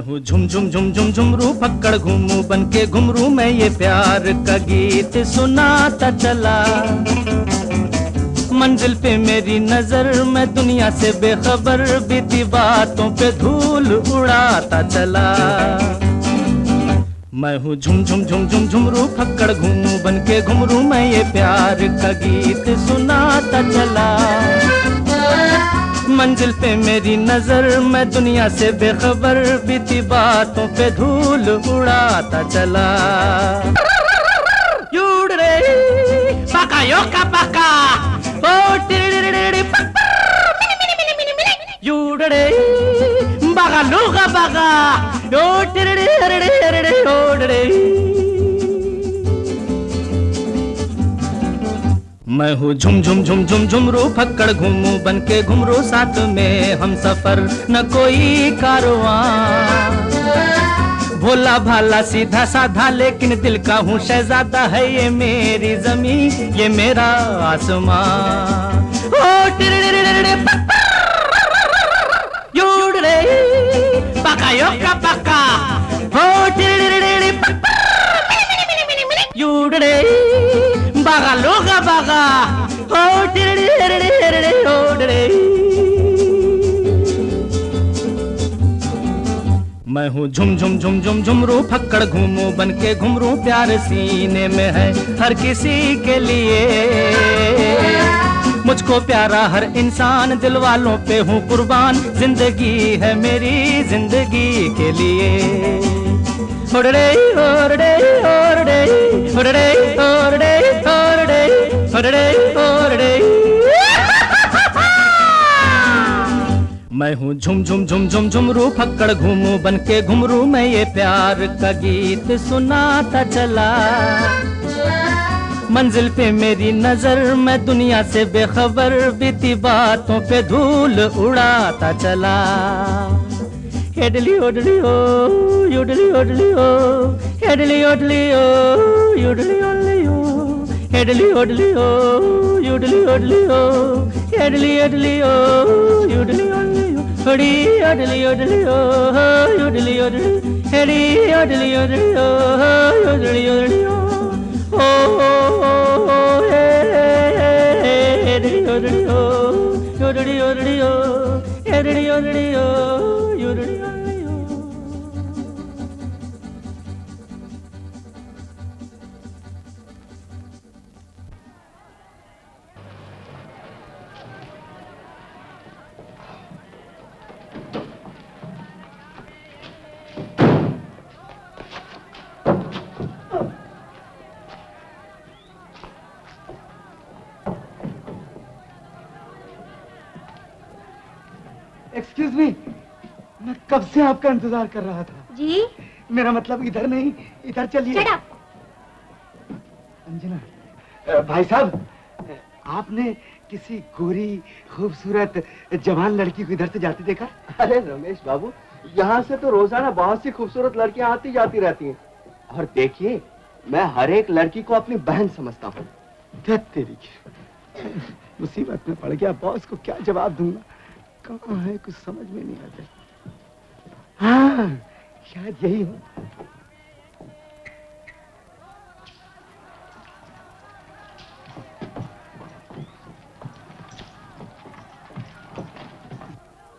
हूँ झुम झुम झुम झुम झुमरू पकड़ घूमू बन के घुमरू मैं ये प्यार का गीत सुनाता चला। मंजिल पे मेरी नजर मैं दुनिया से बेखबर बीती बातों पे धूल उड़ाता चला। मैं हूँ झुम झुम झुम झुम झुमरू फक्कड़ घूमू बन के घुमरू मैं ये प्यार का गीत सुनाता चला। मंजिल पे मेरी नजर मैं दुनिया से बेखबर बीती बातों पे धूल उड़ाता चला। यूडरे पाका योका पाका ओ टिरिरिरिरि यूडरे बागा लूगा बागा ओ टिरिरिरिरि ओडरे। मैं हूँ झुम झुम झुम झुम झुमरू फक्कड़ घूमू बन के घुमरू साथ में हम सफर न कोई कारवां। भोला भाला सीधा साधा लेकिन दिल का हूँ शहजादा है ये मेरी जमी ये मेरा आसमां। ओ टिरिरिरिरि यूडरे पाका योका पाका ओ टिरिरिरिरि यूडरे बागा लोगा बागा ओ टिरिरिरिरि ओडरे। मैं हूँ झुम झुम झुम झुम झुमरू फक्कड़ घूमू बन के घुमरू प्यार सीने में है हर किसी के लिए। मुझको प्यारा हर इंसान दिल वालों पे हूँ कुर्बान जिंदगी है मेरी जिंदगी के लिए। ओडरे ओडरे ओडरे ओडरे ओडरे ओडरे ओडरे ओडरे। मैं हूँ झुम झुम झुम झुम झुमरू फक्कड़ घूमू बन के घुमरू मैं ये प्यार का गीत सुनाता चला। मंजिल पे मेरी नजर मैं दुनिया से बेखबर बीती बातों पे धूल उड़ाता चला। हेडली ओडली ओ यूडली ओडली ओ हेडली ओडली ओ यूडली ओडली ओ हेडली ओडली ओ यूडली ओडली ओ हेडली ओडली ओ यूडली ओडली ओ होड़ी ओडली ओडली ओ यूडली ओडली हेडी ओडली ओडली ओ यूडली ओडली ओ ओ हेडली ओडली ओ यूडली ओडली ओ हेडली ओडली ओ यूडली। एक्सक्यूज मी, मैं कब से आपका इंतजार कर रहा था। जी? मेरा मतलब इधर नहीं, इधर चलिए। अंजना, भाई साहब, आपने किसी गोरी खूबसूरत जवान लड़की को इधर से जाती देखा? अरे रमेश बाबू, यहाँ से तो रोजाना बहुत सी खूबसूरत लड़कियां आती जाती रहती हैं। और देखिए, मैं हर एक लड़की को अपनी बहन समझता हूँ। तेरी मुसीबत में पड़ गया, बॉस को क्या जवाब दूंगा, कहाँ है कुछ समझ में नहीं आता। हाँ, शायद यही हो।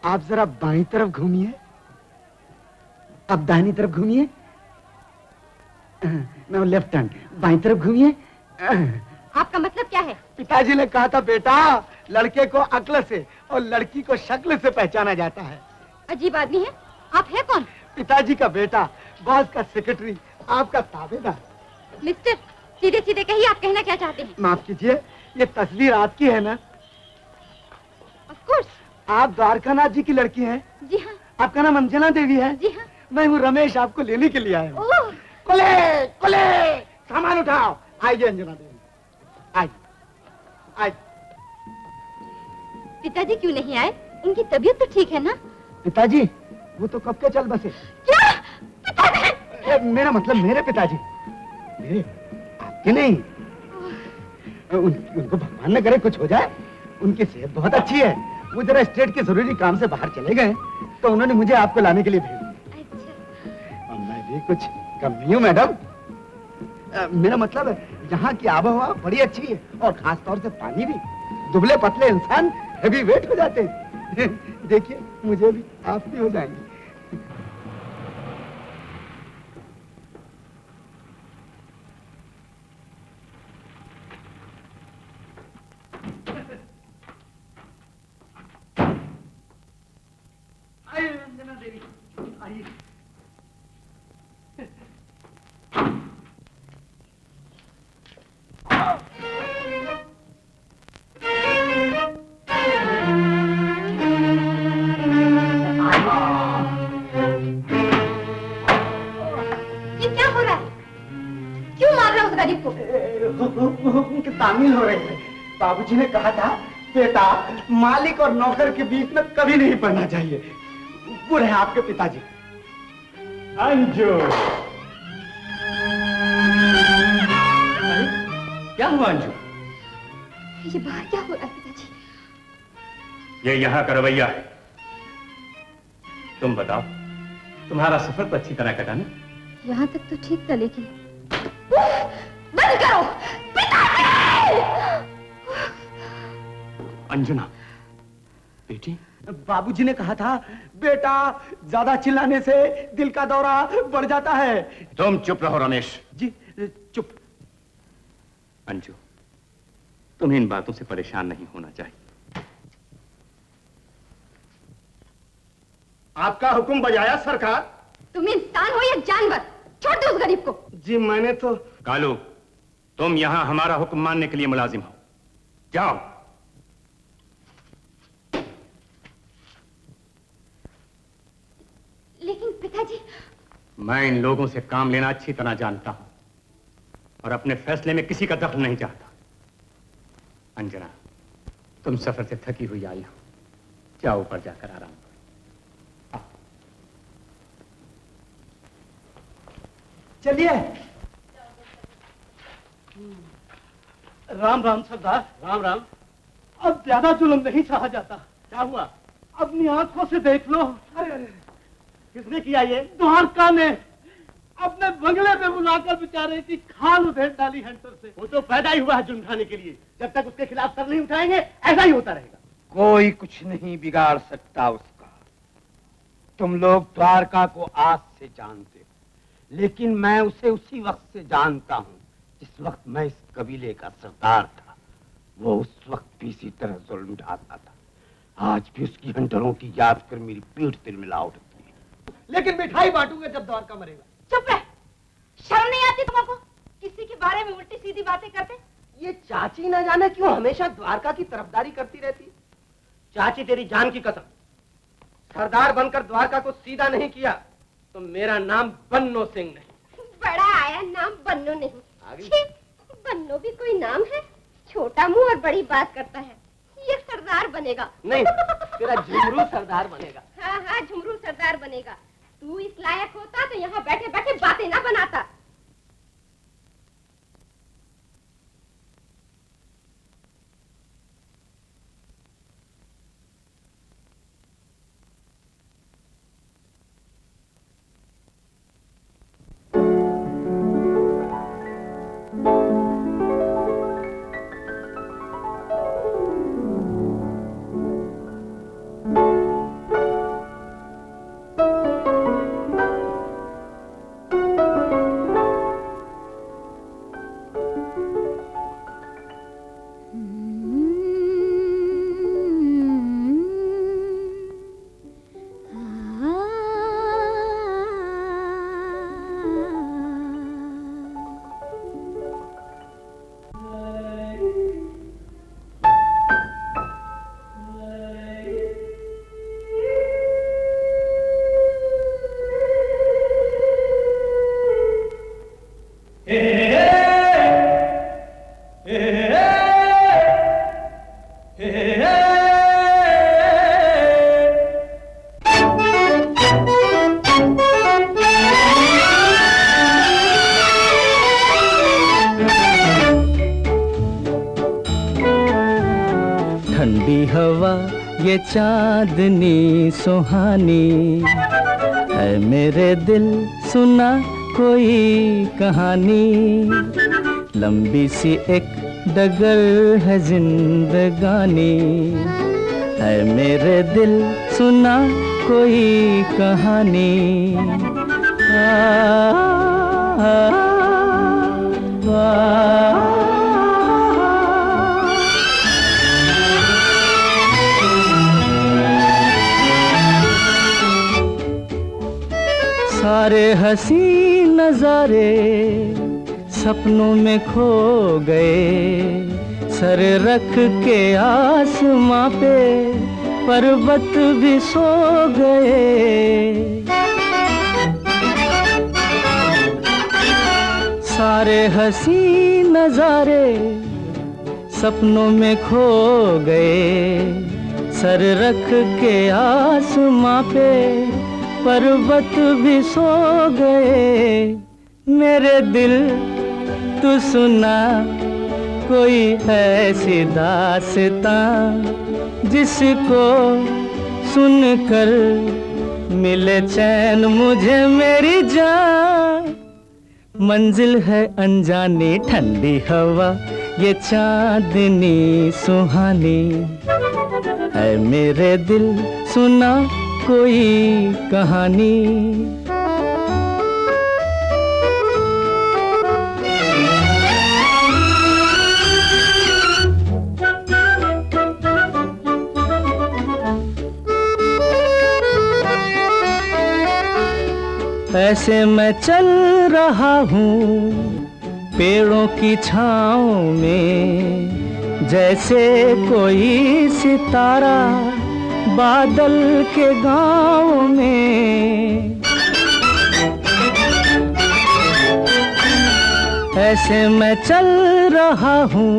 आप जरा बाईं तरफ घूमिए, अब दाहिनी तरफ घूमिए, मैं लेफ्ट टर्न, बाईं तरफ घूमिए। आपका मतलब क्या है? पिताजी ने कहा था बेटा, लड़के को अक्ल से और लड़की को शक्ल से पहचाना जाता है। अजीब आदमी है, आप है कौन? पिताजी का बेटा, बॉस का सेक्रेटरी, आपका ताबेदार। मिस्टर, सीधे सीधे कहिए, आप कहना क्या चाहते हैं? माफ कीजिए, ये तस्वीर आपकी है ना? Of course. आप द्वारकानाथ जी की लड़की हैं? जी हाँ। आपका नाम अंजना देवी है? जी हाँ। मैं हूँ रमेश, आपको लेने के लिए आया हूँ। ओह! कोले, कोले, सामान उठाओ। आइए अंजना देवी, आइए, आइए। पिताजी क्यों नहीं आए? उनकी तबीयत तो ठीक है ना? पिताजी वो तो कब के चल बसे। क्या? पिताजी? मेरा मतलब मेरे पिताजी, मेरे, आपके नहीं। उनको भगवान न करे कुछ हो जाए, उनकी सेहत बहुत अच्छी है। वो जरा स्टेट के जरूरी काम से बाहर चले गए, तो उन्होंने मुझे आपको लाने के लिए भेजा। ये कुछ कम नहीं हो मैडम। मेरा मतलब है यहाँ की आबोहवा बड़ी अच्छी है और खास तौर से पानी भी। दुबले पतले इंसान हैवी वेट हो जाते हैं। देखिए मुझे भी आप भी हो जाएंगे। आइए रंजना देवी, आइए। ये क्या हो रहा है? क्यों मार रहे हो उस गरीब को? हुक्म की तामील हो रही है। बाबूजी ने कहा था बेटा मालिक और नौकर के बीच में कभी नहीं पड़ना चाहिए। वो रहे आपके पिताजी। अंजू, क्या हुआ अंजू? ये बाहर क्या हो रहा है पिताजी? ये यहाँ का रवैया है। तुम बताओ, तुम्हारा सफर तो अच्छी तरह कटा ना? यहाँ तक तो ठीक था, लेकिन बंद करो पिताजी! अंजना बेटी, बाबूजी ने कहा था बेटा ज्यादा चिल्लाने से दिल का दौरा बढ़ जाता है। तुम चुप रहो रमेश। जी चुप। अंजू, तुम्हें इन बातों से परेशान नहीं होना चाहिए। आपका हुक्म बजाया सरकार। तुम इंसान हो या जानवर? छोड़ दो उस गरीब को। जी मैंने तो। कालू, तुम यहाँ हमारा हुक्म मानने के लिए मुलाजिम हो। जाओ। लेकिन पिताजी। मैं इन लोगों से काम लेना अच्छी तरह जानता हूं और अपने फैसले में किसी का दखल नहीं चाहता। अंजना, तुम सफर से थकी हुई आई हो, जाओ ऊपर जाकर आराम करो। चलिए। राम राम सरदार, राम राम। अब ज्यादा जुल्म नहीं सहा जाता। क्या हुआ? अपनी आंखों से देख लो। किसने किया ये? द्वारका ने अपने बंगले में बुलाकर बेचारे की खाल उधेड़ डाली हंटर से। वो तो पैदा ही हुआ है जुल्म ढाने के लिए। जब तक उसके खिलाफ सर नहीं उठाएंगे ऐसा ही होता रहेगा। कोई कुछ नहीं बिगाड़ सकता उसका। तुम लोग द्वारका को आज से जानते हो, लेकिन मैं उसे उसी वक्त से जानता हूँ जिस वक्त मैं इस कबीले का सरदार था। वो उस वक्त भी इसी तरह जुल्म ढाता था। आज भी उसकी हंटरों की याद कर मेरी पीठ तिलमिला उठती है। लेकिन मिठाई बांटूंगा जब द्वारका मरेगा। चुप रह, शर्म नहीं आती तुमको? किसी के बारे में उल्टी सीधी बातें करते। ये चाची ना जाने क्यों हमेशा द्वारका की तरफदारी करती रहती। चाची तेरी जान की कसम, सरदार बनकर द्वारका को सीधा नहीं किया तो मेरा नाम बन्नो सिंह नहीं। बड़ा आया नाम बन्नो नहीं। छी, बन्नो भी कोई नाम है? छोटा मुंह और बड़ी बात करता है। ये सरदार बनेगा। नहीं, तेरा झुमरू सरदार बनेगा। हाँ हाँ, झुमरू सरदार बनेगा। तू इस लायक होता तो यहाँ बैठे बैठे बातें ना बनाता। ठंडी हवा ये चांदनी सुहानी, है मेरे दिल सुना कोई कहानी, लंबी सी एक डगर है जिंदगानी। है मेरे दिल सुना कोई कहानी। सारे हंसी नजारे सपनों में खो गए, सर रख के आसमां पे पर्वत भी सो गए। सारे हंसी नजारे सपनों में खो गए, सर रख के आसमां पे पर्वत भी सो गए। मेरे दिल तू सुना कोई ऐसी दास्तां, जिसको सुनकर मिले चैन मुझे मेरी जान। मंजिल है अनजानी ठंडी हवा, ये चांदनी सुहानी। है मेरे दिल सुना कोई कहानी। ऐसे मैं चल रहा हूँ पेड़ों की छाँव में, जैसे कोई सितारा बादल के गाँव में। ऐसे मैं चल रहा हूँ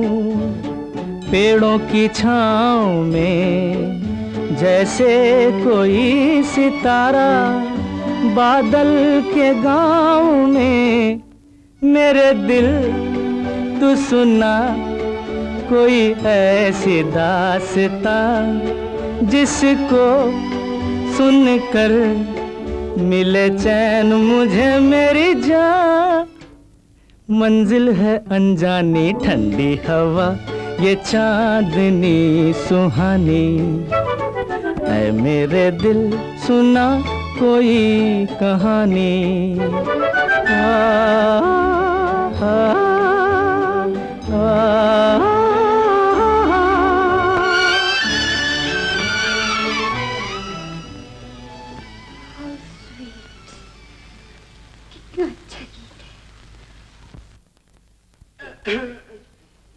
पेड़ों की छाँव में, जैसे कोई सितारा बादल के गाँव में। मेरे दिल तू सुना कोई ऐसी दास्तां, जिसको सुनकर मिले चैन मुझे मेरी जान। मंजिल है अनजानी ठंडी हवा, ये चांदनी सुहानी। है मेरे दिल सुना कोई कहानी।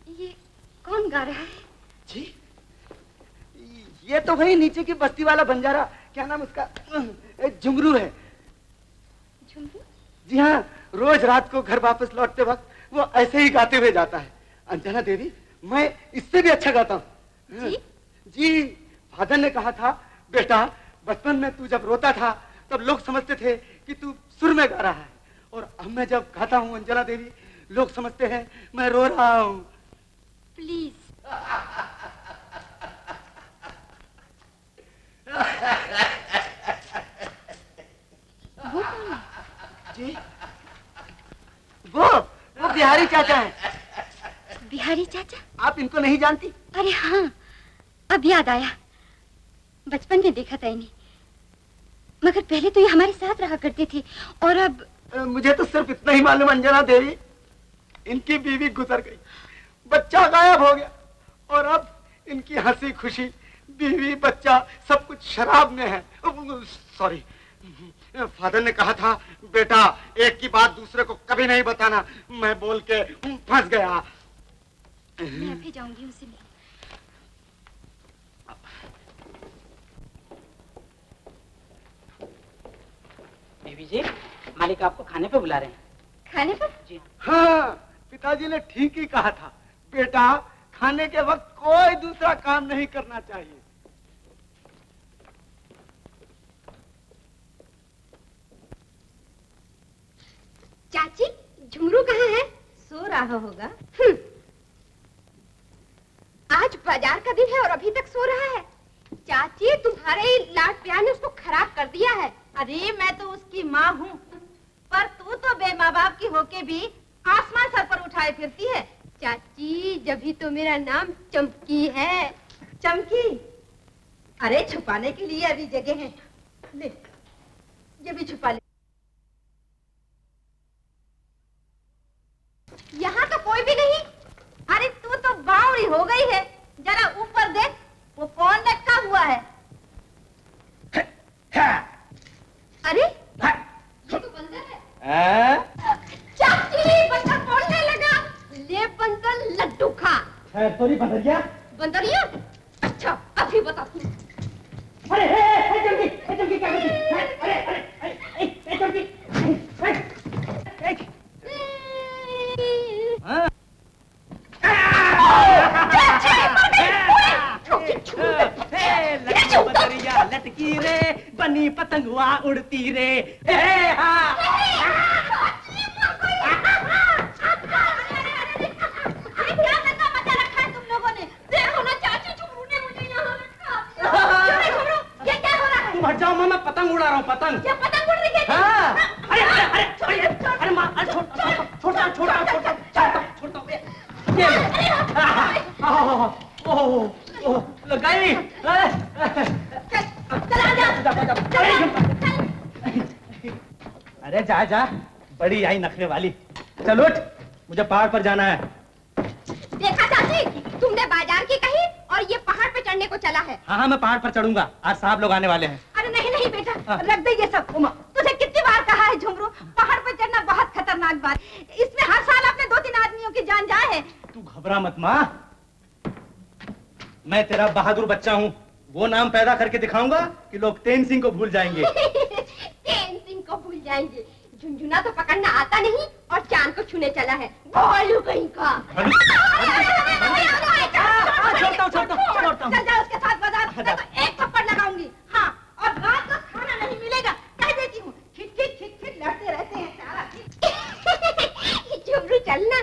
ये कौन गा रहा है? जी, ये तो भाई नीचे की बस्ती वाला बंजारा, क्या नाम उसका, झुंगरू है। झुंगरू? जी हाँ, रोज रात को घर वापस लौटते वक्त वो ऐसे ही गाते हुए जाता है। अंजना देवी, मैं इससे भी अच्छा गाता हूँ। जी? जी, फादर ने कहा था, बेटा बचपन में तू जब रोता था तब लोग समझते थे कि तू सुर में गा रहा है, और अब मैं जब गाता हूँ अंजना देवी, लोग समझते हैं मैं रो रहा हूँ। प्लीज। वो कौन है? जी, वो बिहारी चाचा है। बिहारी चाचा? आप इनको नहीं जानती? अरे हाँ, अब याद आया, बचपन में देखा था इन्हें, मगर पहले तो ये हमारे साथ रहा करते थे, और अब मुझे तो सिर्फ इतना ही मालूम अंजना देवी, इनकी बीवी गुजर गई, बच्चा गायब हो गया, और अब इनकी हंसी खुशी, बीवी बच्चा सब कुछ शराब में है। सॉरी, फादर ने कहा था, बेटा एक की बात दूसरे को कभी नहीं बताना। मैं बोल के फंस गया। मैं अभी जाऊंगी उनसे मिलने। बीबी जी, मालिक आपको खाने पे बुला रहे हैं। खाने पर? जी हाँ, पिताजी ने ठीक ही कहा था, बेटा खाने के वक्त कोई दूसरा काम नहीं करना चाहिए। चाची, झुमरू कहाँ है? सो रहा होगा। आज बाजार का दिन है और अभी तक सो रहा है। चाची, तुम्हारे लाड प्यार ने उसको खराब कर दिया है। अरे मैं तो उसकी माँ हूँ, पर तू तो बे माँ बाप की होके भी आसमान सर पर उठाए फिरती है। चाची, जब भी तो मेरा नाम चमकी है। चमकी? अरे छुपाने के लिए अभी जगह है, ले ये भी छुपा ले। यहाँ तो कोई भी नहीं। अरे तू तो बावड़ी हो गई है, जरा ऊपर देख, वो कौन लटका हुआ है? अरे ये तो बंदर है। चाची, बंदर बोलने लगा। ले बंदर, लड्डू खा। सॉरी बंदरिया। बंदरिया? अच्छा, अभी बता तू। अरे जल्दी क्या करती? अरे जल्दी। लटकी रे, बनी पतंगवा उड़ती रे। क्या धंधा मचा रखा है तुम लोगों ने? देखो ना चाची, झुमरू ने मुझे यहाँ रखा दिया। ये क्या हो रहा है? तुम हट जाओ, मैं पतंग उड़ा रहा हूँ, पतंग। ये पतंग उड़ रही है? हाँ। अरे माँ, छोटा। लगाई। अरे जा, बड़ी आई नखरे वाली। चलो उठ, मुझे पहाड़ पर जाना है। देखा चाची, तुमने बाजार की कही और ये पहाड़ पे चढ़ने को चला है। हाँ, मैं पहाड़ पर चढ़ूंगा, आज साहब लोग आने वाले हैं। अरे नहीं बेटा, रख दे ये सब। तुझे कितनी बार कहा है झुमरू, पहाड़ पे चढ़ना बहुत खतरनाक बात। इसमें हर साल अपने 2-3 आदमियों की जान जाए है। तू घबरा मत माँ, मैं तेरा बहादुर बच्चा हूँ। वो नाम पैदा करके दिखाऊंगा कि लोग तेन सिंह को भूल जाएंगे। तेन सिंह को भूल जाएंगे? झुनझुना तो पकड़ना आता नहीं और चांद को छूने चला है। गोलू कहीं का। छोड़ता हूँ। चल जा उसके साथ बाजार, तो एक थप्पड़ लगाऊंगी। हाँ, और रात को खाना नहीं मिलेगा, कह देती हूँ। खिट लड़ते रहते हैं सारा। झुमरू चलना।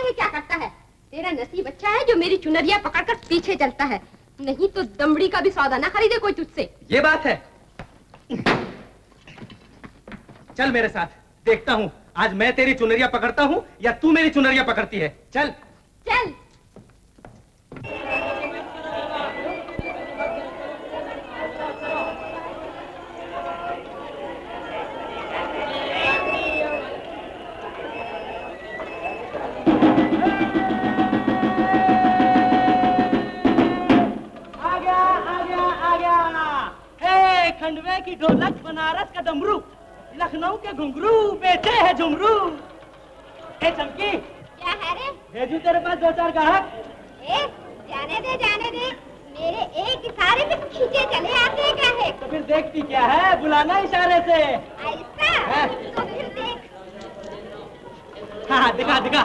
क्या करता है? तेरा नसीब अच्छा है जो मेरी चुनरिया पकड़कर पीछे चलता है, नहीं तो दमड़ी का भी सौदा ना खरीदे कोई तुझसे। ये बात है। चल मेरे साथ, देखता हूँ आज मैं तेरी चुनरिया पकड़ता हूँ या तू मेरी चुनरिया पकड़ती है। चल। खंडवे की ढोलक, बनारस का डमरू, लखनऊ के घुंघरू, बेचे है झुमरू। चमकी, क्या है रे? भेजू तेरे पास 2-4 ग्राहक। जाने दे, मेरे एक इशारे पे खींचे चले आते क्या है? तो फिर देखती क्या है, बुलाना इशारे से। ऐसा? तो फिर देख। हाँ, दिखा।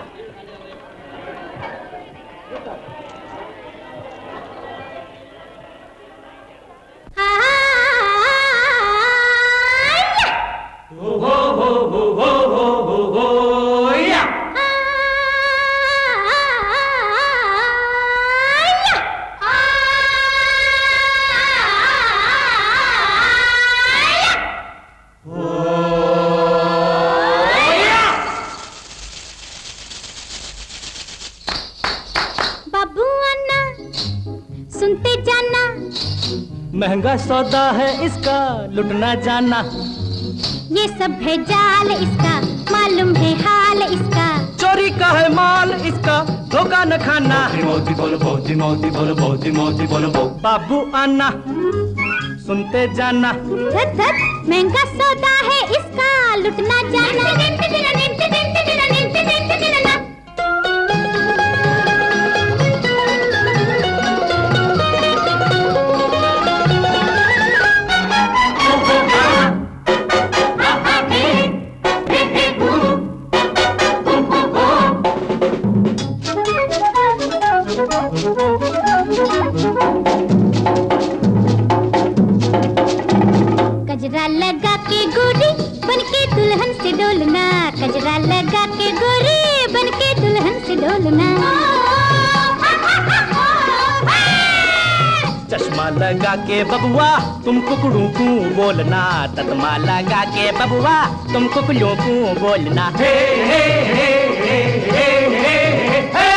महंगा सौदा है इसका, लुटना जाना। ये सब है जाल इसका, मालूम है हाल इसका। चोरी का है माल इसका, धोखा न खाना। मोती बोलो मोती बोलो। बाबू आना, सुनते जाना। धत महंगा सौदा है इसका, लुटना जाना। कजरा लगा के गोरी बनके दुल्हन से डोलना, कजरा लगा के गोरी बनके दुल्हन से डोलना। चश्मा ततमा लगा के बबुआ तुम कुकड़ू को बोलना, ततमा लगा के बबुआ तुम कुकड़ू को बोलना। हे हे हे हे हे हे हे।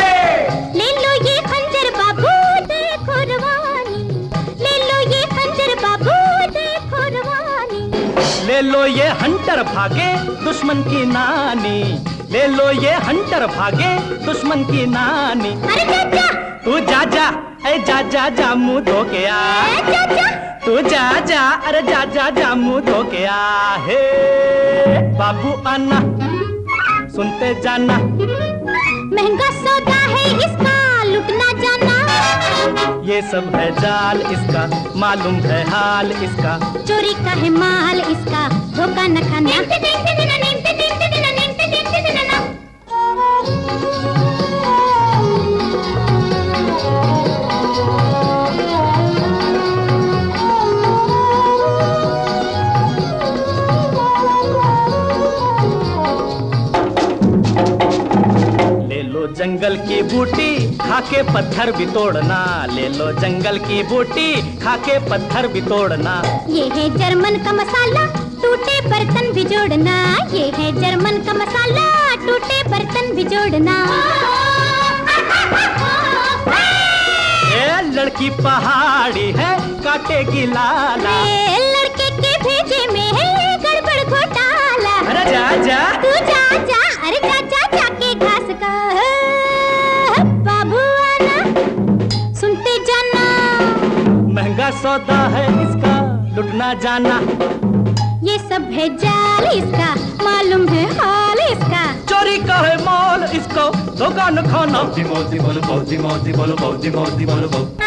ले लो ये खंजर बाबू देखो रवानी, ले लो ये खंजर बाबू देखो रवानी। ले लो ये हंटर भागे दुश्मन की नानी, ले लो ये हंटर भागे दुश्मन की नानी। अरे चाचा तू जा जा, ए जा जा जा मुंह धो के आ। चाचा तू जा जा, अरे जा जा जा मुंह धो के आ। हे बाबू आना सुनते जाना, महंगा सौदा है इसका लुटना जाना। ये सब है जाल इसका मालूम है हाल इसका, चोरी का है माल इसका धोखा न खाना। जंगल की बूटी खाके पत्थर भी तोड़ना, ले लो जंगल की बूटी खाके पत्थर भी तोड़ना। ये है जर्मन का मसाला टूटे बर्तन भी जोड़ना, ये है जर्मन का मसाला टूटे बर्तन भी जोड़ना। ये लड़की पहाड़ी है काटेगी लाला, लड़के के भेजे में है गड़बड़ घोटाला। अरे जा जा तू जा जा, अरे जा जा जाके घास का बाबू आना सुनते जाना। महंगा सौदा है इसका लुटना जाना, ये सब है जाल इसका मालूम है हाल इसका। चोरी का है माल इसको धोखा न खाना। मौजी मौजी बोलो मौजी मौजी बोलो मौजी मौजी बोलो मौजी।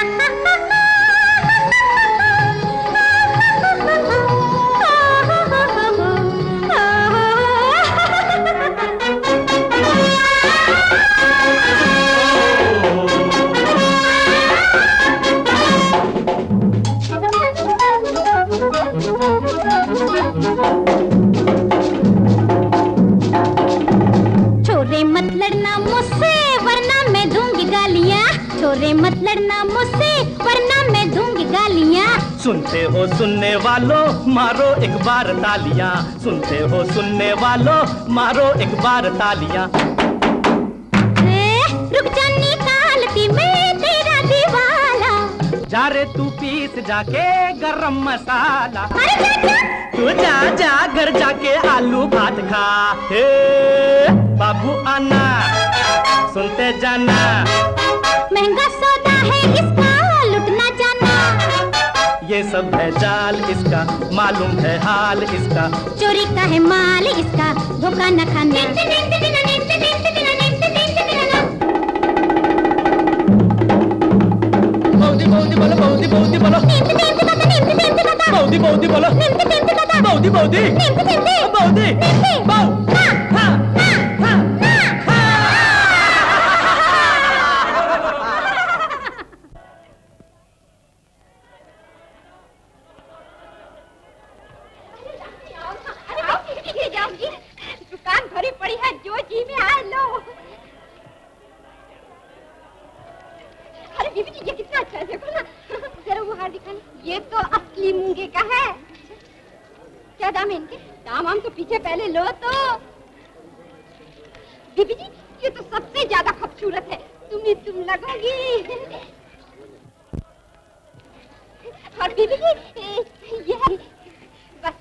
छोरे मत लड़ना मुझसे वरना मैं दूंगी गालियाँ, छोरे मत लड़ना मुझसे वरना मैं दूंगी गालियाँ। सुनते हो सुनने वालों मारो एक बार तालियां, सुनते हो सुनने वालों मारो एक बार तालियां। रुक जा निकालती मैं तेरा दीवाना, जा रे तू पीस जाके गरम मसाला। अरे चाचा तू जा जा घर जाके आलू भात खा। हे बाबू आना सुनते जाना, महंगा सौदा है इसका लुटना जाना। ये सब है जाल इसका मालूम है हाल इसका, चोरी का है माल इसका धोखा न खाना। बौदी बौदी बोलो बौदी बौदी बोलो बौदी बौदी बोलो बौदी बौदी बौदी बौ। दुकान भरी पड़ी है, जो जी में आए लो। अरे बीबी जी ये कितना अच्छा है, देखो ना जरा वो हार दिखाना। ये तो असली मूंगे का है। क्या दाम है इनके? दाम हम तो पीछे पहले लो तो। बीबी जी ये तो सबसे ज्यादा खूबसूरत है, तुम लगोगी। और बीबी जी ये है। बस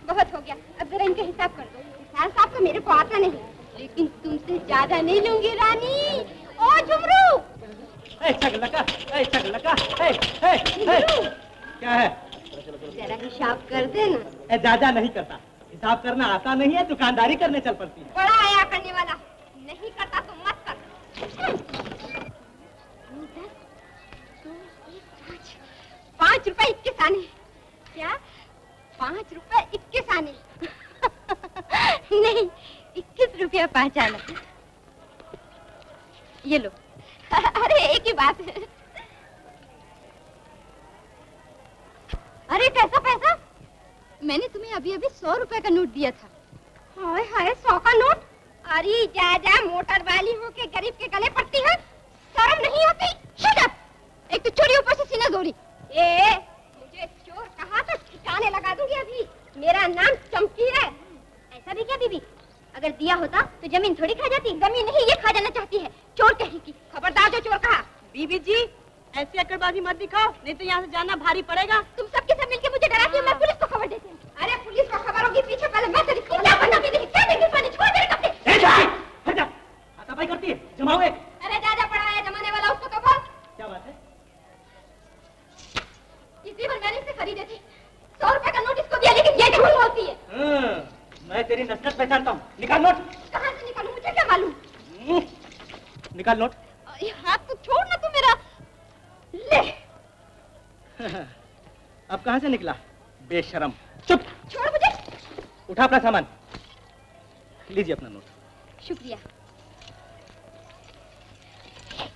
बहुत हो गया, अब जरा इनका हिसाब कर दो। हिसाब साहब तो मेरे को आता नहीं, लेकिन तुमसे ज्यादा नहीं लूंगी रानी। ओ झुमरू क्या है? जरा हिसाब कर देना। ज्यादा नहीं करता, हिसाब करना आता नहीं है, दुकानदारी करने चल पड़ती है। बड़ा आया करने वाला, नहीं करता तो मत कर। 5 रुपए 21 आने। क्या 5 रुपए 21 आने? नहीं 21 रुपया 5 आना। ये लो। अरे एक ही बात है। अरे कैसा पैसा? मैंने तुम्हें अभी अभी 100 रुपए का नोट दिया था। हाय हाय 100 का नोट? अरे जा जा, मोटर वाली हो के गरीब के गले पड़ती है, शर्म नहीं होती? Shut up! एक तो चोरी ऊपर से सीना जोड़ी। मुझे चोर कहा तो ठिकाने लगा दूंगी अभी। मेरा नाम चमकी है। ऐसा भी क्या बीबी? अगर दिया होता तो जमीन थोड़ी खा जाती। जमीन नहीं, ये खा जाना चाहती है। चोर कहेगी। खबरदार जो चोर कहा। बीबी जी ऐसी अकड़बाजी मत दिखाओ, नहीं तो यहाँ से जाना भारी पड़ेगा। तुम सबके सब मिलके मुझे डराती हो। मैं पुलिस को खबर देती हूँ। अरे पुलिस को खबर होगी पीछे, पहले मैं तेरी क्या बनना भी नहीं। क्या देगी पानी? छोड़ मेरे कपड़े। सफाई करती है, जमाओ एक। अरे जा पड़ा है जमाने वाला, उसको तो बोल। क्या बात है? इसी पर मैंने इसे खरीदे थे। 100 रुपए का नोट इसको दिया, लेकिन ये झूठ बोलती है। मैं तेरी नस्ल पहचानता हूँ। निकाल नोट। कहाँ से निकालूं? मुझे क्या मालूम? निकाल नोट। हाथ तो छोड़ ना तू मेरा। ले। अब कहाँ से निकला? बेशरम। चुप। छोड़ मुझे। उठा अपना सामान। लीजिए अपना नोट। शुक्रिया।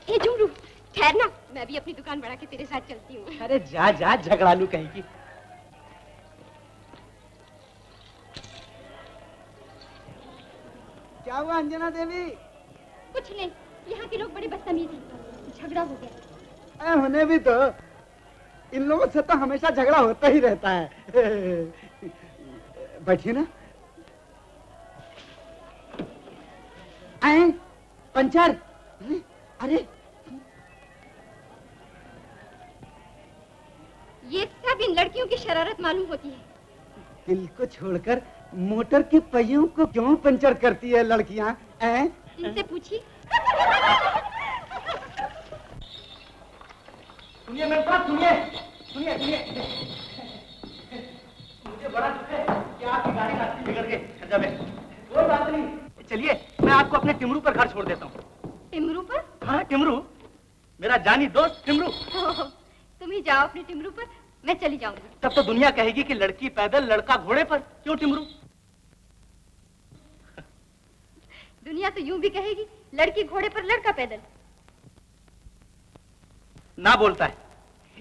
ए जुमरू, ठहरना, मैं भी अपनी दुकान बढ़ा के तेरे साथ चलती हूँ। अरे जा जा, झगड़ालू कहीं की। क्या हुआ अंजना देवी? कुछ नहीं, यहाँ के लोग बड़े बदतमीज हैं। झगड़ा हो गया। होने भी तो, इन लोगों से तो हमेशा झगड़ा होता ही रहता है। बैठिए ना। आए पंचर। अरे ये सब इन लड़कियों की शरारत मालूम होती है। दिल को छोड़कर मोटर के पहियों को क्यों पंचर करती है लड़कियां? इनसे पूछिए। सुनिए मेरे पास, सुनिए सुनिए सुनिए। मुझे बड़ा दुख है कि आपकी गाड़ी रास्ते बिगड़ गई। कोई बात नहीं, चलिए मैं आपको अपने टिमरू पर घर छोड़ देता हूँ। टिमरू पर? हाँ टिमरू, मेरा जानी दोस्त टिमरू। तुम ही जाओ अपने टिमरू पर, मैं चली जाऊंगी। तब तो दुनिया कहेगी कि लड़की पैदल लड़का घोड़े पर। क्यों टिमरू? दुनिया तो यूं भी कहेगी, लड़की घोड़े पर लड़का पैदल। ना बोलता है।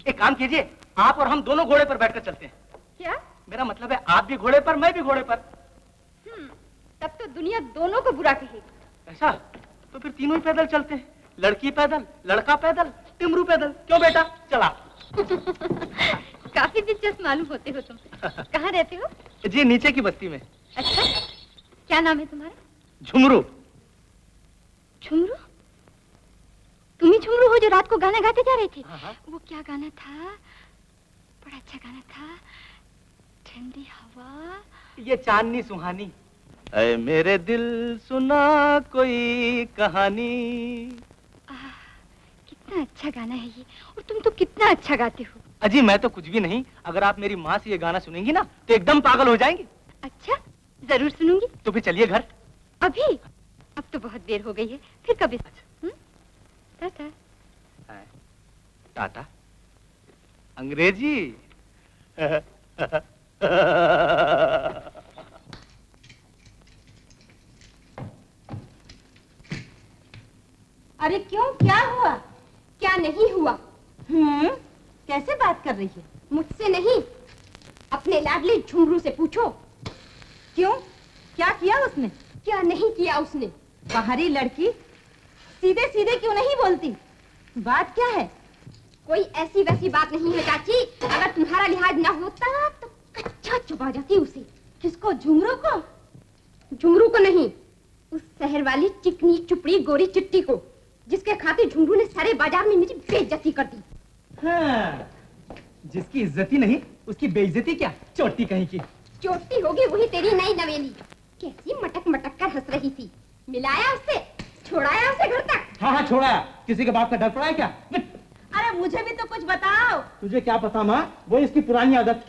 एक काम कीजिए, आप और हम दोनों घोड़े पर बैठकर चलते हैं। क्या? मेरा मतलब है आप भी घोड़े पर, मैं भी घोड़े पर। तब तो दुनिया दोनों को बुरा कहेगी। ऐसा? तो फिर तीनों ही पैदल चलते हैं। लड़की पैदल, लड़का पैदल, टिमरू पैदल। क्यों बेटा? चला। काफी दिलचस्प मालूम होते हो तुम। कहाँ रहते हो? जी नीचे की बस्ती में। अच्छा, क्या नाम है तुम्हारा? झुमरू। झुमरू? तुम ही झुमरू हो जो रात को गाना गाते जा रहे थे? वो क्या गाना था? बड़ा अच्छा गाना था। ठंडी हवा। ये चांदनी सुहानी। ऐ मेरे दिल सुना कोई कहानी। कितना अच्छा गाना है ये, और तुम तो कितना अच्छा गाते हो। अजी मैं तो कुछ भी नहीं, अगर आप मेरी माँ से ये गाना सुनेंगी ना तो एकदम पागल हो जाएंगी। अच्छा, जरूर सुनूंगी। तो फिर चलिए घर। अभी? अब तो बहुत देर हो गई है, फिर कभी? टाटा। टाटा? अंग्रेजी? अरे क्यों, क्या हुआ? क्या नहीं हुआ? कैसे बात कर रही है? मुझसे नहीं, अपने लाडले झुमरू से पूछो। क्यों, क्या किया उसने? क्या नहीं किया उसने? बाहरी लड़की सीधे सीधे क्यों नहीं बोलती? बात क्या है? कोई ऐसी वैसी बात नहीं है चाची। अगर तुम्हारा लिहाज न होता तो कच्चा चुबा जाती उसे। किसको? झुमरू को? झुमरू को नहीं, उस शहर वाली चिकनी चुपड़ी गोरी चिट्टी को, जिसके खातिर झुमरू ने सारे बाजार में मेरी बेइज्जती कर दी। हाँ, जिसकी इज्जती नहीं उसकी बेइज्जती क्या? चोटी कहीं की। चोटी होगी वही तेरी नई नवेली। कैसी मटक मटक कर हंस रही थी। मिलाया उससे, छोड़ाया उसे घर तक। हाँ हाँ छोड़ा। किसी के बाप का डर पड़ा है क्या? अरे मुझे भी तो कुछ बताओ। तुझे क्या पता माँ, वो इसकी पुरानी आदत।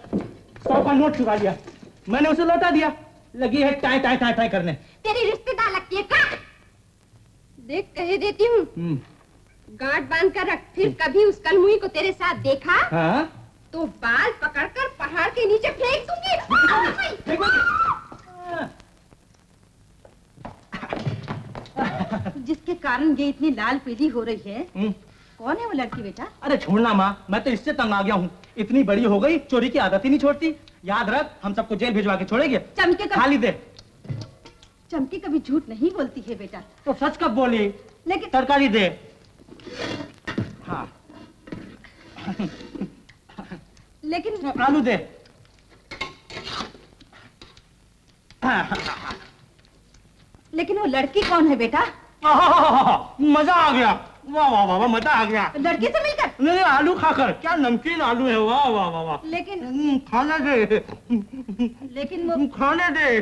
100 का नोट चुरा लिया, मैंने उसे लौटा दिया। लगी है टाई टाई टाई टाई करने। तेरी रिश्तेदार लगती है का? देख कह देती हूँ, गांठ बांध कर रख। फिर कभी उस कलमुई को तेरे साथ देखा तो बाल पकड़कर पहाड़ के नीचे फेंक दूंगी। जिसके कारण ये इतनी लाल पीली हो रही है, कौन है वो लड़की बेटा? अरे छोड़ना माँ, मैं तो इससे तंग आ गया हूँ। इतनी बड़ी हो गई, चोरी की आदत ही नहीं छोड़ती। याद रख, हम सबको जेल भिजवा के छोड़ेंगे। चमके खाली दे। चमकी कभी झूठ नहीं बोलती है बेटा। तो सच कब बोली? लेकिन तरकारी दे। हाँ लेकिन आलू दे। लेकिन वो लड़की कौन है बेटा? मजा आ गया, वाह वाह वाह, मजा आ गया। लड़के से मिलकर? नहीं आलू खाकर, क्या नमकीन आलू है, वाह वाह वाह वाह। लेकिन खाने दे। लेकिन वो खाने दे।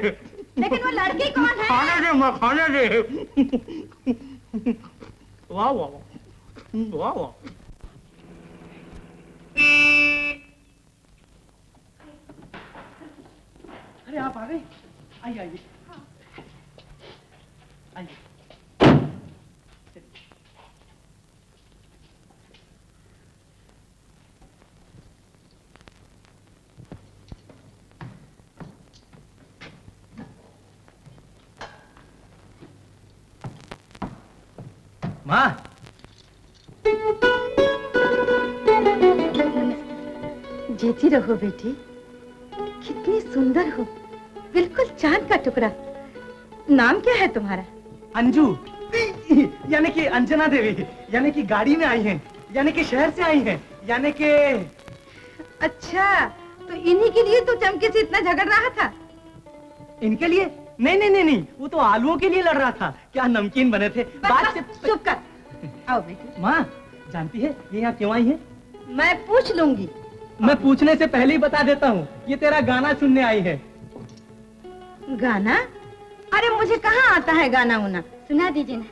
लेकिन वो लड़की कौन है? खाने दे, मैं खाने दे। वाह वाह वाह वाह वाह। अरे आप आ गए, आइए आइए आइए। माँ, जीती रहो बेटी, कितनी सुंदर हो, बिल्कुल चांद का टुकड़ा। नाम क्या है तुम्हारा? अंजू, यानी कि अंजना देवी, यानी कि गाड़ी में आई हैं, यानी कि शहर से आई हैं, यानी कि। अच्छा, तो इन्हीं के लिए तू चमके से इतना झगड़ रहा था? इनके लिए? नहीं नहीं नहीं नहीं, वो तो आलूओं के लिए लड़ रहा था, क्या नमकीन बने थे। बात से चुप कर। आओ बेटी। माँ, जानती है ये यहाँ क्यों आई है? मैं पूछ लूंगी। मैं पूछने से पहले ही बता देता हूँ, ये तेरा गाना सुनने आई है। गाना? अरे मुझे कहाँ आता है गाना उना। सुना दीजिए ना,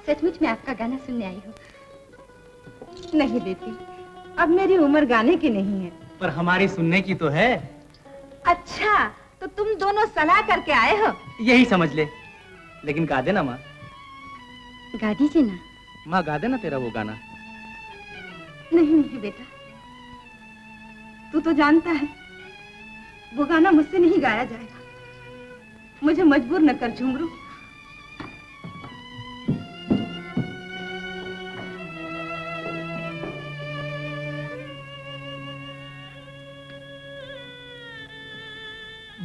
सचमुच में आपका गाना सुनने आई हूँ। नहीं बेटी, अब मेरी उम्र गाने की नहीं है। पर हमारी सुनने की तो है। अच्छा, तो तुम दोनों सलाह करके आए हो? यही समझ ले, लेकिन गा देना माँ। गा दीजिए ना। माँ गा देना तेरा वो गाना। नहीं नहीं बेटा, तू तो जानता है वो गाना मुझसे नहीं गाया जाएगा। मुझे मजबूर न कर झुमरू।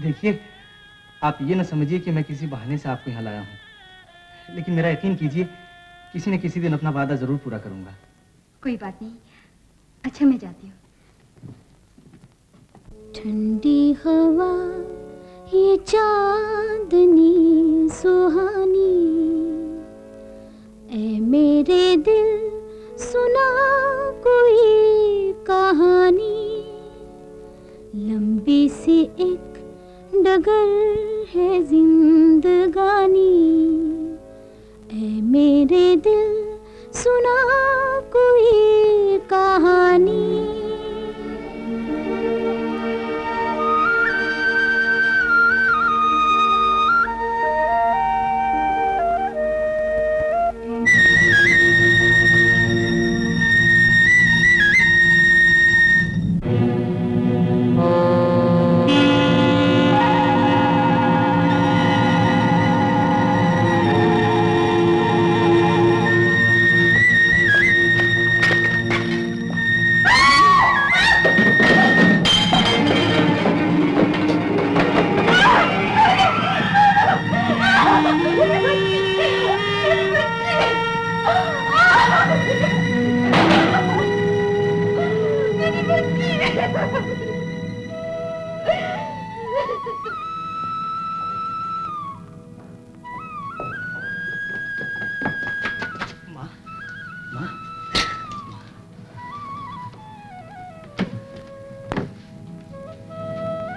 देखिए, आप ये न समझिए कि मैं किसी बहाने से आपको यहाँ लाया हूँ, लेकिन मेरा यकीन कीजिए, किसी न किसी दिन अपना वादा जरूर पूरा करूंगा। कोई बात नहीं, अच्छा मैं जाती हूँ। ठंडी हवा ये चांदनी सुहानी, ऐ मेरे दिल सुना कोई कहानी, लंबी सी एक डगर है जिंदगानी, ऐ मेरे दिल सुना कोई कहानी।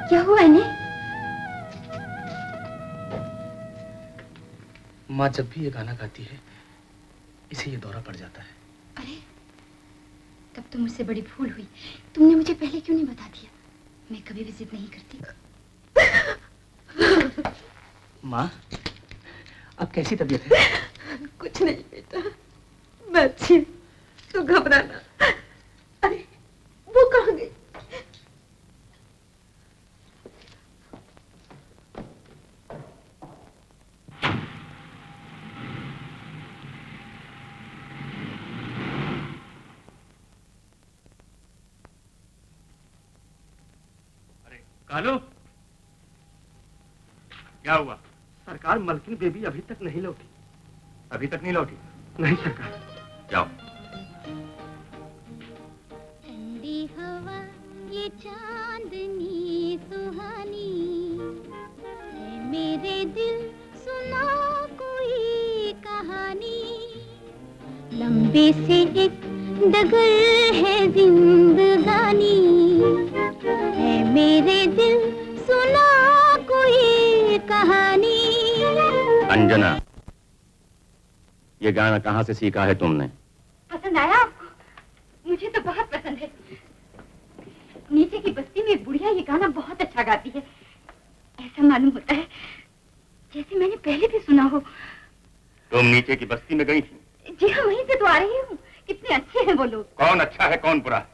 क्या हुआ इन्हें? माँ जब भी ये गाना गाती है, इसे ये दौरा पड़ जाता है। अरे, तब तो मुझसे बड़ी भूल हुई। तुमने मुझे पहले क्यों नहीं बता दिया? मैं कभी भी जिद नहीं करती। माँ, अब कैसी तबीयत है? कुछ नहीं बेटा, मैं अच्छी हूँ, तू घबराना। अरे, वो कहाँ गई? कालू, क्या हुआ? सरकार, मलकिन बेबी अभी तक नहीं लौटी। अभी तक नहीं लौटी? नहीं सरकार। जाओ। ठंडी हवा ये पर्दे से एक डगर है जिंदगानी, है मेरे दिल सुना कोई कहानी। अंजना, ये गाना कहाँ से सीखा है तुमने? पसंद आया आपको? मुझे तो बहुत पसंद है। नीचे की बस्ती में एक बुढ़िया ये गाना बहुत अच्छा गाती है। ऐसा मालूम होता है जैसे मैंने पहले भी सुना हो। तुम नीचे की बस्ती में गई थी? जी हाँ, वहीं से तो आ रही हूँ। कितने अच्छे हैं वो लोग। कौन अच्छा है कौन बुरा है,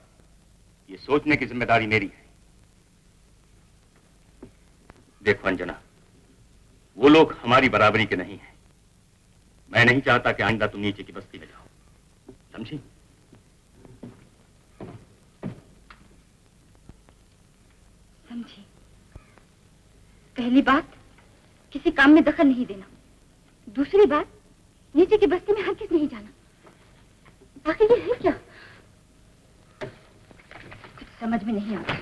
ये सोचने की जिम्मेदारी मेरी है। देखो अंजना, वो लोग हमारी बराबरी के नहीं हैं। मैं नहीं चाहता कि आइंदा तुम नीचे की बस्ती में जाओ, समझी? समझी। पहली बात, किसी काम में दखल नहीं देना। दूसरी बात, नीचे की बस्ती में हरगिज़ नहीं जाना। बाकी ये है क्या? कुछ समझ में नहीं आता।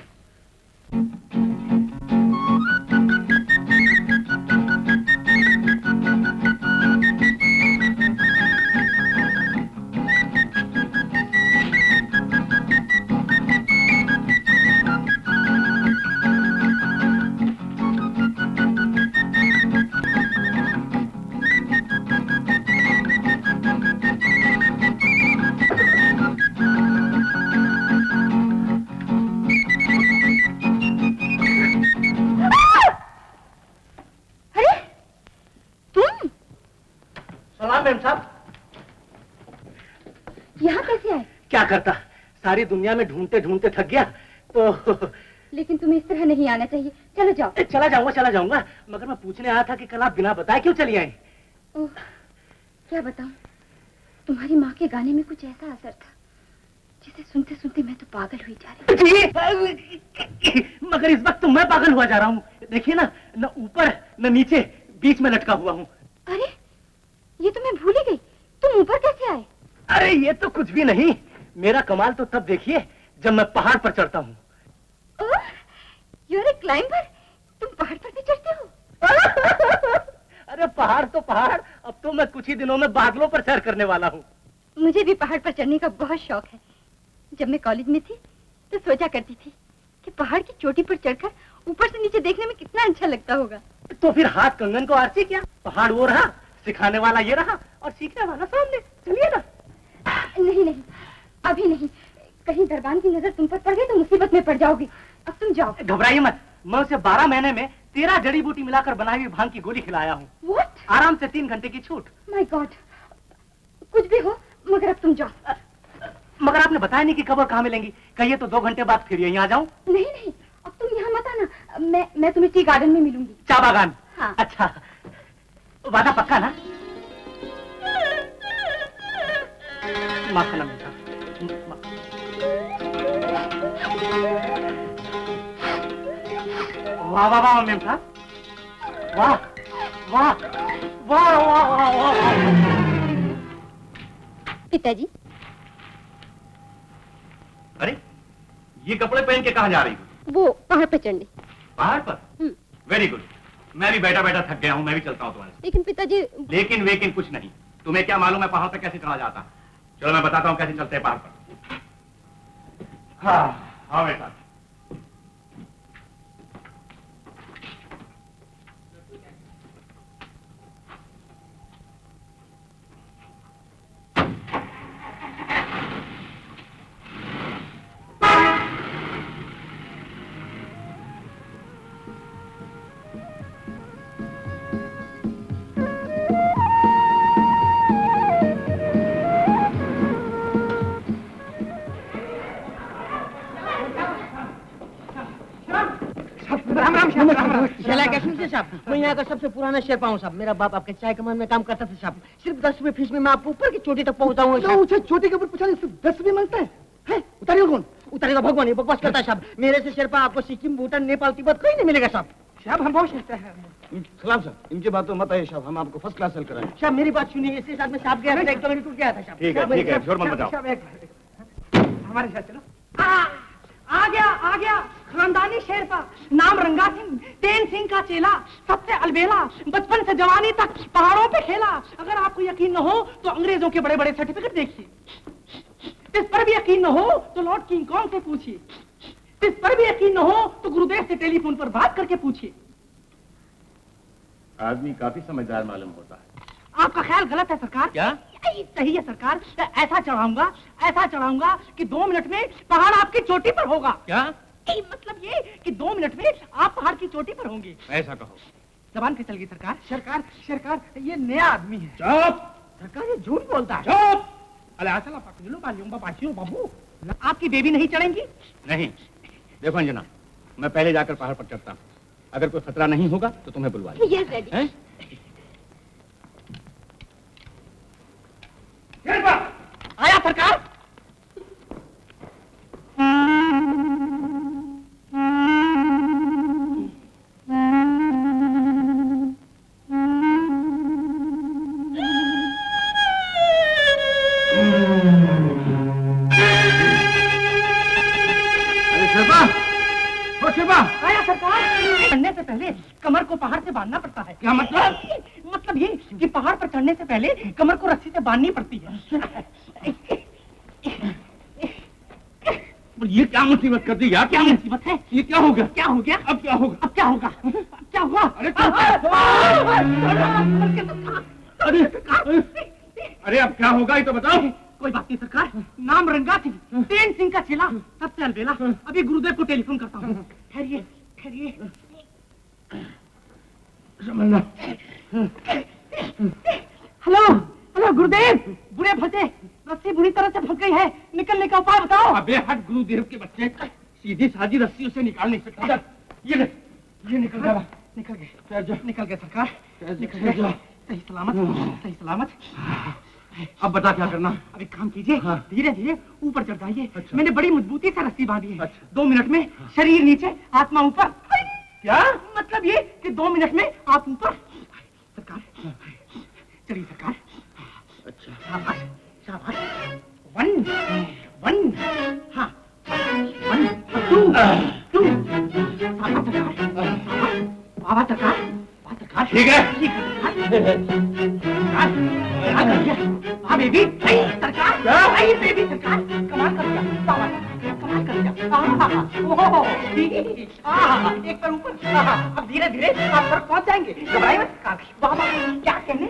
क्या करता, सारी दुनिया में ढूंढते ढूंढते थक गया तो। लेकिन तुम्हें इस तरह नहीं आना चाहिए। चलो जाओ। चला जाऊंगा, मगर मैं पूछने आया था कि कल आप बिना बताए क्यों चली आई? ओह, क्या बताऊं, तुम्हारी माँ के गाने में कुछ ऐसा असर था जिसे सुनते सुनते मैं तो पागल हुई जा रही। मगर इस वक्त तो मैं पागल हुआ जा रहा हूँ। देखिए ना, न ऊपर न नीचे, बीच में लटका हुआ हूँ। अरे, ये तो मैं भूल ही गई। तुम ऊपर कैसे आए? अरे ये तो कुछ भी नहीं, मेरा कमाल तो तब देखिए जब मैं पहाड़ पर चढ़ता हूँ। यू आर ए क्लाइंबर, तुम पहाड़ पर भी चढ़ते हो? अरे पहाड़ तो पहाड़, अब तो मैं कुछ ही दिनों में बादलों पर सैर करने वाला हूँ। मुझे भी पहाड़ पर चढ़ने का बहुत शौक है। जब मैं कॉलेज में थी तो सोचा करती थी कि पहाड़ की चोटी पर चढ़कर ऊपर से नीचे देखने में कितना अच्छा लगता होगा। तो फिर हाथ कंगन को आरसी क्या? पहाड़ वो रहा, सिखाने वाला ये रहा और सीखने वाला सामने। चलिए ना। नहीं नहीं, अभी नहीं। कहीं दरबान की नजर तुम पर पड़ गई तो मुसीबत में पड़ जाओगी। अब तुम जाओ। घबराइए मत, मैं उसे 12 महीने में 13 जड़ी बूटी मिलाकर बनाई हुई भांग की गोली खिलाया हूँ। What? आराम से 3 घंटे की छूट। माय गॉड, कुछ भी हो मगर अब तुम जाओ। मगर आपने बताया नहीं कि कब और कहाँ मिलेंगी। कहिए तो 2 घंटे बाद फिर यहीं आ जाऊं। नहीं नहीं, अब तुम यहाँ मत आना। मैं तुम्हें टी गार्डन में मिलूंगी। चा बागान? हाँ। अच्छा, वादा पक्का ना? माफ करना बेटा। वाह वाह वाह मेम साहब, वाह वाह वाह वाह वाह वाह। पिताजी। अरे, ये कपड़े पहन के कहाँ जा रही हो? वो पहाड़ पर चढ़ने। पहाड़ पर? Very good. मैं भी बैठा बैठा थक गया हूँ, मैं भी चलता हूँ तुम्हारे साथ। लेकिन पिताजी। लेकिन वेकिन कुछ नहीं। तुम्हें क्या मालूम है पहाड़ पर कैसे चढ़ा जाता? चलो मैं बताता हूँ कैसे चलते हैं पहाड़ पर। हाँ बेटा। मैं यहाँ का सबसे पुराना शेफा हूँ साहब। मेरा बाप आपके चाय कमान में काम करता था साहब। सिर्फ 10 रुपए फीस में मैं आपको ऊपर की चोटी तक पहुँचाऊंगा। उसे चोटी के ऊपर पहुँचाने सिर्फ 10 रुपए मिलता है? उतारिएगा कौन? उतारेगा भगवान, ये बकवास करता है साहब। मेरे से शेरपा आपको सिक्किम, भूटान, नेपाल, तिब्बत कहीं नहीं मिलेगा साहब। साहब हम बहुत शेरपा हैं। सलाम साहब, इनकी बात तो मत आइए साहब, हम आपको फर्स्ट क्लास सेल कराएं। साहब मेरी बात सुनिए, इसके साथ में साहब गया था, एक तो मेरी टूट गया था साहब। ठीक है, जोर मत बजाओ। हमारे साथ चलो। आ गया खानदानी हाजी शेरपा, नाम रंगा सिंह, तेन सिंह का चेला, सबसे अलबेला, बचपन से जवानी तक पहाड़ों पे खेला। अगर आपको यकीन न हो तो अंग्रेजों के बड़े बड़े सर्टिफिकेट देखिए। इस पर भी यकीन न हो तो लॉर्ड किंग कॉन्ग से पूछिए। इस पर भी यकीन न हो तो गुरुदेव से टेलीफोन पर बात करके पूछिए। आदमी काफी समझदार मालूम होता है। आपका ख्याल गलत है सरकार। क्या? सही है सरकार। ऐसा चढ़ाऊंगा कि 2 मिनट में पहाड़ आपकी चोटी पर होगा। क्या? मतलब ये कि 2 मिनट में आप पहाड़ की चोटी पर होंगे। ऐसा कहो। जबान फिसल गई सरकार। सरकार ये नया आदमी है। चुप! सरकार ये झूठ बोलता है। चुप! बाबू आपकी बेबी नहीं चढ़ेंगी? नहीं। देखो अंजना, मैं पहले जाकर पहाड़ पर चढ़ता हूँ। अगर कोई खतरा नहीं होगा तो तुम्हें बुलवा लेंगे। Yes daddy. आया सरकार। आया सरकार। चढ़ने से पहले कमर को पहाड़ से बांधना पड़ता है। क्या मतलब? मतलब ये कि पहाड़ पर चढ़ने से पहले कमर को रस्सी से बांधनी पड़ती है। ये क्या मुसीबत कर दी यार? क्या मुसीबत है? ये क्या हो गया? क्या हो गया? अब क्या होगा? अब क्या होगा? अरे अब क्या होगा ये तो बताओ। कोई बात नहीं सरकार। नाम रंगा सिंह, तेन सिंह का चेला, सबसे अलबेला। अभी गुरुदेव को टेलीफोन करता हूँ। ठहरिए। हेलो गुरुदेव। बुरे फंसे, रस्सी बुरी तरह से फंस गई है। निकलने का उपाय बताओ। अबे हट गुरुदेव के बच्चे, सीधी सादी रस्सी उसे निकाल नहीं सकता। ये निकल गया। निकल गए सरकार। सही सलामत। अब बता क्या करना? अब एक काम कीजिए। धीरे धीरे ऊपर चढ़ जाइए। अच्छा। मैंने बड़ी मजबूती से रस्सी बांधी है। अच्छा। 2 मिनट में शरीर नीचे, आत्मा ऊपर। क्या मतलब ये कि 2 मिनट में आप ऊपर। सरकार चलिए सरकार। अच्छा। शाबाश। 1 हाँ 1 2 बाबा सरकार। ठीक है। हाँ बेबी सरकार। बेबी सरकार कमाल कर दिया। एक पर ऊपर। अब धीरे धीरे आप पर पहुंच जाएंगे। घबराइए मत सरकार। बाबा क्या कहने?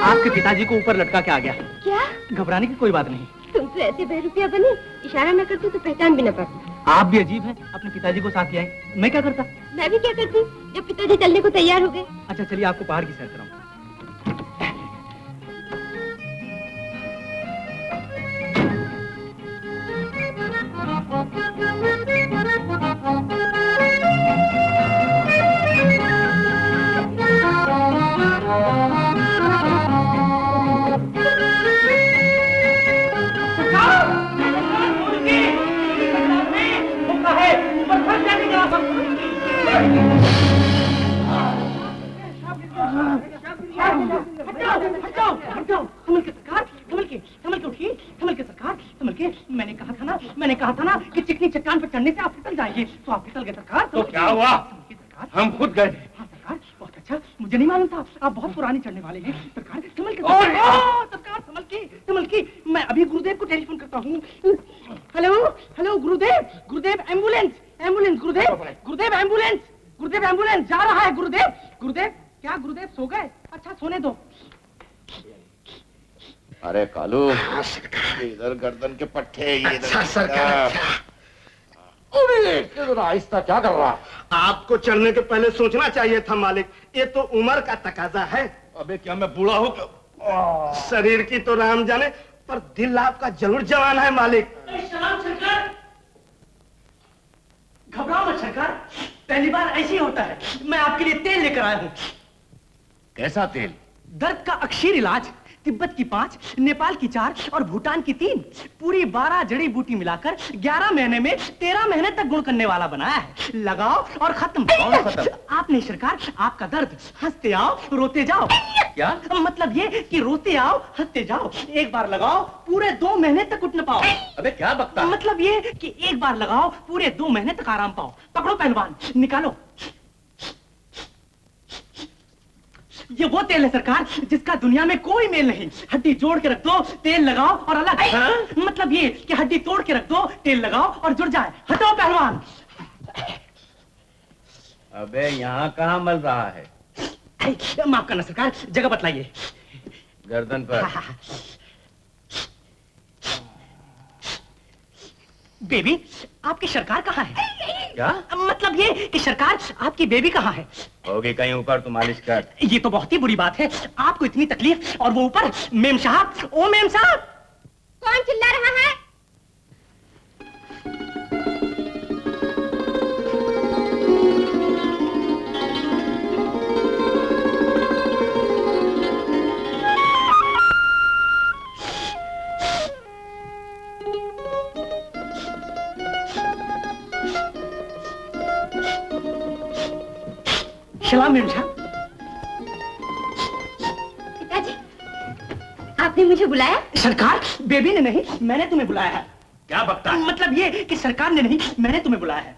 आपके पिताजी को ऊपर लटका के आ गया। क्या? घबराने की कोई बात नहीं। तुम तो ऐसे बहरूपिया बने, इशारा न करते तो पहचान भी न पाते। आप भी अजीब हैं। अपने पिताजी को साथ ले आए। मैं क्या करता? मैं भी क्या करती जब पिताजी चलने को तैयार हो गए। अच्छा चलिए आपको पहाड़ की सैर कराऊं। मैंने कहा था ना कि चिकनी चट्टान पर चढ़ने से आप फिसल जाएंगे। तो आप फिसल गए सरकार। तो क्या हुआ? हम खुद गए। हाँ सरकार बहुत अच्छा। मुझे नहीं मालूम था आप बहुत पुरानी चढ़ने वाले हैं। सरकार संभल के। सरकार संभल की। मैं अभी गुरुदेव को टेलीफोन करता हूँ। हेलो गुरुदेव एम्बुलेंस गुरुदेव एम्बुलेंस जा रहा है। गुरुदेव क्या गुरुदेव सो गए? अच्छा सोने दो। अरे कालू इधर गर्दन के पट्टे आहिस्ता क्या कर रहा? आपको चलने के पहले सोचना चाहिए था मालिक। ये तो उम्र का तकाजा है। अबे क्या मैं बूढ़ा हूँ? शरीर की तो राम जाने, पर दिल आपका जरूर जवान है मालिक। घबराओ मत सरकार, पहली बार ऐसे ही होता है। मैं आपके लिए तेल लेकर आया हूँ। कैसा तेल? दर्द का अक्षीर इलाज, तिब्बत की 5, नेपाल की 4 और भूटान की 3, पूरी 12 जड़ी बूटी मिलाकर 11 महीने में 13 महीने तक गुण करने वाला बनाया है। लगाओ और खत्म। कौन खत्म? आप नहीं सरकार, आपका दर्द। हंसते आओ रोते जाओ। क्या मतलब ये कि रोते आओ हंसते जाओ। एक बार लगाओ पूरे 2 महीने तक उठ न पाओ। अबे क्या बकता है? मतलब ये कि एक बार लगाओ पूरे 2 महीने तक आराम पाओ। पकड़ो पहलवान, निकालो। ये वो तेल है सरकार जिसका दुनिया में कोई मेल नहीं। हड्डी जोड़ के रख दो, तेल लगाओ और अलग। हाँ? मतलब ये कि हड्डी तोड़ के रख दो, तेल लगाओ और जुड़ जाए। हटाओ पहलवान। अबे यहाँ कहाँ मल रहा है? माफ करना सरकार, जगह बतलाइए। गर्दन पर। बेबी, आपकी सरकार कहाँ है? क्या मतलब ये कि सरकार आपकी बेबी कहाँ है? होगी कहीं ऊपर, तू मालिश कर। ये तो बहुत ही बुरी बात है, आपको इतनी तकलीफ और वो ऊपर। मेम साहब, ओ मेम साहब। कौन चिल्ला रहा है? सलाम मेम साहब। पिताजी, आपने मुझे बुलाया? सरकार, बेबी ने नहीं, मैंने तुम्हें बुलाया है। क्या बकता है? मतलब ये कि सरकार ने नहीं, मैंने तुम्हें बुलाया है।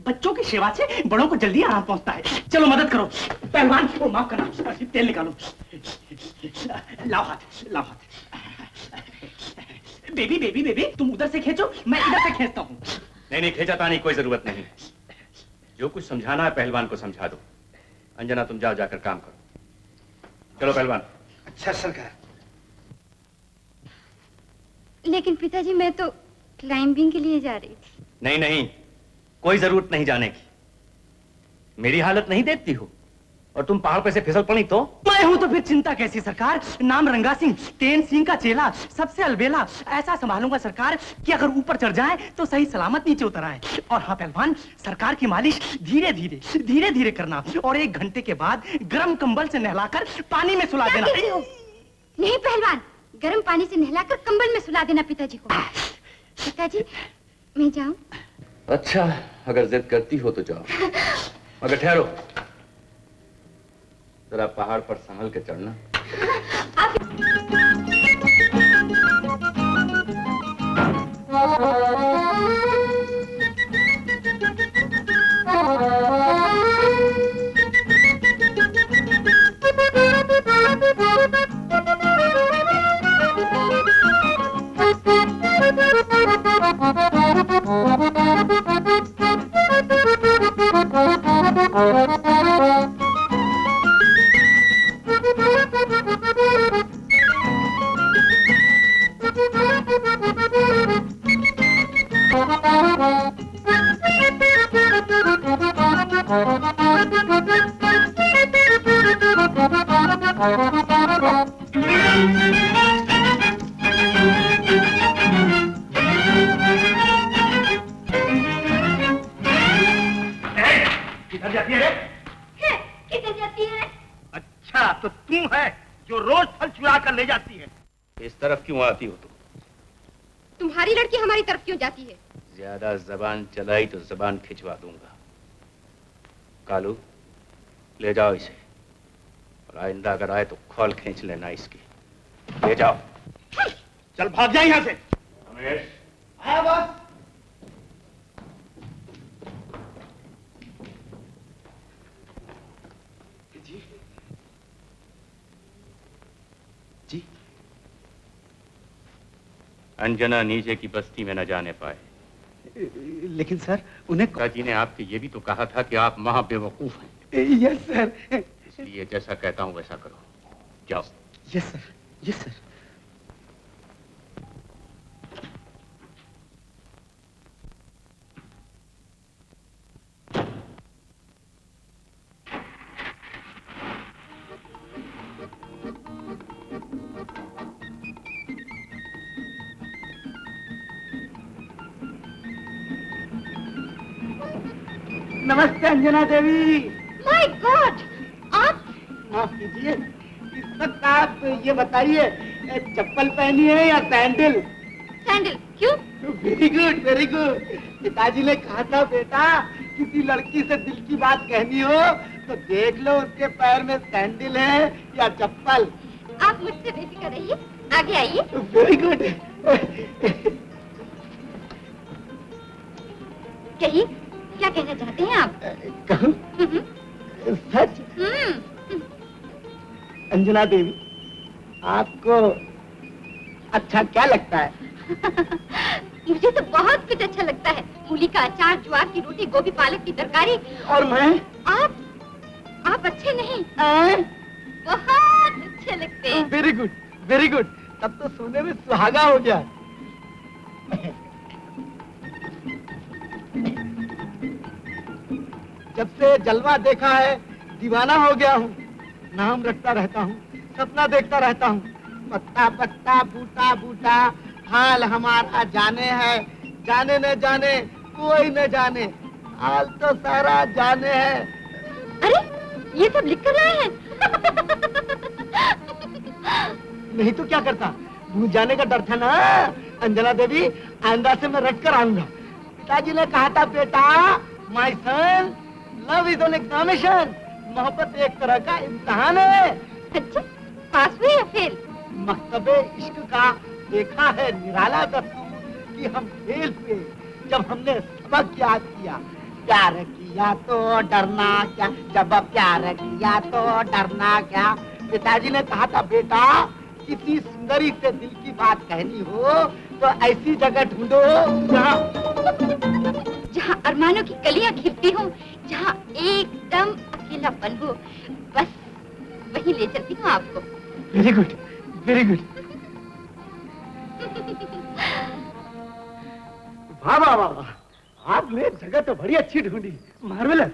बच्चों की सेवा से बड़ों को जल्दी आराम पहुंचता है। चलो मदद करो। पहलवान, वो माफ करना, तेल निकालो। लाओ हाथ, लाओ हाथ। बेबी बेबी बेबी, तुम उधर से खींचो, मैं इधर से खींचता हूँ। नहीं खींचाता नहीं, कोई जरूरत नहीं। जो कुछ समझाना है पहलवान को समझा दो। अंजना, तुम जाओ, जाकर काम करो। चलो पहलवान। अच्छा सरकार। लेकिन पिताजी, मैं तो क्लाइंबिंग के लिए जा रही थी। नहीं, कोई जरूरत नहीं जाने की। मेरी हालत नहीं देखती हो, और तुम पहाड़ पे से फिसल पड़ी तो? मैं हूं तो फिर चिंता कैसी सरकार। नाम रंगा सिंह, तेन सिंह का चेला, सबसे अलबेला। ऐसा संभालूंगा सरकार कि अगर ऊपर चढ़ जाए तो सही सलामत नीचे उतर आए। और हाँ पहलवान, सरकार की मालिश धीरे धीरे करना, और 1 घंटे के बाद गर्म कंबल से नहलाकर पानी में सुला देना। नहीं पहलवान, गर्म पानी से नहलाकर कंबल में सुला देना पिताजी को। पिताजी, मैं जाऊं? अच्छा, अगर जिद करती हो तो जाओ, मगर ठहरो, जरा पहाड़ पर संभल के चढ़ना। किधर जाती है? अच्छा, तो तुम है जो रोज फल चुरा कर ले जाती है। इस तरफ क्यों आती हो तुम? तुम्हारी लड़की हमारी तरफ क्यों जाती है? ज्यादा जबान चलाई तो जबान खिंचवा दूंगा। कालू, ले जाओ इसे, और आइंदा अगर आए तो खोल खींच लेना इसकी। ले जाओ। चल भाग जा यहाँ से। रमेश, आया बस। अंजना नीचे की बस्ती में न जाने पाए। लेकिन सर, उन्हें काजी ने आपके ये भी तो कहा था कि आप महा बेवकूफ हैं। Yes sir. इसलिए जैसा कहता हूं वैसा करो। जाओ। Yes sir, yes sir. नमस्ते अंजना देवी। माय गॉड, आप? माफ कीजिए, इस आप ये बताइए चप्पल पहनी है या सैंडल? सैंडल। क्यों? Very good very good. पिताजी ने कहा था बेटा किसी लड़की से दिल की बात कहनी हो तो देख लो उसके पैर में सैंडल है या चप्पल। आप मुझसे बेफिक्र रहिए, आगे आइए। Very good. कहिए क्या कहना चाहते हैं आप? कहूं? सच? अंजना देवी आपको अच्छा क्या लगता है? मुझे तो बहुत कुछ अच्छा लगता है। मूली का अचार, ज्वार की रोटी, गोभी पालक की तरकारी। और मैं? आप अच्छे नहीं, बहुत अच्छे लगते हैं। Very good very good. तब तो सोने में सुहागा हो गया। जब से जलवा देखा है दीवाना हो गया हूँ। नाम रखता रहता हूँ, सपना देखता रहता हूँ। पत्ता पत्ता बूटा बूटा हाल हमारा जाने है, जाने न जाने कोई न जाने, हाल तो सारा जाने है। अरे ये सब लिख कर लाए हैं? नहीं तो क्या करता, भूल जाने का डर था ना। अंजना देवी आइंदा से मैं रट कर आऊंगा। पिताजी ने कहा था बेटा my son love is an examination, मोहब्बत एक तरह का इम्तिहान है। अच्छा पास हुए या फेल? मकतबे इश्क का देखा है निराला दस्तूर कि हम फेल हुए जब हमने सबक याद किया। प्यार किया तो डरना क्या, जब प्यार किया तो डरना क्या। पिताजी ने कहा था बेटा किसी सुंदरी से दिल की बात कहनी हो तो ऐसी जगह ढूंढो जहाँ अरमानों की कलियां खिलती हो, जहाँ एकदम अकेलापन हो, बस वहीं ले चलती हूँ आपको। Very good very good. वाह वाह वाह वाह, आपने जगह तो बड़ी अच्छी ढूंढी। मार्वेलस।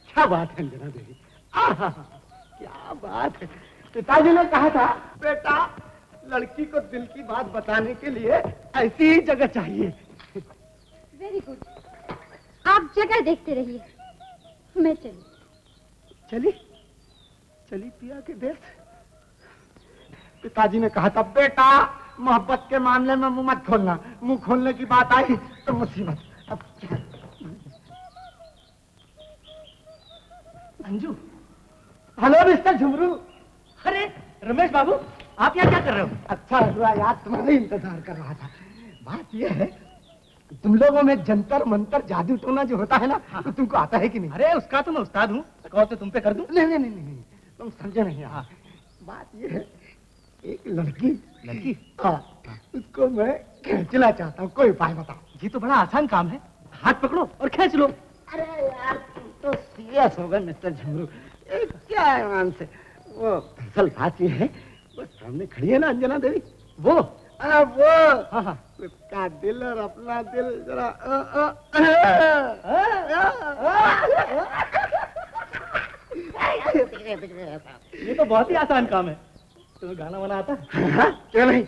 क्या बात है अंजना देवी, आहा क्या बात है। पिताजी ने कहा था बेटा लड़की को दिल की बात बताने के लिए ऐसी ही जगह चाहिए। वेरी गुड, आप जगह देखते रहिए, मैं चली चली पिया के देश। पिताजी ने कहा था बेटा मोहब्बत के मामले में मुंह मत खोलना, मुंह खोलने की बात आई तो मुसीबत। अब अंजू। Hello mister Jhumru. अरे रमेश बाबू आप यहाँ क्या कर रहे हो? अच्छा हुआ यार, तुम्हारा इंतजार कर रहा था। बात यह है तुम लोगों में जंतर मंतर जादू टोना जो होता है ना, तो तुमको आता है कि नहीं? अरे उसका तो मैं उस्ताद हूँ, कहो तो तुम पे कर दूं। नहीं नहीं नहीं नहीं, तुम समझे नहीं। हाँ बात यह है एक लड़की हाँ उसको मैं खींचना चाहता हूँ, कोई उपाय बताओ। ये तो बड़ा आसान काम है, हाथ पकड़ो और खींच लो। अरे यार तुम तो सीरियस हो गए मिस्टर झुमरू। क्या है मान से वो असल बात ये है वो सामने खड़ी है ना अंजना देवी, वो वो हाँ उसका दिल और अपना दिल जरा ये तो बहुत ही आसान काम है। तुम्हें गाना वाना आता है? क्यों नहीं।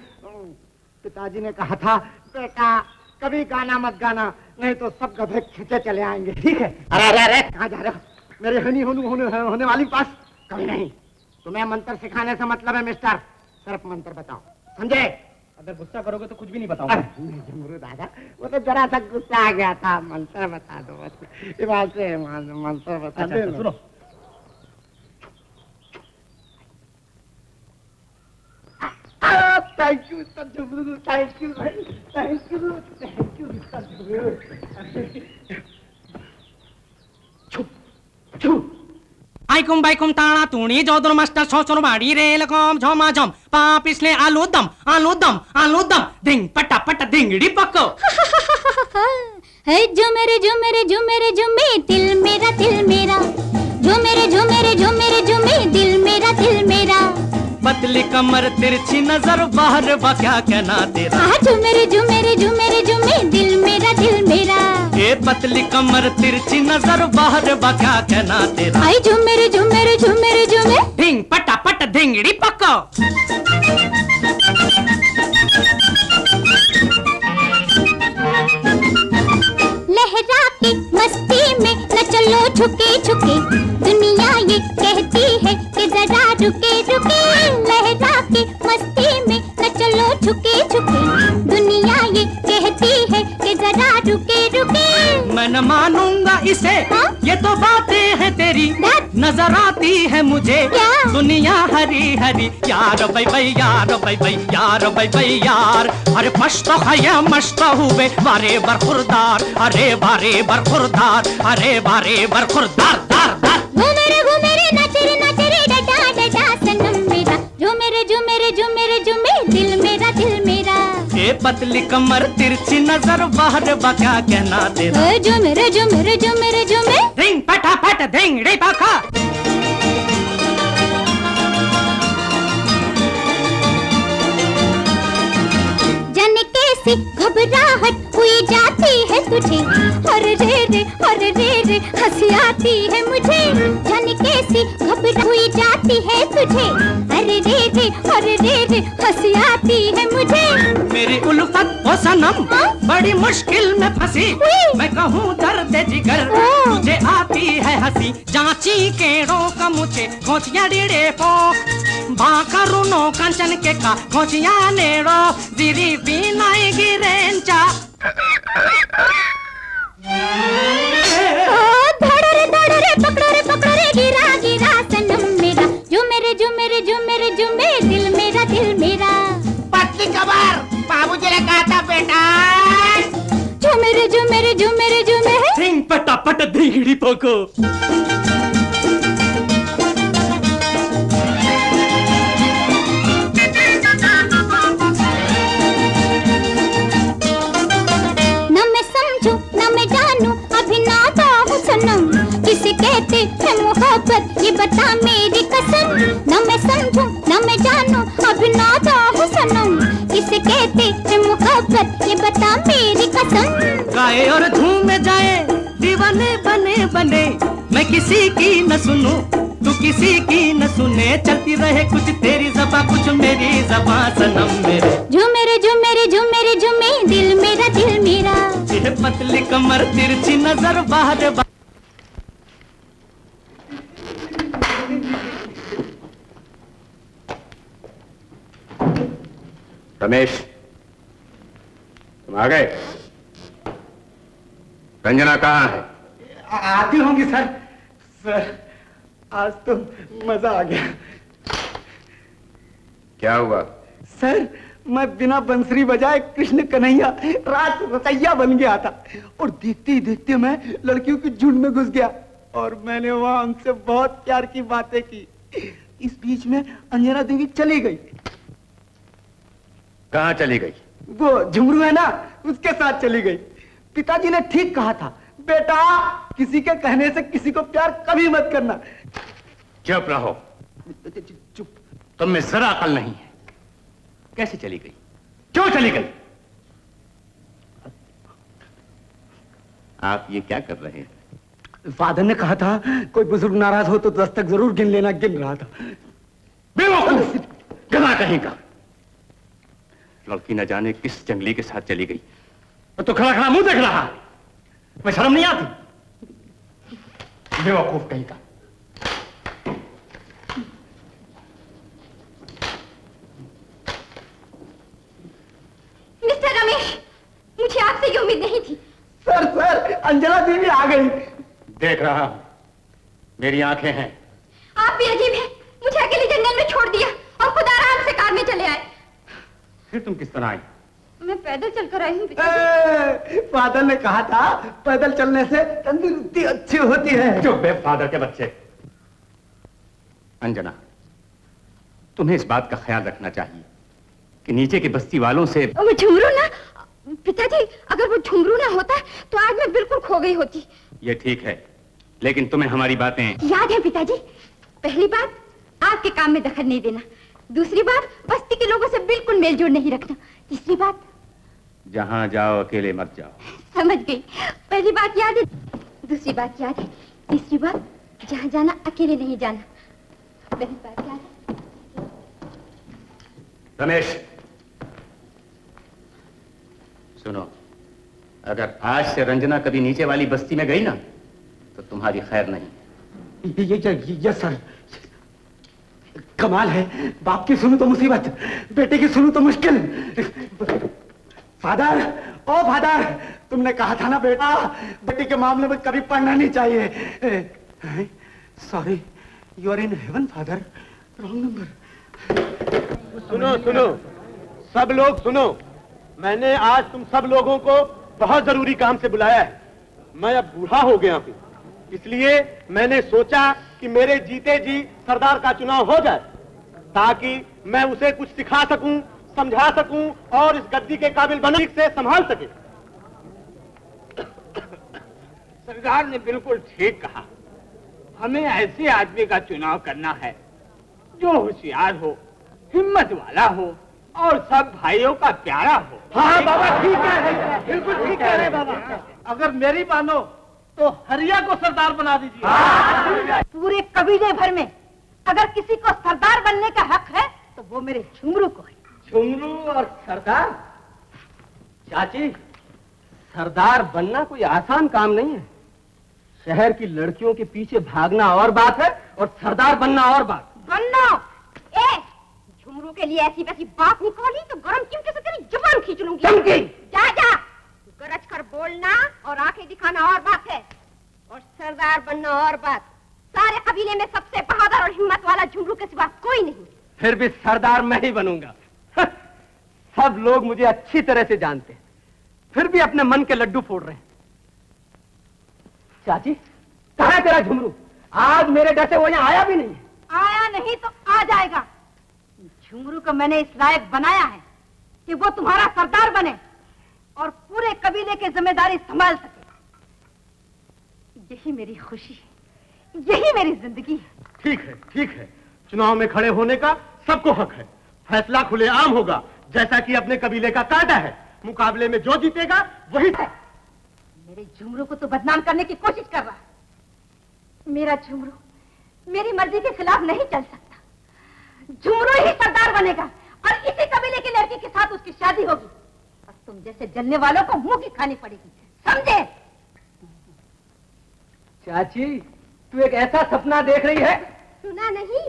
पिताजी ने कहा था बेटा कभी गाना मत गाना नहीं तो सब गधे खींचे चले आएंगे। ठीक है। अरे अरे अरे कहाँ जा रहे हो? मेरे होने वाली पास कभी नहीं। तुम्हें मंत्र सिखाने से मतलब है मिस्टर, सिर्फ मंत्र बताओ, समझे? अगर गुस्सा करोगे तो कुछ भी नहीं बताऊंगा। नहीं झुमरू दादा, वो तो जरा सा गुस्सा आ गया था। मंत्र बता दो बस, मंत्र बता दो। सुनो। Thank you mister Jhumroo, thank you thank you thank you mister Jhumroo. आइकुम बाइकुम ताड़ा तूणी जोधुर मास्टर छोचुर बाड़ी रेल कम झोमा झम पा पिछले आलू दम धिंग पटा पटा धिंगड़ी पक्को। है जो मेरे दिल मेरा दिल मेरा, जो मेरे दिल मेरा। पतली कमर तिरछी नजर बाहर बा क्या कहना तेरा। जो मेरे दिल मेरा। ए पतली कमर तिरछी नजर बाहर बा क्या कहना तेरा। आई जो मेरे धिंग पटा पट धिंगड़ी पक्को। लहरा के मस्ती में न चलो छुके छुके, दुनिया ये कहती है कि जरा रुके रुके। रुके रुके। मैं न मानूंगा इसे, ये तो बातें हैं तेरी, नजर आती है मुझे दुनिया हरी हरी। यार भाई भाई यार भाई भाई यार भाई भाई यार, अरे मस्त है या मस्त हुए बारे बरखुरदार, अरे बारे बरखुरदार, अरे बारे बरखुरदार दार दार। घूमेरे नाचरे नाचरे डडा डडा सनम मेरा, झूमेरे झूमेरे झूमेरे झूमे दिल मेरा दिल मेरा। ये पतली कमर तिरछी नजर बाहर बका कहना तेरा। झूमेरे झूमेरे झूमेरे झूमे धिंग पटापट धिंग रे पाखा। जाने कैसी घबराहट हुई जाती है तुझे, अरे रे रे हंसी आती है मुझे। जाने कैसी घबराहट हुई जाती है तुझे, अरे रे हंसी आती है मुझे। मेरी उल्फत ओ सनम बड़ी मुश्किल में फंसी, मैं कहूँ दर्द जिगर तुझे आती है हंसी। जांची केड़ों का मुझे खोचिया डीड़े पो, बाकरू नो कंचन के का खोचिया नेड़ो दिरी बीनाई गिरेंचा। धड़ो रे पकड़ो रे गिरा गिरा सनम मेरा, झूमेरे झूमेरे झूमेरे झूमे दिल मेरा दिल मेरा। पतली कमर बाबूजी ने कहा था बेटा। झूमेरे झूमेरे झूमेरे झूमे धिंग पटापट धिंगड़ी पोको। किसे कहते हैं मोहब्बत ये बता मेरी कसम, न मैं समझूं न मैं जानूं अब नाता हूँ सनम। किसे कहते हैं मोहब्बत ये बता मेरी कसम। गाए और झूम जाए दीवाने बने बने, मैं किसी की न सुनूं तू किसी की न सुने, चलती रहे कुछ तेरी ज़बां कुछ मेरी ज़बां सनम मेरे। झूमेरे झूमेरे झूमेरे झूमे दिल मेरा दिल मेरा। ये पतली कमर तिरछी नजर बाहर रमेश, तुम आ गए? रंजना कहाँ है? आती होंगी सर। सर आज तो मजा आ गया। क्या हुआ? सर मैं बिना बंसरी बजाए कृष्ण कन्हैया रात रतैया बन गया था, और देखते ही देखते मैं लड़कियों की झुंड में घुस गया, और मैंने वहां उनसे बहुत प्यार की बातें की। इस बीच में अंजना देवी चली गई। कहाँ चली गई? वो झुमरू है ना, उसके साथ चली गई। पिताजी ने ठीक कहा था, बेटा किसी के कहने से किसी को प्यार कभी मत करना। चुप रहो। चुप। तुम में जरा अकल नहीं है। कैसे चली गई? क्यों चली गई? आप ये क्या कर रहे हैं? फादर ने कहा था कोई बुजुर्ग नाराज हो तो दस्तक जरूर गिन लेना, गिन रहा था। बेवकूफ, गधा कहीं का। लड़की न जाने किस जंगली के साथ चली गई, तो खड़ा खड़ा मुंह देख रहा। मैं शर्म नहीं आती? बेवकूफ कहीं का। मिस्टर रमेश, मुझे आपसे ये उम्मीद नहीं थी। सर अंजना देवी आ गई। देख रहा हूं, मेरी आंखें हैं। आप भी अजीब हैं, मुझे अकेले जंगल में छोड़ दिया और खुद आराम से कार में चले आए। फिर तुम किस तरह आई? मैं पैदल चलकर आई हूँ। फादर ने कहा था पैदल चलने से तंदुरुस्ती अच्छी होती है। जो बेफादर के बच्चे। अंजना, तुम्हें इस बात का ख्याल रखना चाहिए कि नीचे की बस्ती वालों से। वो झुमरू ना, पिताजी अगर वो झुमरू ना होता तो आज मैं बिल्कुल खो गई होती। ये ठीक है, लेकिन तुम्हें हमारी बातें याद है पिताजी? पहली बात, आपके काम में दखल नहीं देना। दूसरी बात, बस्ती के लोगों से बिल्कुल मेलजोल नहीं रखना। तीसरी बात, जहां जाओ अकेले मत जाओ। समझ गई। पहली बात याद है, दूसरी बात याद है, तीसरी बात, जहां जाना अकेले नहीं जाना। पहली बात याद है। रमेश सुनो, अगर आज से रंजना कभी नीचे वाली बस्ती में गई ना तो तुम्हारी खैर नहीं। ये सर कमाल है, बाप की सुनू तो मुसीबत, बेटे की सुनू तो मुश्किल। फादर ओ फादर, तुमने कहा था ना बेटा, बेटी के मामले में कभी पढ़ना नहीं चाहिए। Sorry, you are in heaven father, wrong number. सुनो सुनो, सब लोग सुनो, मैंने आज तुम सब लोगों को बहुत जरूरी काम से बुलाया है। मैं अब बूढ़ा हो गया हूँ, इसलिए मैंने सोचा कि मेरे जीते जी सरदार का चुनाव हो जाए, ताकि मैं उसे कुछ सिखा सकूं, समझा सकूं और इस गद्दी के काबिल बना से संभाल सके। सरदार ने बिल्कुल ठीक कहा। हमें ऐसे आदमी का चुनाव करना है जो होशियार हो, हिम्मत वाला हो और सब भाइयों का प्यारा हो। हाँ बाबा, ठीक है, बिल्कुल ठीक कह रहे बाबा। अगर मेरी मानो तो हरिया को सरदार बना दीजिए। पूरे कबीले भर में अगर किसी को सरदार बनने का हक है तो वो मेरे झुमरू को है। झुमरू और सरदार? चाची, सरदार बनना कोई आसान काम नहीं है। शहर की लड़कियों के पीछे भागना और बात है और सरदार बनना और बात। बनना? ए, झुमरू के लिए ऐसी वैसी बात निकाली तो गरम चिमटे से तेरी जुबान खींच लूंगी। चमकी! जा जा, गरज कर बोलना और आंखें दिखाना और बात है, और सरदार बनना और बात। सारे कबीले में सबसे बहादुर और हिम्मत वाला झुमरू के सिवा कोई नहीं। फिर भी सरदार मैं ही बनूंगा। सब लोग मुझे अच्छी तरह से जानते हैं, फिर भी अपने मन के लड्डू फोड़ रहे हैं। चाची, कहाँ है तेरा झुमरू? आज मेरे डर से वो यहाँ आया भी नहीं है। आया नहीं तो आ जाएगा। झुमरू को मैंने इस लायक बनाया है कि वो तुम्हारा सरदार बने और पूरे कबीले की जिम्मेदारी संभाल सके। यही मेरी खुशी है, यही मेरी जिंदगी है। ठीक है, ठीक है, चुनाव में खड़े होने का सबको हक है। फैसला खुलेआम होगा, जैसा कि अपने कबीले का कायदा है। मुकाबले में जो जीतेगा वही है। मेरे झुमरू को तो बदनाम करने की कोशिश कर रहा है। मेरा झुमरू मेरी मर्जी के खिलाफ नहीं चल सकता। झुमरू ही सरदार बनेगा और इसी कबीले की लड़की के साथ उसकी शादी होगी और तुम जैसे जलने वालों को मुंह की खानी पड़ेगी, समझे? चाची, तू एक ऐसा सपना देख रही है। सुना नहीं,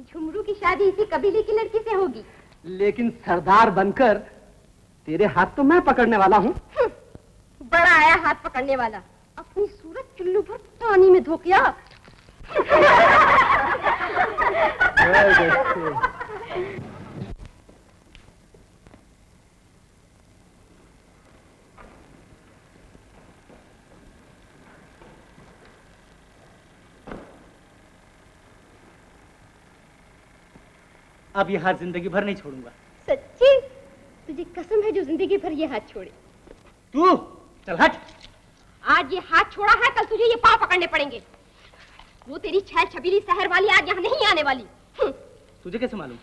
झुमरू की शादी इसी कबीले की लड़की से होगी। लेकिन सरदार बनकर तेरे हाथ तो मैं पकड़ने वाला हूँ। बड़ा आया हाथ पकड़ने वाला, अपनी सूरत चुल्लू भर पानी में धो किया। अब ये हाथ जिंदगी भर नहीं छोड़ूंगा। सच्ची? तुझे कसम है जो जिंदगी भर ये हाथ छोड़े। तू चल हट। आज ये हाथ छोड़ा है, कल तुझे ये पाँव पकड़ने पड़ेंगे। वो तेरी छैल छबीली शहर वाली आज यहाँ नहीं आने वाली। तुझे कैसे मालूम?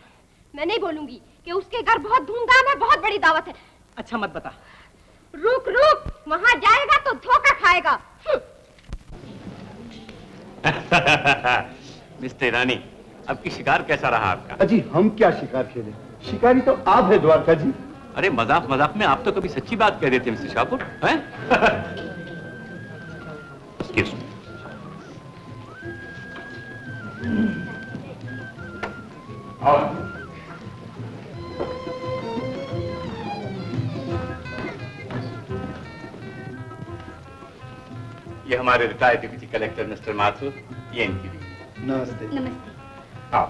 मैं नहीं बोलूंगी कि उसके घर बहुत धूमधाम है, बहुत बड़ी दावत है। अच्छा मत बता। रुक रुक, वहाँ जाएगा तो धोखा खाएगा। मिस्टर ईरानी, अब की शिकार कैसा रहा आपका? अजी हम क्या शिकार खेले, शिकारी तो आप है द्वारका जी। अरे मजाक मजाक में आप तो कभी सच्ची बात कह देते मिस्टर शाहपुर, हैं? Excuse me. ये हमारे retired deputy collector mister Mathur, ये इनकी भी। नमस्ते। नमस्ते। आओ,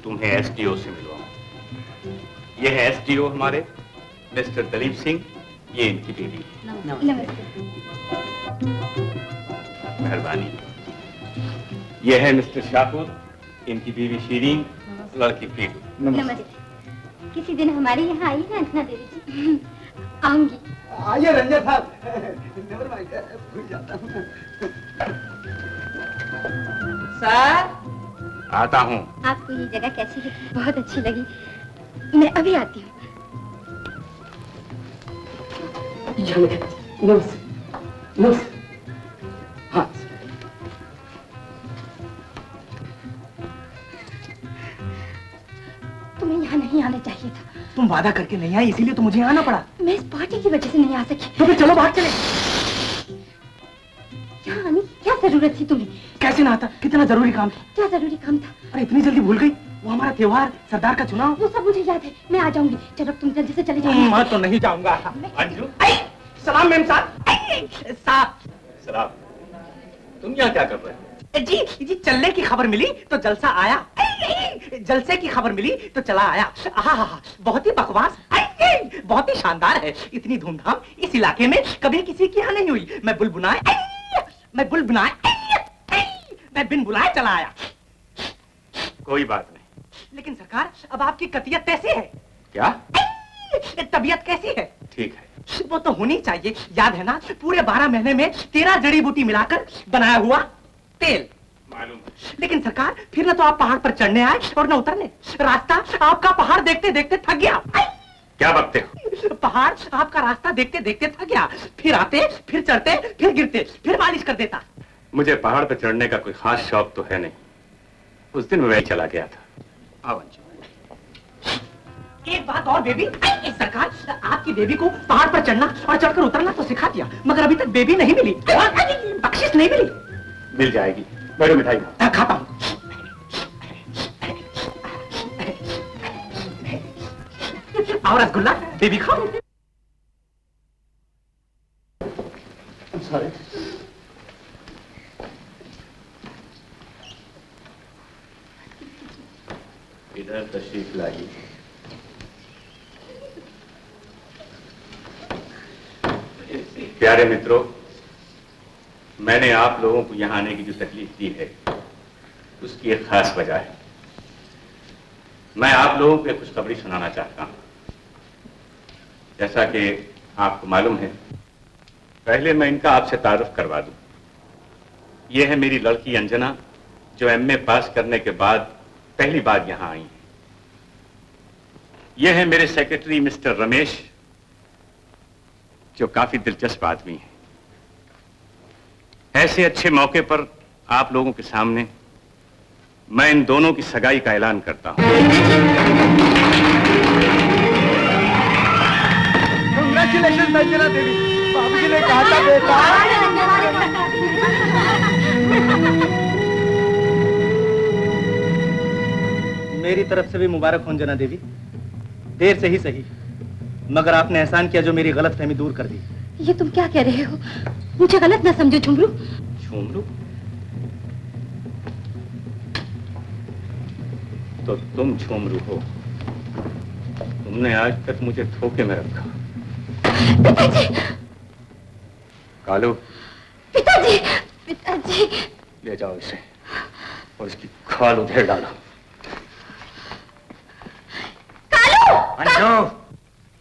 तुम्हें एसडीओ से मिलवाऊं। ये है एसडीओ हमारे मिस्टर दलीप सिंह, ये इनकी बेबी। नमस्ते। मेहरबानी। ये है मिस्टर शाहपुर, इनकी बीवी शीरीन, लड़की प्रीतू। नमस्ते। किसी दिन हमारे यहाँ आई ना अंजना देवी जी? आऊंगी। आइए रंजन साहब। नेवर माइंड, भूल जाता हूँ। सर, आता हूँ। आपको ये जगह कैसी लगी? बहुत अच्छी लगी। मैं अभी आती हूँ। नमस्ते। नमस्ते। हाँ। तुम्हें यहाँ नहीं आना चाहिए था। तुम वादा करके नहीं आई, इसीलिए तो मुझे आना पड़ा। मैं इस पार्टी की वजह से नहीं आ सकी। तो फिर चलो बाहर चले। यहाँ आने की क्या जरूरत थी तुम्हें? कैसे ना आता? कितना जरूरी काम था। क्या जरूरी काम था? अरे इतनी जल्दी भूल गई? वो हमारा त्योहार, सरदार का चुनाव। वो सब मुझे याद है, मैं आ जाऊंगी। चलो तुम जल्दी से चले जाओ। मैं तो नहीं जाऊंगा। अंजू, सलाम मेम साहब। सलाम। तुम यहाँ क्या कर रहे हो? जी चलने की खबर मिली तो जलसा आया। जलसे की खबर मिली तो चला आया। आहा, बहुत ही बकवास, बहुत ही शानदार है। इतनी धूमधाम इस इलाके में कभी किसी की यहाँ नहीं हुई। मैं बिन बुलाए चला आया। कोई बात नहीं। लेकिन सरकार, अब आपकी कतियत कैसी है? क्या? तबीयत कैसी है? ठीक है। वो तो होनी चाहिए। याद है ना, पूरे 12 महीने में 13 जड़ी बूटी मिलाकर बनाया हुआ तेल। मालूम। लेकिन सरकार, फिर ना तो आप पहाड़ पर चढ़ने आए और न उतरने। रास्ता आपका पहाड़ देखते देखते थक गया। क्या बकते हो? पहाड़ आपका रास्ता देखते देखते थक गया। फिर आते, फिर चढ़ते, फिर गिरते, फिर मालिश कर देता। मुझे पहाड़ पर चढ़ने का कोई खास शौक तो है नहीं। उस दिन मैं चला गया था। आओ अंजू। एक बात और बेबी, सरकार, आपकी बेबी को पहाड़ पर चढ़ना और चढ़कर उतरना तो सिखा दिया, मगर अभी तक बेबी नहीं मिली, बख्शिश नहीं मिली। मिल जाएगी। बैठो, मिठाई खाता हूँ। और रसगुल्ला बेबी खाओ। सॉरी। इधर तशरीफ लाइए। प्यारे मित्रों, मैंने आप लोगों को यहाँ आने की जो तकलीफ दी है उसकी एक खास वजह है। मैं आप लोगों को एक खुशखबरी सुनाना चाहता हूँ। जैसा कि आपको मालूम है, पहले मैं इनका आपसे तारुफ करवा दूं। यह है मेरी लड़की अंजना, जो एमए पास करने के बाद पहली बार यहाँ आई है। यह है मेरे सेक्रेटरी मिस्टर रमेश, जो काफी दिलचस्प आदमी है। ऐसे अच्छे मौके पर आप लोगों के सामने मैं इन दोनों की सगाई का ऐलान करता हूं। कांग्रेचुलेशन अंजना देवी, बाबूजी ने कहा था बेटा। मेरी तरफ से भी मुबारक हो अंजना देवी। देर से ही सही, मगर आपने एहसान किया जो मेरी गलतफहमी दूर कर दी। ये तुम क्या कह रहे हो? मुझे गलत ना समझो झुमरू। झुमरू? तो तुम झुमरू हो। तुमने आज तक मुझे धोखे में रखा। पिताजी! कालू, पिताजी! पिताजी! ले जाओ इसे और इसकी खाल उधेड़ डालो। कालू!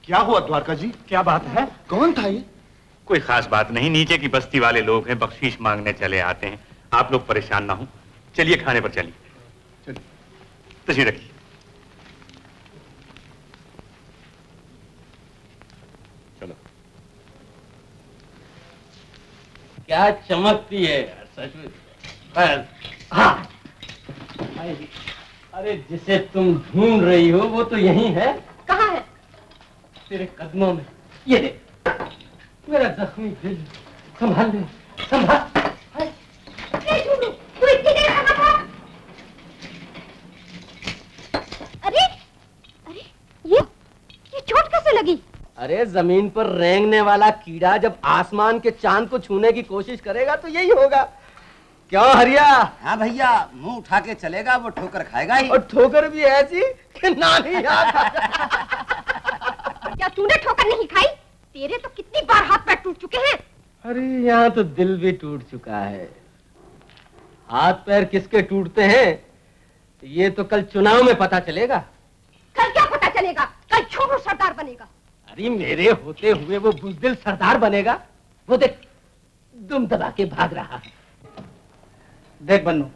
क्या हुआ द्वारका जी? क्या बात है? कौन था ये? कोई खास बात नहीं, नीचे की बस्ती वाले लोग हैं, बख्शीश मांगने चले आते हैं। आप लोग परेशान ना हो, चलिए खाने पर चलिए। तशरीफ रखिए। चलो। क्या चमकती है सच में। हाँ, अरे जिसे तुम ढूंढ रही हो वो तो यहीं है। कहाँ है? तेरे कदमों में। ये देख, मेरा जख्मी दिल। संभाल ले, संभाल। तू इतनी देर कहाँ था? अरे अरे ये चोट कैसे लगी? अरे जमीन पर रेंगने वाला कीड़ा जब आसमान के चांद को छूने की कोशिश करेगा तो यही होगा। क्यों हरिया? हाँ भैया, मुंह उठा के चलेगा वो ठोकर खाएगा ही। और ठोकर भी ऐसी कि नानी याद आ क्या तूने ठोकर नहीं खाई? तेरे तो कितनी बार हाथ पैर टूट चुके हैं। अरे यहाँ तो दिल भी टूट चुका है। हाथ पैर किसके टूटते हैं ये तो कल चुनाव में पता चलेगा। कल क्या पता चलेगा? कल झुमरू सरदार बनेगा। अरे मेरे होते हुए वो बुजदिल सरदार बनेगा। वो देख, दुम दबा के भाग रहा है। देख बन्नू,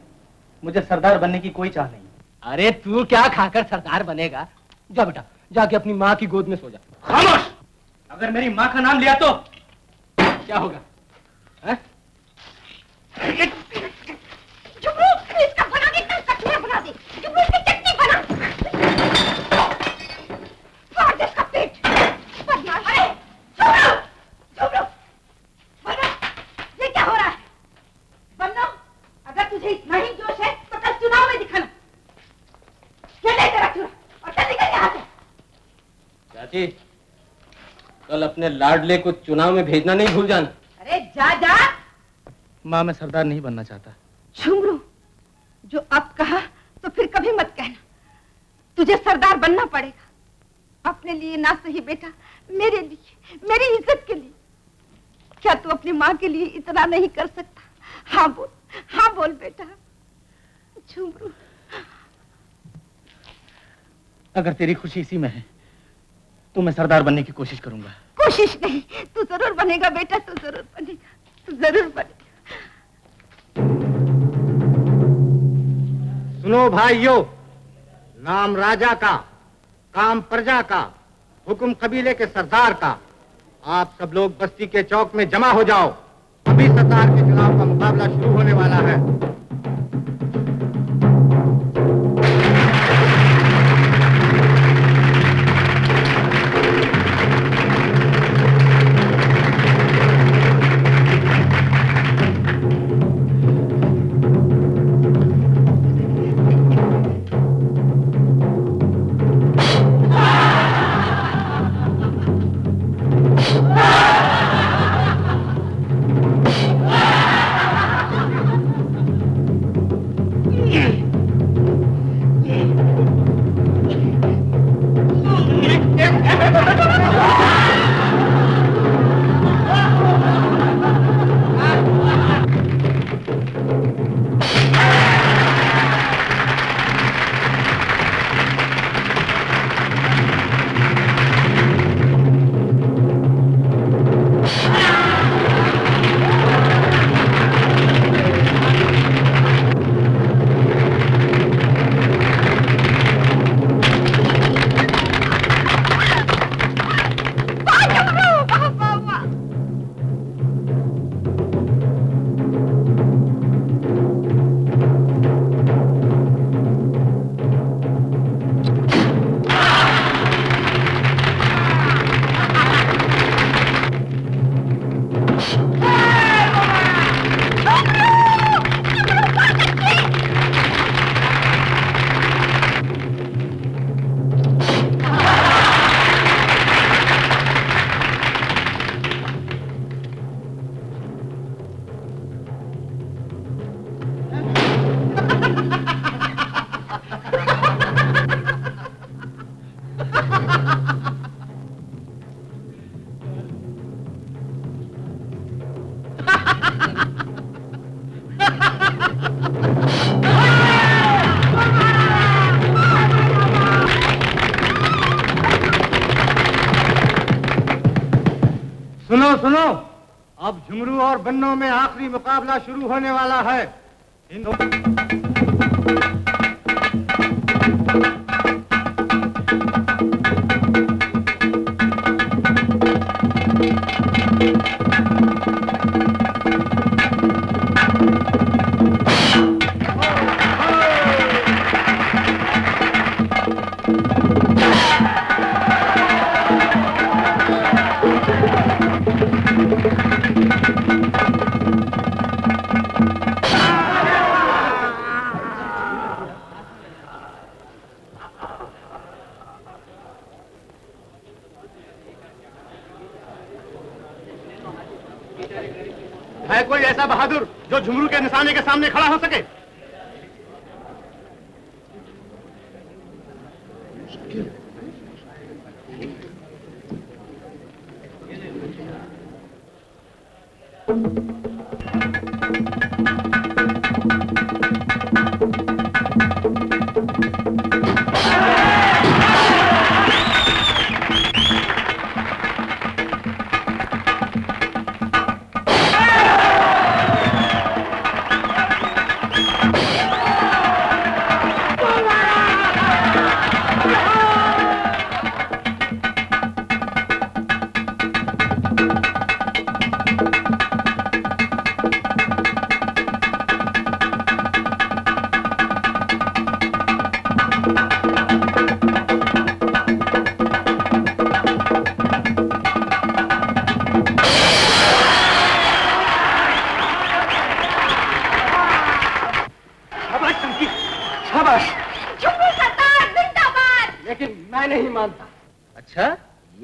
मुझे सरदार बनने की कोई चाह नहीं। अरे तू क्या खाकर सरदार बनेगा? जा बेटा, जाके अपनी माँ की गोद में सो जा। खामोश! अगर मेरी माँ का नाम लिया तो क्या होगा? झुमरू, इसका बना दे, कटोरा बना दे। झुमरू की चटनी बना। फाड़ दे इसका पेट। बदमाश! अरे झुमरू, झुमरू, बन्नू, ये क्या हो रहा है? बन्नू, अगर तुझे इतना ही जोश है तो कल चुनाव में दिखाना। चाची, कल अपने लाडले को चुनाव में भेजना नहीं भूल जाना। अरे जा जा। माँ, मैं सरदार नहीं बनना चाहता। झुमरू, जो अब कहा तो फिर कभी मत कहना। तुझे सरदार बनना पड़ेगा, अपने लिए ना सही बेटा, मेरे लिए, मेरी इज्जत के लिए। क्या तू अपनी माँ के लिए इतना नहीं कर सकता? हाँ बोल बेटा। झुमरू, अगर तेरी खुशी इसी में है तो मैं सरदार बनने की कोशिश करूंगा। कोशिश नहीं, तू जरूर बनेगा बेटा, तू जरूर बनेगा, तू जरूर बनेगा। सुनो भाइयों, नाम राजा का, काम प्रजा का, हुक्म कबीले के सरदार का। आप सब लोग बस्ती के चौक में जमा हो जाओ। अभी सरदार के चुनाव का मुकाबला शुरू होने वाला है। सुनो, अब झुमरू और बन्नों में आखिरी मुकाबला शुरू होने वाला है। है कोई ऐसा बहादुर जो झुमरू के निशाने के सामने खड़ा हो सके?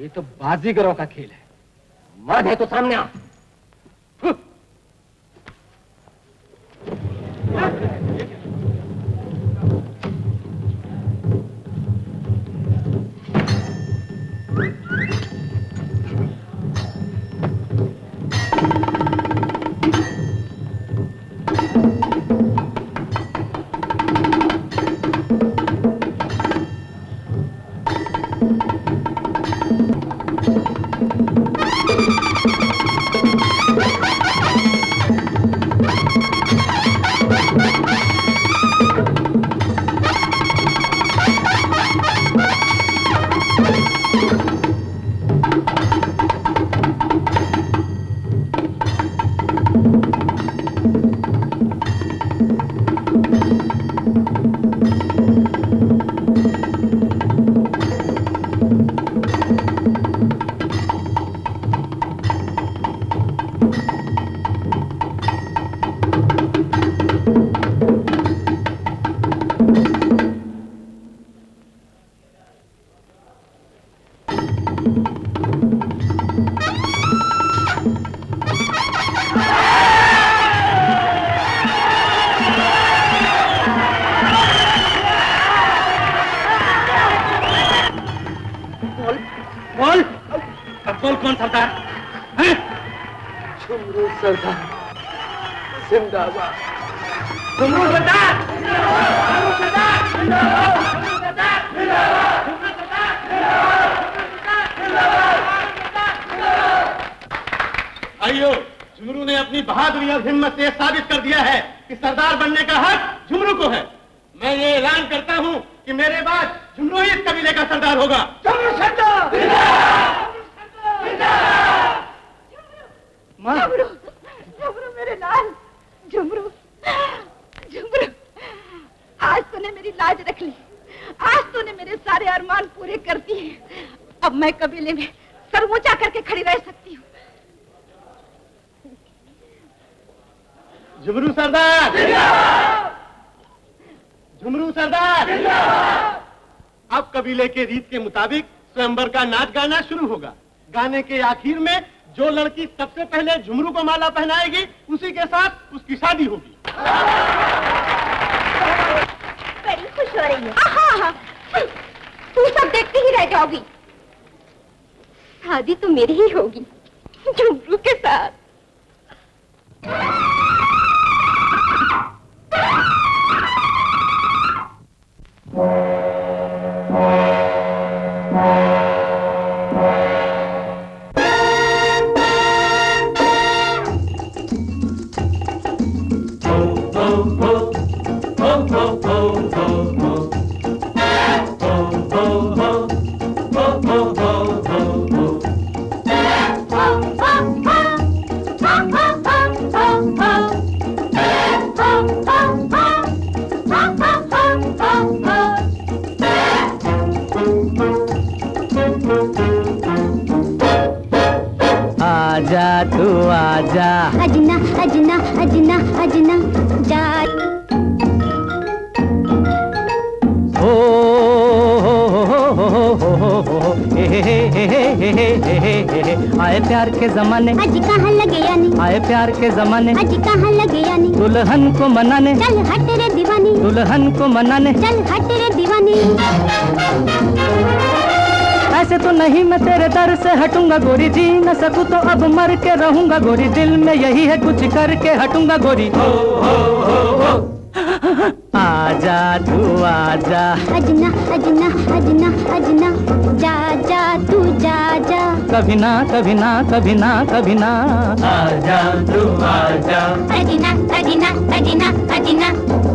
ये तो बाजीगरों का खेल है। मर्द है तो सामने आ। कौन सरदार है? झुमरू सरदार जिंदाबाद। झुमरू सरदार आइयो, झुमरू ने अपनी बहादुरी और हिम्मत से साबित कर दिया है कि सरदार बनने का हक झुमरू को है। मैं ये ऐलान करता हूँ कि मेरे बाद झुमरू ही इस कबीले का सरदार होगा। झुमरू सरदार, झुमरू, झुमरू मेरे लाल, झुमरू, झुमरू, आज तूने मेरी लाज रख ली, आज तूने मेरे सारे अरमान पूरे कर दिए। अब मैं कबीले में सर ऊंचा करके खड़ी रह सकती हूँ। झुमरू सरदार, झुमरू सरदार। अब कबीले के रीत के मुताबिक स्वयंवर का नाच गाना शुरू होगा। गाने के आखिर में जो लड़की सबसे पहले झुमरू को माला पहनाएगी उसी के साथ उसकी शादी होगी। बड़ी खुश हो रही है। हाँ, तू सब देखती ही रह जाओगी। शादी तो मेरी ही होगी झुमरू के साथ। आजा तू आजा, अजना अजना अजना अजना जा। हो आए प्यार के जमाने, आज कहाँ लगे यानी, आए प्यार के जमाने, आज कहाँ लगे यानी, दुल्हन को मनाने, चल हट रे दीवानी, दुल्हन को मनाने, चल हट रे दीवानी। ऐसे तो नहीं मैं तेरे दर से हटूंगा गोरी, जी न सकूं तो अब मर के रहूंगा गोरी, दिल में यही है कुछ करके हटूंगा गोरी। हो आजा तू आजा, अजना अजना अजना अजना जा जा तू जा जा। कभी ना कभी ना कभी ना कभी ना, आजा तू आजा, अजना अजना अजना अजना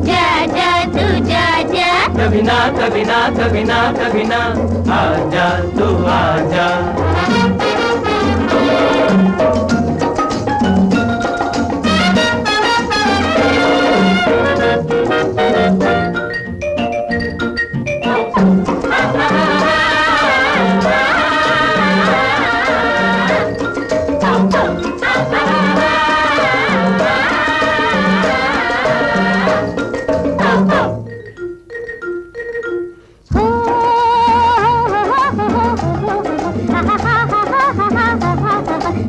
जा जा तू जा जा। कभी ना कभी ना कभी ना कभी ना, आजा तू आजा। हा हा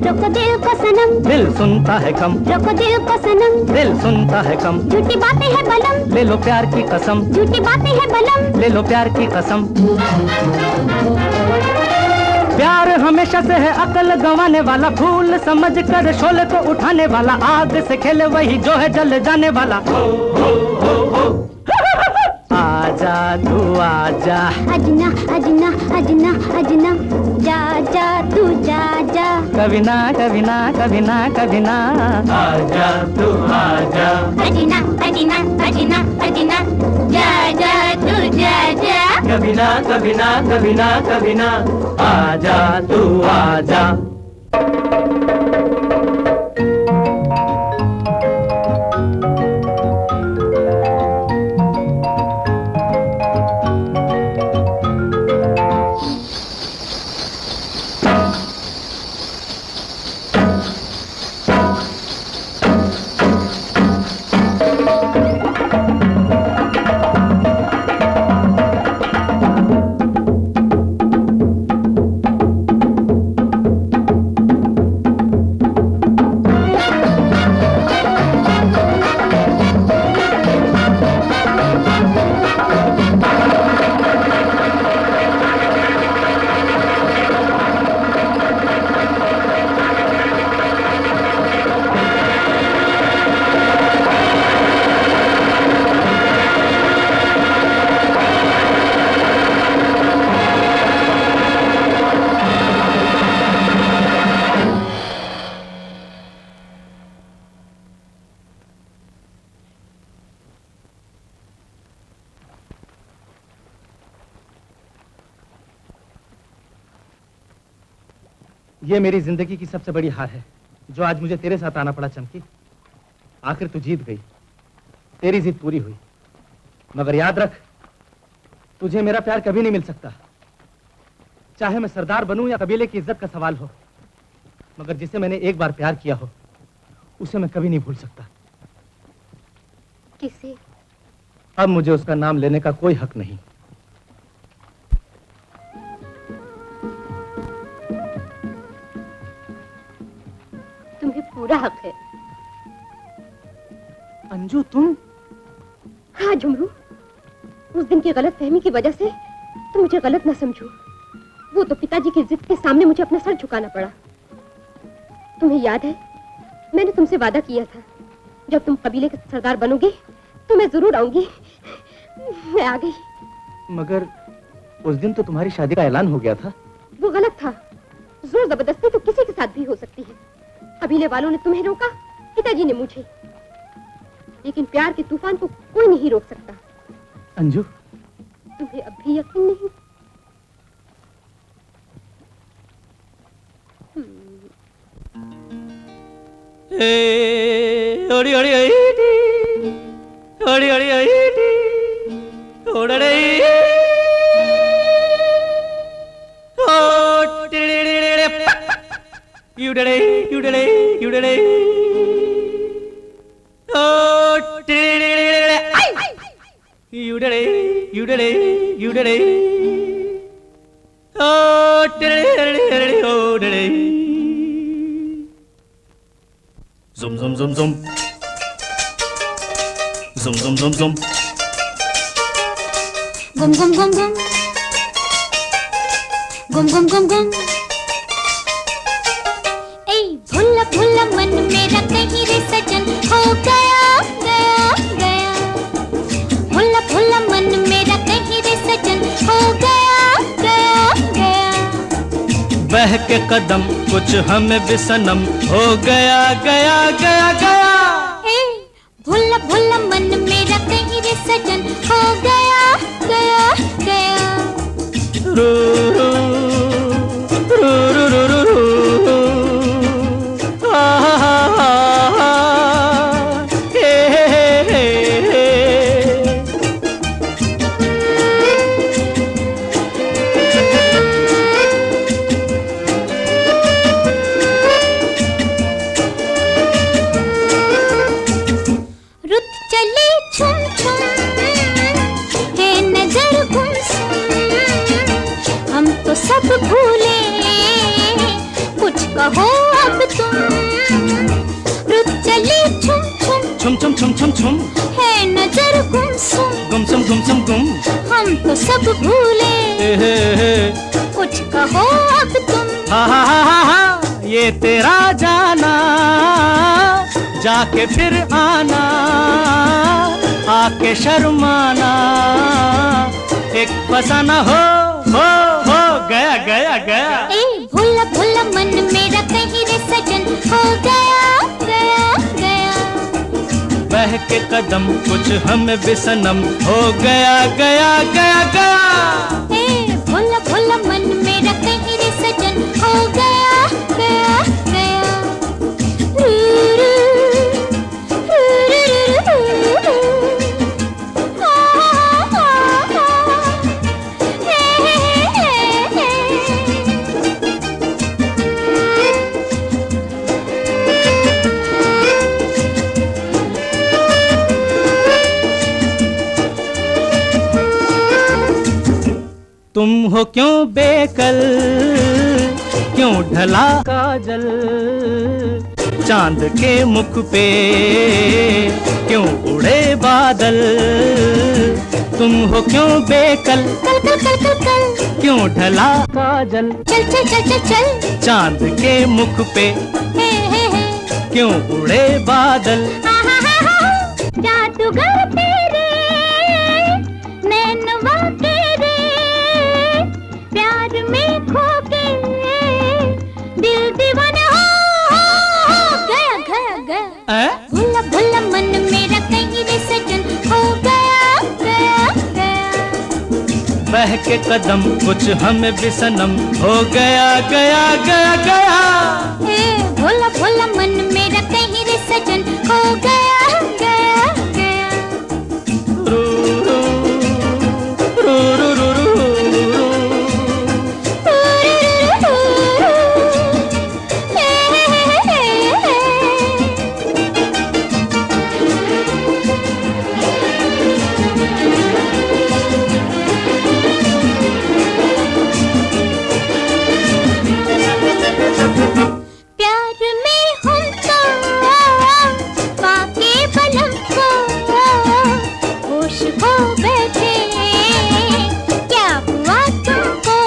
रोको दिल को सनम, दिल सुनता है कम, रोको दिल को सनम, दिल सुनता है कम। झूठी बातें है बलम, ले लो प्यार की कसम, झूठी बातें है बलम, ले लो प्यार की कसम। प्यार हमेशा से है अकल गंवाने वाला, भूल समझ कर शोले को उठाने वाला, आग से खेले वही जो है जल जाने वाला। आजा तू आजा, अजना अजना अजना अजना, जा जा तू जा जा, कभी ना कभी ना कभी ना कभी ना, आजा तू आजा, अजना अजना अजना अजना, जा जा तू जा जा, कभी ना कभी ना कभी ना कभी ना, आजा तू आजा। ये मेरी जिंदगी की सबसे बड़ी हार है जो आज मुझे तेरे साथ आना पड़ा चमकी। आखिर तू जीत गई, तेरी जिद पूरी हुई, मगर याद रख तुझे मेरा प्यार कभी नहीं मिल सकता। चाहे मैं सरदार बनूं या कबीले की इज्जत का सवाल हो, मगर जिसे मैंने एक बार प्यार किया हो उसे मैं कभी नहीं भूल सकता। किसे? अब मुझे उसका नाम लेने का कोई हक नहीं। तुम्हें पूरा हक है। अंजू तुम? हाँ झुमरू, उस दिन की गलत फहमी की वजह से तुम मुझे गलत न समझो। वो तो पिताजी की जिद के सामने मुझे अपना सर झुकाना पड़ा। तुम्हें याद है मैंने तुमसे वादा किया था जब तुम कबीले के सरदार बनोगे तो मैं जरूर आऊंगी। मैं आ गई। मगर उस दिन तो तुम्हारी शादी का ऐलान हो गया था। वो गलत था। जोर जबरदस्ती तो किसी के साथ भी हो सकती है। कबीले वालों ने तुम्हें रोका, पिताजी ने मुझे, लेकिन प्यार के तूफान को कोई नहीं रोक सकता। अंजू, तुम्हें अब भी यकीन नहीं? ओड़ी ओड़ी ओड़ी ओड़ी ओड़ी ओड़ी ओड़े ओ टिड़िड़िड़िड़े युडड़े युडड़े युडड़े ओ टिड़िड़िड़िड़े युडड़े युडड़े युडड़े ओ टिड़िड़िड़िड़े ओड़े Zum zum zum zum Zum zum zum zum Gum gum gum gum Gum gum gum gum ए भुल्ला भुल्ला मन मेरा कहीं रे सजन हो गया गया गया भुल्ला भुल्ला मन मेरा कहीं रे सजन हो गया गया गया बह के कदम कुछ हमें भी सनम हो गया गया गया गया भुल्ला भुल्ला मन मेरा कहीं रे सजन हो गया गया गया रू रू रू रू रू रू रू गुम है नजर गुमसुम गुम हम तो सब भूले कुछ कहो अब तुम हा ये तेरा जाना जाके फिर आना आके शर्माना एक फसाना हो गया गया गया ए भूला भूला मन मेरा कहीं रे सजन हो गया गया गया बह के कदम कुछ हमें बिसनम हो गया गया गया गया ए भूला भूला मन मेरा कहीं रे सजन हो गया गया गया तुम हो क्यों बेकल क्यों ढला काजल चांद के मुख पे क्यों उड़े बादल तुम हो क्यों बेकल कल कल कल कल कल क्यों ढला काजल चल चल चल चल चल चांद के मुख पे हे क्यों उड़े बादल जादूगर तेरे नैनवा तेरे प्यार में खो के दिल दीवाना हो गया गया गया भूला भूला मन मेरा कहीं रे सजन हो गया गया गया बह के कदम कुछ हमें बिसनम हो गया गया गया गया हे भोला भोला मन मेरा कहीं रे सजन हो गया गया गया रू रू रू रू रू रू प्यार में हम तो पाके बलम को होश खो बैठे क्या हुआ तुमको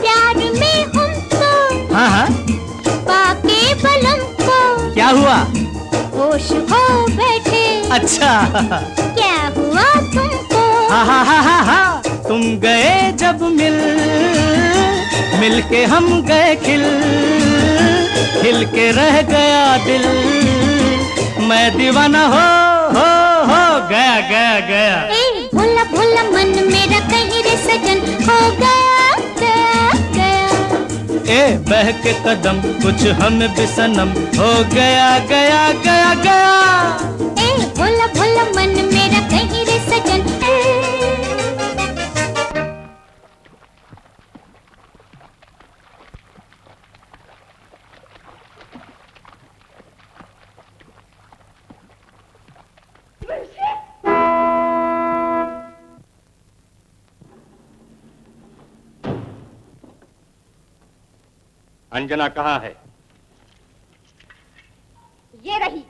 प्यार में हम तो हाँ पाके बलम को क्या हुआ होश खो बैठे अच्छा क्या हुआ तुमको हा तुम गए जब मिल के हम गए खिल के रह गया दिल मैं दीवाना हो गया गया गया ए भोला भोला मन मेरा कहीं रे सजन हो गया गया गया ए बह के कदम कुछ हमें बिसनम हो गया गया गया गया ए भोला भोला मन मेरा कहीं रे सजन अंजना कहाँ है? ये रही,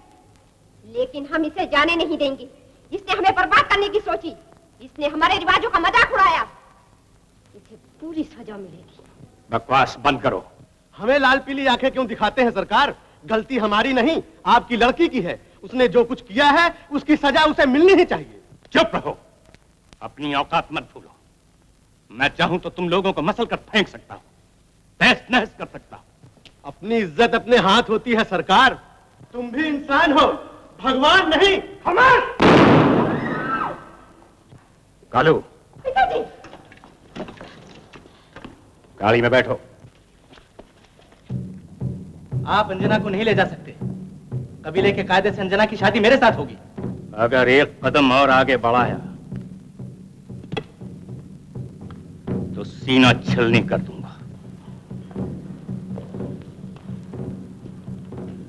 लेकिन हम इसे जाने नहीं देंगे। इसने हमें बर्बाद करने की सोची, इसने हमारे रिवाजों का मजाक उड़ाया, इसे पूरी सजा मिलेगी। बकवास बंद करो। हमें लाल पीली आंखें क्यों दिखाते हैं सरकार? गलती हमारी नहीं, आपकी लड़की की है। उसने जो कुछ किया है उसकी सजा उसे मिलनी ही चाहिए। चुप रहो, अपनी औकात मत भूलो। मैं चाहूं तो तुम लोगों को मसल कर फेंक सकता हूं, तहस नहस कर सकता हूं। अपनी इज्जत अपने हाथ होती है सरकार। तुम भी इंसान हो, भगवान नहीं। हमार कालू, गाड़ी में बैठो। आप अंजना को नहीं ले जा सकते। कबीले के कायदे से अंजना की शादी मेरे साथ होगी। अगर एक कदम और आगे बढ़ाया तो सीना छलनी कर दूंगा।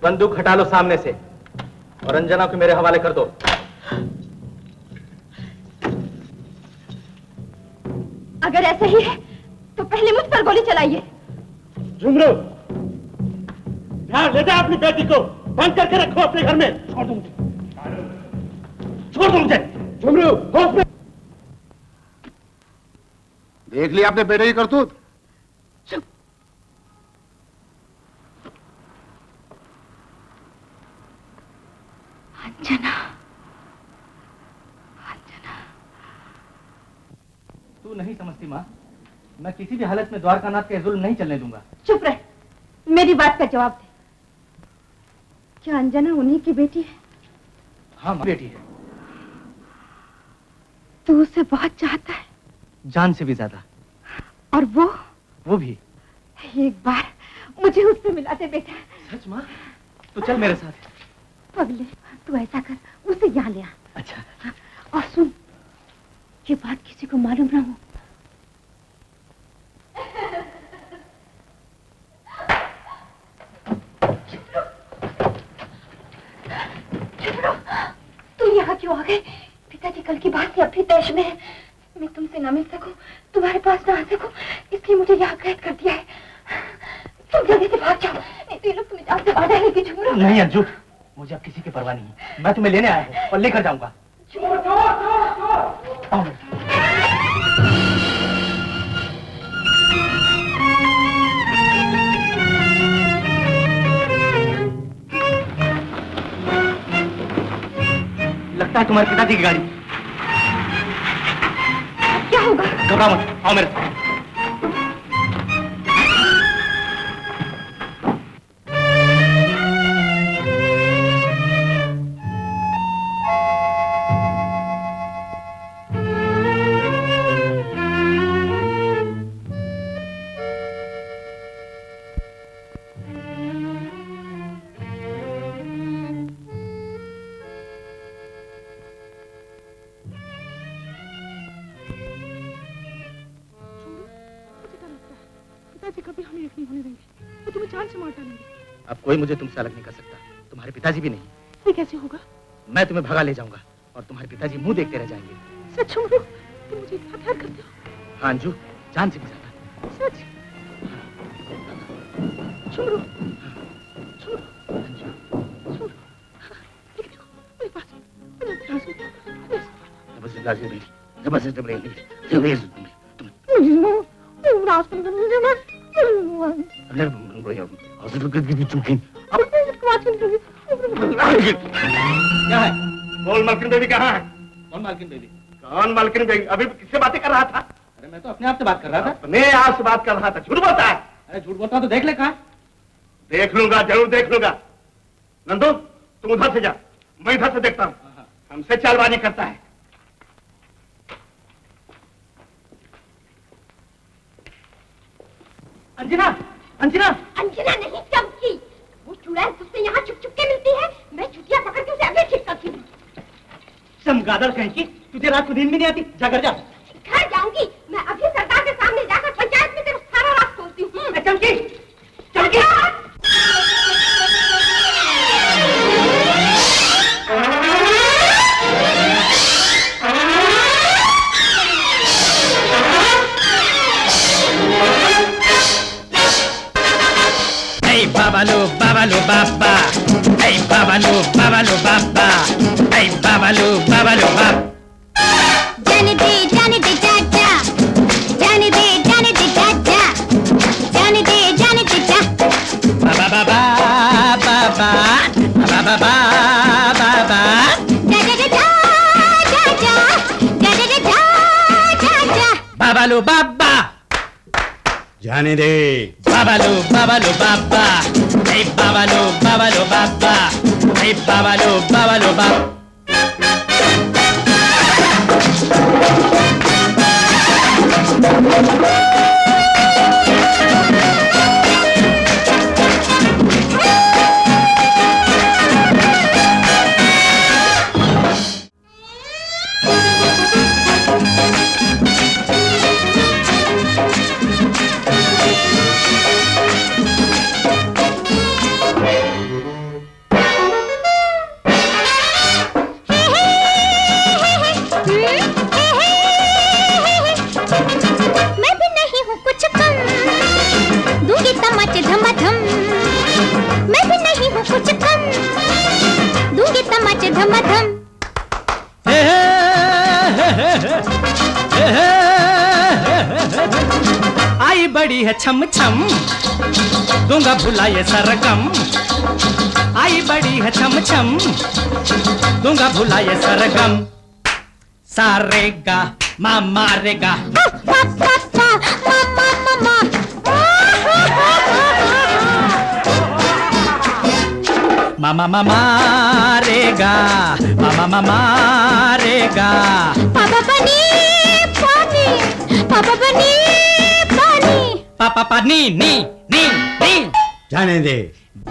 बंदूक हटा लो सामने से और अंजना को मेरे हवाले कर दो। अगर ऐसा ही है तो पहले मुझ पर गोली चलाइए। झुमरू, ध्यान ले जा अपनी बेटी को, बंद करके रखो अपने घर में। छोड़ दूंगी। छोड़ दो मुझे। झुमरू होश में। देख लिया आपने बेटे की करतूत। चुप। अंजना, तू नहीं समझती माँ, मैं किसी भी हालत में द्वारकानाथ के जुल्म नहीं चलने दूंगा। चुप रह, मेरी बात का जवाब दे। क्या अंजना उन्हीं की बेटी है? हाँ माँ, बेटी है। तू उसे बहुत चाहता है? जान से भी ज्यादा। और वो भी। एक बार मुझे उससे मिला दे बेटा। सच माँ? तो चल मेरे साथ। पगले, तू ऐसा कर, उसे यहाँ ले आ। अच्छा। और सुन, ये बात किसी को मालूम ना हो। तू यहाँ क्यों आ गए? पिताजी कल की बात से अभी तैश में है। मैं तुमसे ना मिल सकूं, तुम्हारे पास ना आ सकूं, इसलिए मुझे यहाँ कैद कर दिया है। तुम जल्दी से भाग जाओ, नहीं तो ये लोग तुम्हें जान से बांध डालेंगे। झुमरू नहीं अंजू, मुझे अब किसी की परवाह नहीं है। मैं तुम्हें लेने आया हूँ और लेकर जाऊंगा। आओ। लगता है तुम्हारे पिताजी की गाड़ी। क्या होगा? घबराओ मत, आओ मेरे साथ। कभी हमें एक नहीं होने देंगे, वो तुम्हें जान से मार डालेंगे। अब कोई मुझे तुमसे अलग नहीं कर सकता, तुम्हारे पिताजी भी नहीं। ये कैसे होगा? मैं तुम्हें भगा ले जाऊंगा और तुम्हारे पिताजी मुंह देखते रह जाएंगे। सच झुमरू, तुम मुझे इतना प्यार करते हो? हाँ अंजू, जान से भी ज्यादा। सच? झुमरू, क्या है? बोल मालकिन बेबी कहाँ है? कौन मालकिन बेबी? कौन मालकिन बेबी? अभी किससे बातें कर रहा था? अरे मैं तो अपने आप से बात कर रहा था। अपने आप से बात कर रहा था? झूठ बोलता है? अरे झूठ बोलता तो देख ले कहाँ। देख लूंगा, जरूर देख लूंगा। नंदू तुम उधर से जा, मैं इधर से देखता हूँ। हमसे चालबाजी करता है। अंजना, अंजना, अंजना नहीं, चमकी। वो चुड़ैल तुझसे यहाँ चुप चुप के मिलती है। मैं चुटिया पकड़ के उसे अभी ठीक करती हूँ। चमगादड़ कहीं की, तुझे रात को नींद भी नहीं आती? जा घर जा। घर जाऊंगी मैं, अभी सरदार के सामने जाकर पंचायत में तेरा सारा रात खोलती हूँ। चमकी, चमकी। Babalu, babalu, baba. Hey, babalu, babalu, baba. Hey, babalu, babalu, baba. जाने दे चाचा, जाने दे चाचा, जाने दे चाचा। Baba, baba, baba, baba, baba, baba. Babalu, baba. जाने दे। Babalu, babalu, baba. Hey, babalu, babalu, baba. Hey, babalu, babalu, baba. मैं भी नहीं हूँ कुछ कम, दूंगी तमाचे धमाधम। मैं भी नहीं हूँ कुछ कम, दूंगी तमाचे धमाधम। हे आई बड़ी है छम छम, दूंगा भुला ये सरगम। आई बड़ी है छम छम, दूंगा भुला ये सरगम। सारेगा माँ मारेगा, मामा मारेगा, मामा मारेगा। पापा बनी पानी, पापा बनी पानी, पापा पानी नी नी नी। जाने दे।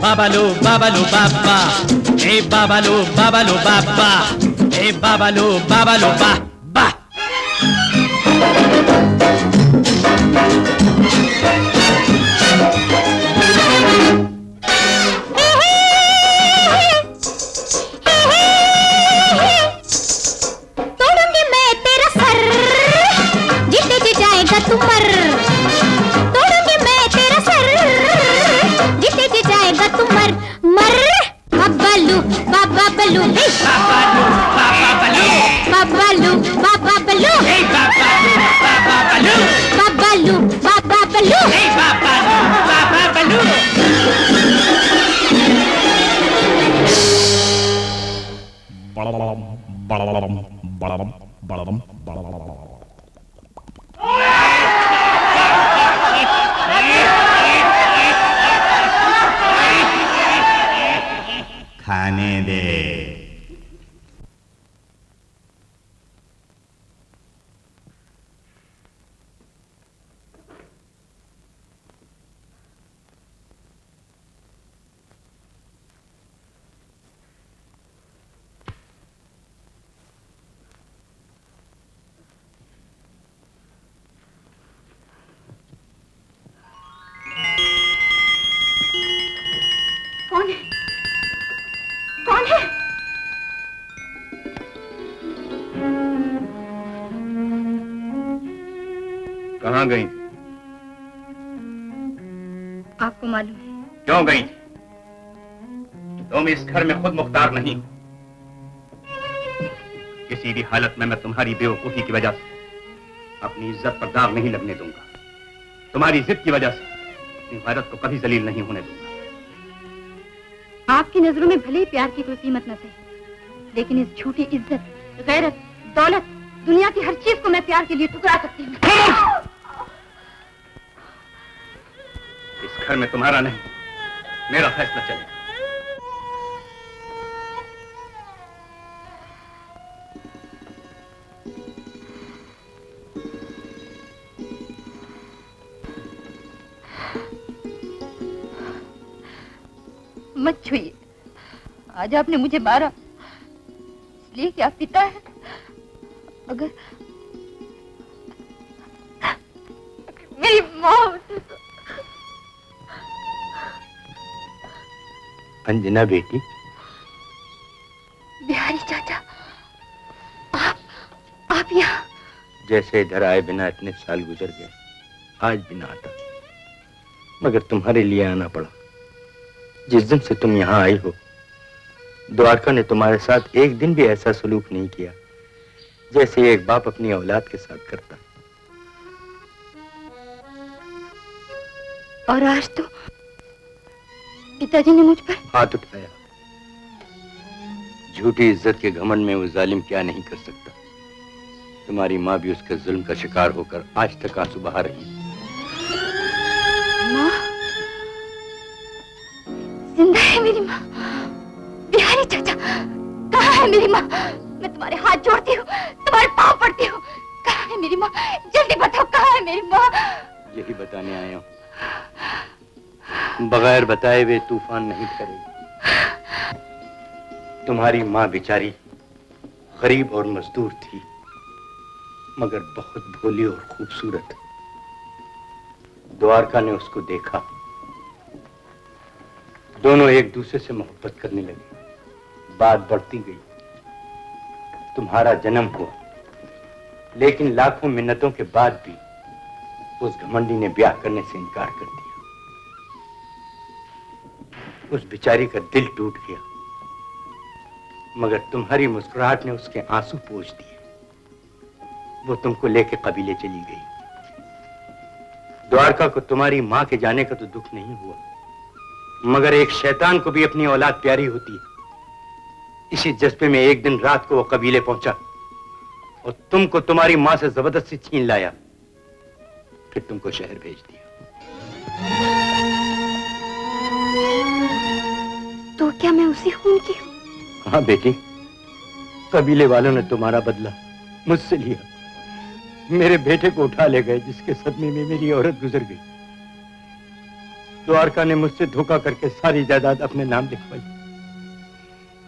बाबालो बाबालो बाबा, ए बाबालो बाबालो बाबा, ए बाबालो बाबालो बाबा। तोड़ूंगी मैं तेरा सर, जीते जी जाएगा तू मर। तोड़ूंगी मैं तेरा सर, जीते जी जाएगा तू मर मर। बाबालू बाबा बलू, बाबालू बाबा बलू, बाबालू बाबा बलू, बाबालू बाबा बलू, बाबालू बाबा बलू। खाने दे। कौन है? कौन है? कहाँ गई? आपको मालूम है? क्यों गई? तुम इस घर में खुद मुख्तार नहीं हो। किसी भी हालत में मैं तुम्हारी बेवकूफी की वजह से अपनी इज्जत पर दाग नहीं लगने दूंगा। तुम्हारी जिद की वजह से अपनी गैरत को कभी जलील नहीं होने दूंगा। आपकी नजरों में भले ही प्यार की कोई कीमत न सही, लेकिन इस झूठी इज्जत, गैरत, दौलत, दुनिया की हर चीज को मैं प्यार के लिए ठुकरा सकती हूँ। इस घर में तुम्हारा नहीं, मेरा फैसला चलेगा। मत छुइए। आज आपने मुझे मारा इसलिए कि आप पिता है। अगर मेरी माँ होती तो। अंजना बेटी। बिहारी चाचा, आप यहाँ? जैसे इधर आए बिना इतने साल गुजर गए, आज भी ना आता, मगर तुम्हारे लिए आना पड़ा। जिस दिन से तुम यहाँ आई हो, द्वारका ने तुम्हारे साथ एक दिन भी ऐसा सलूक नहीं किया जैसे एक बाप अपनी औलाद के साथ करता। और आज तो पिताजी ने मुझ पर हाथ उठाया। झूठी इज्जत के घमंड में वो जालिम क्या नहीं कर सकता। तुम्हारी माँ भी उसके जुल्म का शिकार होकर आज तक आंसू बहा रही। माँ जिंदा है मेरी माँ। बिहारी चाचा, कहाँ है मेरी माँ? मैं तुम्हारे हाथ जोड़ती हूँ, तुम्हारे पाँव पड़ती हूँ। कहाँ है मेरी माँ? जल्दी बताओ, कहाँ है मेरी माँ? यही बताने आया हूँ। बगैर बताए हुए तूफान नहीं करेगी। तुम्हारी माँ बेचारी गरीब और मजदूर थी, मगर बहुत भोली और खूबसूरत। द्वारका ने उसको देखा, दोनों एक दूसरे से मोहब्बत करने लगे। बात बढ़ती गई, तुम्हारा जन्म हुआ, लेकिन लाखों मिन्नतों के बाद भी उस घमंडी ने ब्याह करने से इनकार कर दिया। उस बेचारी का दिल टूट गया, मगर तुम्हारी मुस्कुराहट ने उसके आंसू पोंछ दिए। वो तुमको लेके कबीले चली गई। द्वारका को तुम्हारी मां के जाने का तो दुख नहीं हुआ, मगर एक शैतान को भी अपनी औलाद प्यारी होती है। इसी जज्बे में एक दिन रात को वो कबीले पहुंचा और तुमको तुम्हारी मां से जबरदस्ती छीन लाया, फिर तुमको शहर भेज दिया। तो क्या मैं उसी खून की हूँ? हाँ बेटी, कबीले वालों ने तुम्हारा बदला मुझसे लिया। मेरे बेटे को उठा ले गए, जिसके सदमे में मेरी औरत गुजर गई। द्वारका ने मुझसे धोखा करके सारी जायदाद अपने नाम लिखवाई।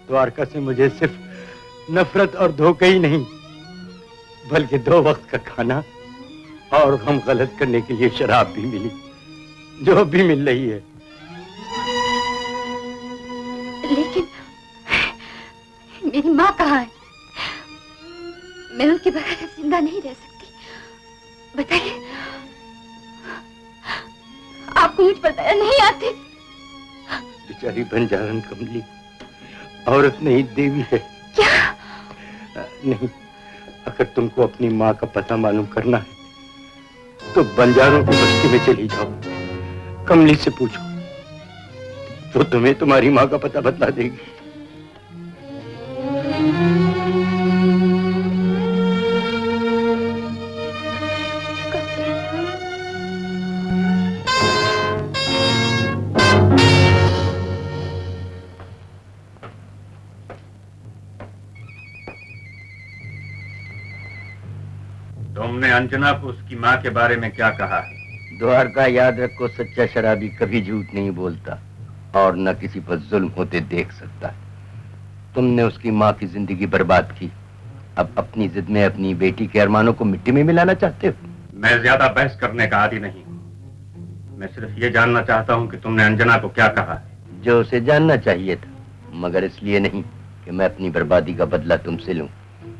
द्वारका से मुझे सिर्फ नफरत और धोखे ही नहीं, बल्कि 2 वक्त का खाना और गम गलत करने के लिए शराब भी मिली, जो अब भी मिल रही है। लेकिन मेरी माँ कहाँ है? मैं उनके बगैर जिंदा नहीं रह सकती। बताइए, आपको मुझ पर दया नहीं आती? बेचारी बंजारन कमली औरत नहीं, देवी है। क्या? नहीं, अगर तुमको अपनी माँ का पता मालूम करना है तो बंजारों की बस्ती में चली जाओ, कमली से पूछो, वो तुम्हें तुम्हारी माँ का पता बता देगी। तुमने अंजना को उसकी माँ के बारे में क्या कहा है? द्वारका, याद रखो, सच्चा शराबी कभी झूठ नहीं बोलता और न किसी पर जुल्म होते देख सकता। तुमने उसकी माँ की जिंदगी बर्बाद की, अब अपनी जिद में अपनी बेटी के अरमानों को मिट्टी में मिलाना चाहते हो? मैं ज्यादा बहस करने का आदी नहीं हूँ। मैं सिर्फ ये जानना चाहता हूँ कि तुमने अंजना को क्या कहा है। जो उसे जानना चाहिए था, मगर इसलिए नहीं कि मैं अपनी बर्बादी का बदला तुमसे लूं।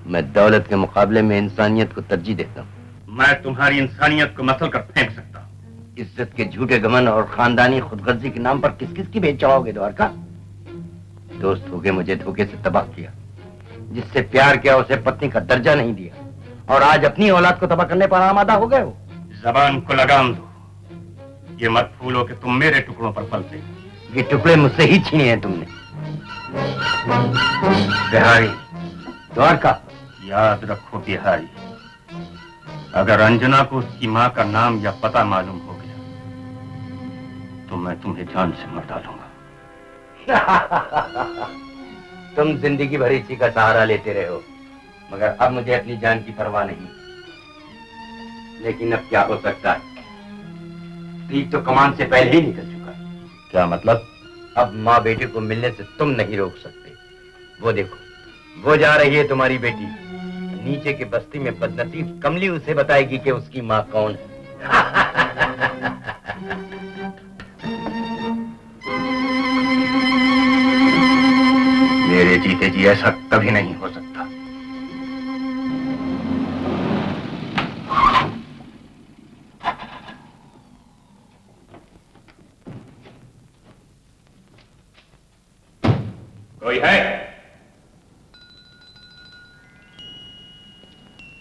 मैं दौलत के मुकाबले में इंसानियत को तरजीह देता हूँ। मैं तुम्हारी इंसानियत को मसल कर फेंक सकता हूँ। इज्जत के झूठे घमंड और खानदानी खुदगर्जी के नाम पर किस किस की बेच चढ़ाओगे द्वारका? दोस्त होके मुझे धोखे से तबाह किया, जिससे प्यार किया उसे पत्नी का दर्जा नहीं दिया, और आज अपनी औलाद को तबाह करने पर आमादा हो गए हो। जबान को लगाम दो, ये मत भूलो कि तुम मेरे टुकड़ों पर पलते। ये टुकड़े मुझसे ही छीने हैं तुमने। बिहारी, द्वारका, याद रखो बिहारी, अगर अंजना को उसकी माँ का नाम या पता मालूम हो गया तो मैं तुम्हें जान से मार डालूंगा। तुम जिंदगी भर इसी का सहारा लेते रहे हो, मगर अब मुझे अपनी जान की परवाह नहीं। लेकिन अब क्या हो सकता है? तीर तो कमान से पहले ही निकल चुका। क्या मतलब? अब माँ बेटे को मिलने से तुम नहीं रोक सकते। वो देखो, वो जा रही है तुम्हारी बेटी। नीचे के बस्ती में बदनसीब कमली उसे बताएगी कि उसकी माँ कौन है। मेरे जीते जी ऐसा कभी नहीं हो सकता। कोई है?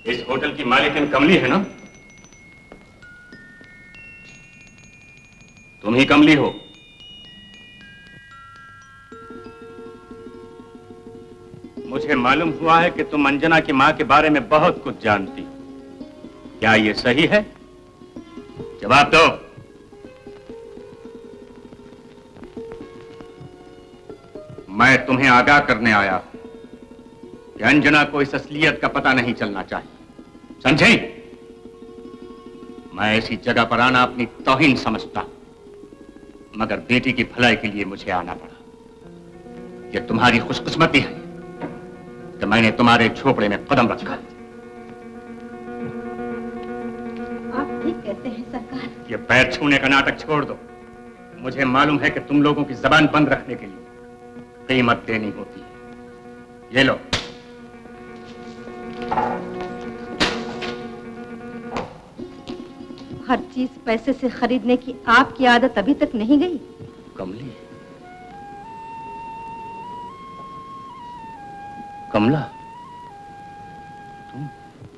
इस होटल की मालिकिन कमली है ना? तुम ही कमली हो? मुझे मालूम हुआ है कि तुम अंजना की मां के बारे में बहुत कुछ जानती हो। क्या ये सही है? जवाब दो। मैं तुम्हें आगाह करने आया हूं कि अंजना को इस असलियत का पता नहीं चलना चाहिए, समझे? मैं ऐसी जगह पर आना अपनी तौहीन समझता, मगर बेटी की भलाई के लिए मुझे आना पड़ा। ये तुम्हारी खुशकिस्मती है कि मैंने तुम्हारे झोपड़े में कदम रखा। आप ठीक कहते हैं सरकार। ये पैर छूने का नाटक छोड़ दो। मुझे मालूम है कि तुम लोगों की जबान बंद रखने के लिए कीमत देनी होती है। ये लो। हर चीज पैसे से खरीदने की आपकी आदत अभी तक नहीं गई? कमली, कमला,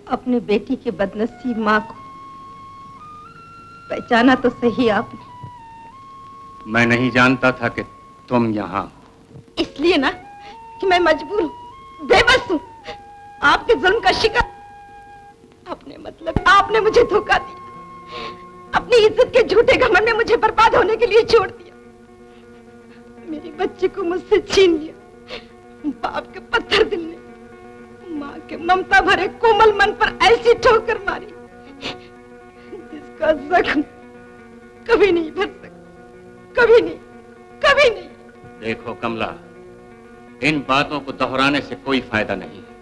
अपनी बेटी के बदनसीब माँ को पहचाना तो सही आपने। मैं नहीं जानता था कि तुम यहाँ हो। इसलिए ना कि मैं मजबूर हूँ, बेबस हूँ, आपके जुल्म का शिकार। आपने मुझे धोखा दिया, अपनी इज्जत के झूठे घमंड में मुझे बर्बाद होने के लिए छोड़ दिया, मेरे बच्चे को मुझसे छीन लिया। बाप के पत्थर दिल ने माँ के ममता भरे कोमल मन पर ऐसी ठोकर मारी जिसका जख्म कभी नहीं भर सकता, कभी नहीं, कभी नहीं। देखो कमला, इन बातों को दोहराने से कोई फायदा नहीं है।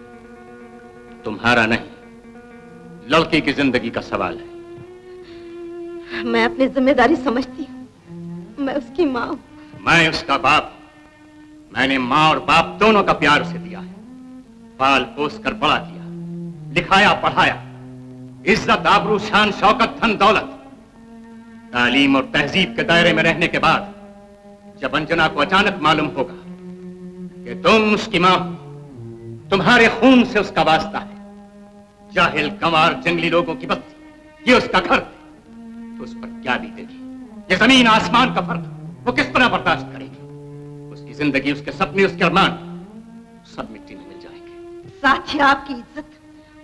तुम्हारा नहीं, लड़की की जिंदगी का सवाल है। मैं अपनी जिम्मेदारी समझती हूँ, मैं उसकी माँ हूँ। मैं उसका बाप हूं। मैंने माँ और बाप दोनों का प्यार उसे दिया है, पाल पोस कर बड़ा किया, लिखाया पढ़ाया, इज्जत आबरू शान शौकत धन दौलत, तालीम और तहजीब के दायरे में रहने के बाद जब अंजना को अचानक मालूम होगा कि तुम उसकी मां हो, तुम्हारे खून से उसका वास्ता है, जाहिल गंवार जंगली लोगों की बस्ती ये उसका घर, तो उस पर क्या बीतेगी? ये जमीन आसमान का फर्क वो किस तरह बर्दाश्त करेगी? उसकी जिंदगी, उसके सपने, उसके अरमान सब मिट्टी में मिल जाएंगे। साथ ही आपकी इज्जत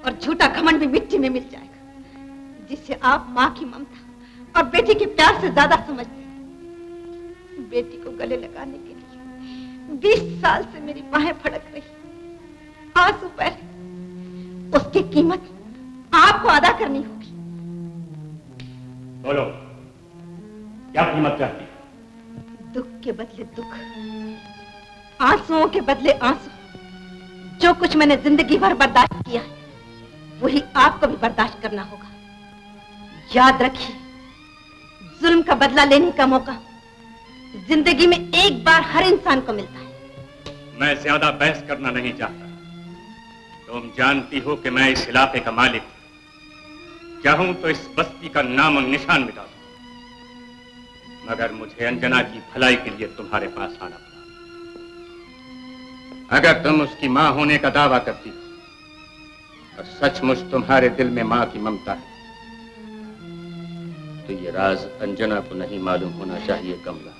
और झूठा घमंड भी मिट्टी में मिल जाएगा, जिसे आप माँ की ममता और बेटी के प्यार से ज्यादा समझते हैं। बेटी को गले लगाने के लिए 20 साल से मेरी बाहें फड़क रही, आंसू पहले, उसकी कीमत आपको अदा करनी होगी। बोलो, क्या कीमत चाहती? दुख के बदले दुख, आंसुओं के बदले आंसू। जो कुछ मैंने जिंदगी भर बर्दाश्त किया है, वही आपको भी बर्दाश्त करना होगा। याद रखिए, जुल्म का बदला लेने का मौका जिंदगी में एक बार हर इंसान को मिलता है। मैं ज्यादा बहस करना नहीं चाहता। तुम जानती हो कि मैं इस इलाके का मालिक हूं। चाहूं तो इस बस्ती का नाम और निशान मिटा दूं, मगर मुझे अंजना की भलाई के लिए तुम्हारे पास आना पड़ा। अगर तुम उसकी मां होने का दावा करती हो और सचमुच तुम्हारे दिल में मां की ममता है, तो ये राज अंजना को नहीं मालूम होना चाहिए। कमला,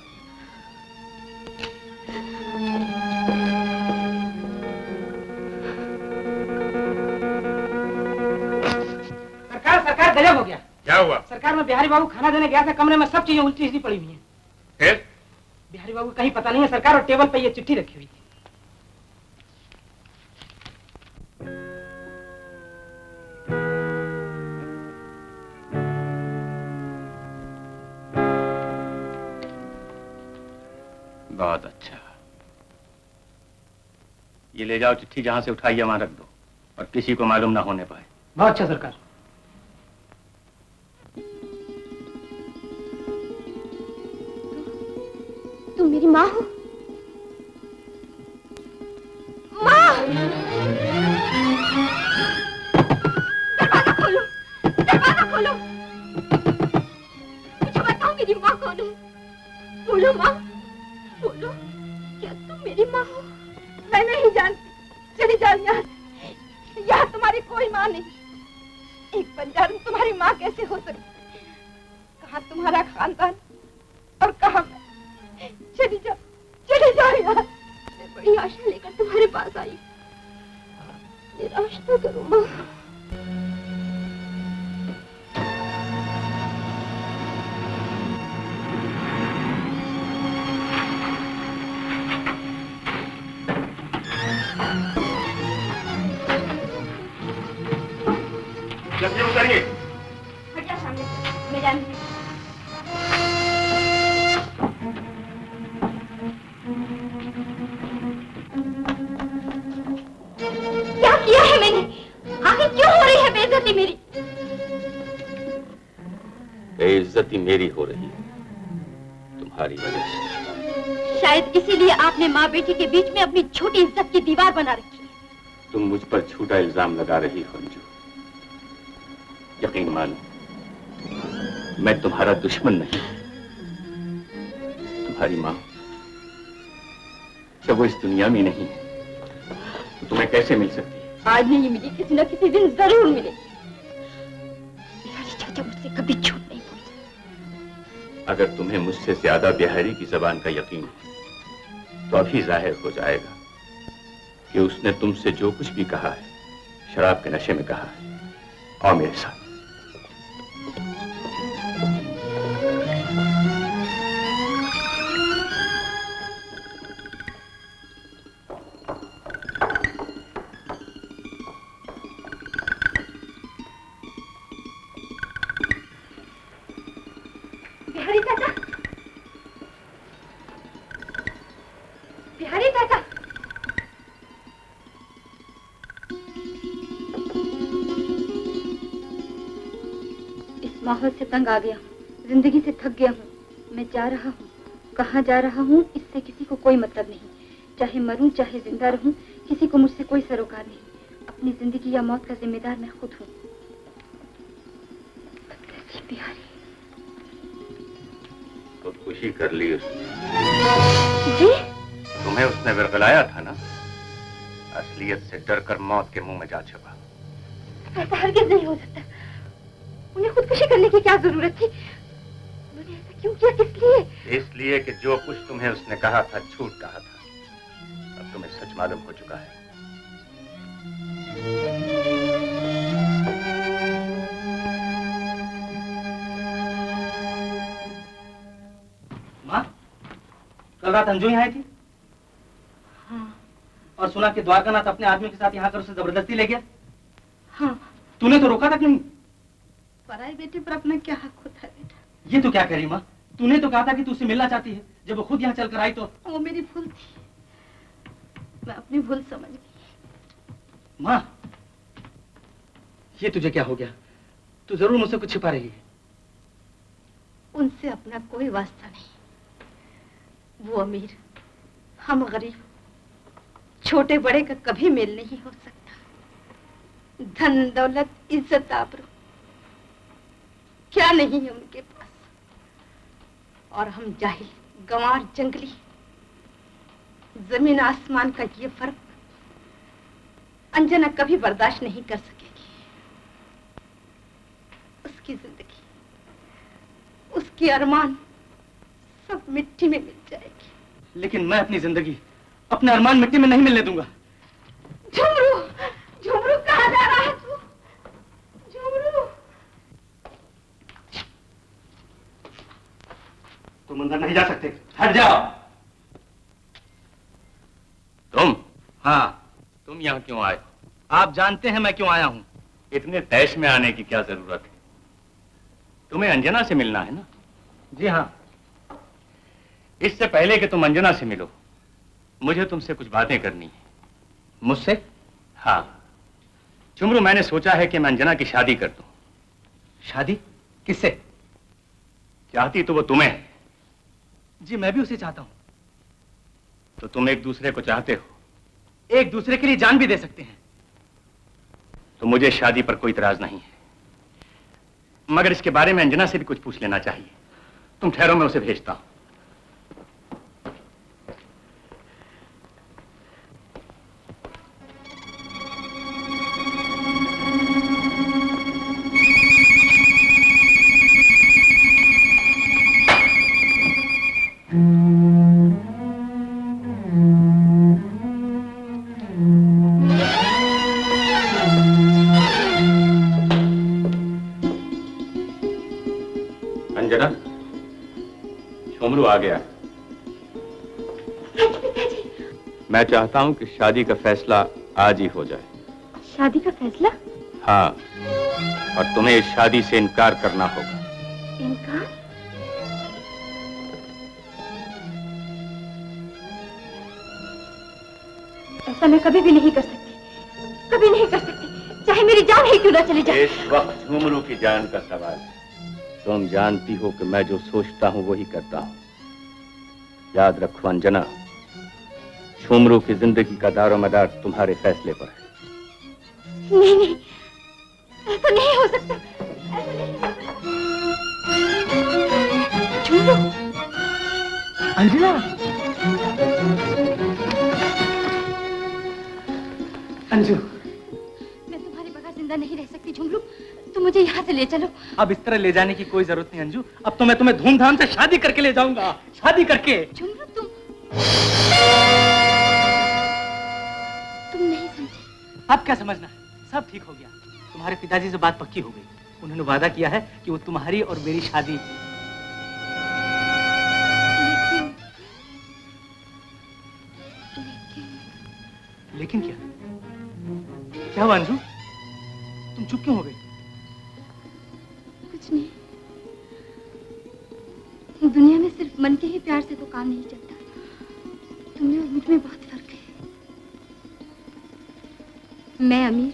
सरकार गजब हो गया। क्या हुआ? सरकार, में बिहारी बाबू खाना देने गया था, कमरे में सब चीजें उल्टी सीधी पड़ी हुई हैं। फिर? बिहारी बाबू कहीं पता नहीं है सरकार, और टेबल पे ये चिट्ठी रखी हुई थी। बहुत अच्छा, ये ले जाओ चिट्ठी, जहां से उठाई वहां रख दो और किसी को मालूम ना होने पाए। बहुत अच्छा सरकार। तुम मेरी माँ हो? माँ! दरवाजा खोलो, दरवाजा खोलो। मुझे बताओ मेरी माँ कौन है? बोलो माँ, बोलो, क्या तुम मेरी माँ हो? मैं नहीं जानती, चली जाओ यहाँ से। यहाँ तुम्हारी कोई माँ नहीं। एक बंजारे में तुम्हारी माँ कैसे हो सकती? कहाँ तुम्हारा खानदान और कहाँ मैं? चली जाओ यार। मैं बड़ी आशा लेकर तुम्हारे पास आई, निराश न करो माँ। जल्दी उतरिए। हटिया सामने से, मैं जानती हूँ। क्या किया है मैंने? आखिर क्यों हो रही है बेइज्जती मेरी? बेइज्जती मेरी हो रही है तुम्हारी वजह से। शायद इसीलिए आपने माँ बेटी के बीच में अपनी छोटी इज्जत की दीवार बना रखी है। तुम मुझ पर झूठा इल्जाम लगा रही हो अंजू। यकीन मानो, मैं तुम्हारा दुश्मन नहीं, तुम्हारी माँ। जब वो इस दुनिया में नहीं है तो तुम्हें कैसे मिल सकती है? आज नहीं मिली, किसी न किसी दिन जरूर मिले। बिहारी चाचा मुझसे कभी झूठ नहीं बोलते। अगर तुम्हें मुझसे ज्यादा बिहारी की जबान का यकीन है तो अभी जाहिर हो जाएगा कि उसने तुमसे जो कुछ भी कहा है शराब के नशे में कहा है। आओ मेरे साथ। बिहारी चाचा, बिहारी चाचा, इस माहौल से तंग आ गया हूँ, जिंदगी से थक गया हूँ। मैं जा रहा हूँ, कहाँ जा रहा हूँ इससे किसी को कोई मतलब नहीं। चाहे मरूं चाहे जिंदा रहूं, किसी को मुझसे कोई सरोकार नहीं। अपनी जिंदगी या मौत का जिम्मेदार मैं खुद हूँ। बिहारी, खुदकुशी कर ली उसने। जी? तुम्हें उसने वर्गलाया था ना, असलियत से डरकर मौत के मुंह में जा छुपा। ऐसा हरगिज़ नहीं हो सकता। उन्हें खुदकुशी करने की क्या जरूरत थी? उन्होंने ऐसा क्यों किया, किस लिए? इसलिए कि जो कुछ तुम्हें उसने कहा था झूठ कहा था। अब तुम्हें सच मालूम हो चुका है। माँ, कल रात अंजू यहाँ आई थी? हाँ। और सुना कि द्वारकानाथ अपने आदमी के साथ यहाँ कर उसे जबरदस्ती ले गया? हाँ। तूने तो रोका तक नहीं। पराई बेटे पर अपना क्या हक होता है बेटा? ये तो क्या कह रही माँ? तूने तो कहा था कि तू उससे मिलना चाहती है। जब वो खुद यहाँ चल कर आई तो वो मेरी भूल थी, मैं अपनी भूल समझ गई। माँ, ये तुझे क्या हो गया? तू जरूर मुझसे कुछ छिपा रही है। उनसे अपना कोई वास्ता नहीं। वो अमीर, हम गरीब, छोटे बड़े का कभी मेल नहीं हो सकता। धन दौलत इज्जत आबरू क्या नहीं है उनके पास। और हम जाहिल, गंवार, जंगली, जमीन आसमान का ये फर्क अंजना कभी बर्दाश्त नहीं कर सकेगी। उसकी जिंदगी, उसकी अरमान सब मिट्टी में मिल जाएगी। लेकिन मैं अपनी जिंदगी, अपने अरमान मिट्टी में नहीं मिलने दूंगा। झुमरू, झुमरू कहाँ जा रहा है तू? झुमरू, तुम अंदर नहीं जा सकते, हट जाओ। तुम? हाँ। तुम यहाँ क्यों आए? आप जानते हैं मैं क्यों आया हूँ। इतने तैश में आने की क्या जरूरत है? तुम्हें अंजना से मिलना है ना? जी हाँ। इससे पहले कि तुम अंजना से मिलो, मुझे तुमसे कुछ बातें करनी है। मुझसे? हाँ झुमरू, मैंने सोचा है कि मैं अंजना की शादी कर दूं। शादी? किससे? चाहती तो वो तुम्हें है। जी मैं भी उसे चाहता हूँ। तो तुम एक दूसरे को चाहते हो? एक दूसरे के लिए जान भी दे सकते हैं। तो मुझे शादी पर कोई इतराज नहीं है, मगर इसके बारे में अंजना से भी कुछ पूछ लेना चाहिए। तुम ठहरो, मैं उसे भेजता हूं। अंजना, झुमरू आ गया। मैं चाहता हूं कि शादी का फैसला आज ही हो जाए। शादी का फैसला? हाँ, और तुम्हें इस शादी से इनकार करना होगा। इनकार? ऐसा मैं कभी भी नहीं कर सकती, कभी नहीं कर सकती, चाहे मेरी जान ही क्यों ना चली जाए। इस वक्त झुमरू की जान का सवाल है। तुम जानती हो कि मैं जो सोचता हूं वही करता हूं। याद रखो अंजना, झुमरू की जिंदगी का दारोमदार तुम्हारे फैसले पर है। नहीं नहीं, ऐसा नहीं हो सकता, ऐसा नहीं हो सकता। झुमरू, अंजना, अंजू, जिंदा नहीं रह सकती झुमरू, तुम मुझे यहाँ से ले चलो। अब इस तरह ले जाने की कोई जरूरत नहीं अंजू, अब तो मैं तुम्हें धूमधाम से शादी करके ले जाऊंगा, शादी करके। झुमरू तुम नहीं समझे। अब क्या समझना है, सब ठीक हो गया। तुम्हारे पिताजी से बात पक्की हो गई, उन्होंने वादा किया है कि वो तुम्हारी और मेरी शादी। लेकिन क्या हुआ अंजू, तुम चुप क्यों हो गई? कुछ नहीं, दुनिया में सिर्फ मन के ही प्यार से तो काम नहीं चलता। तुम में और मुझ में बहुत फर्क है। मैं अमीर,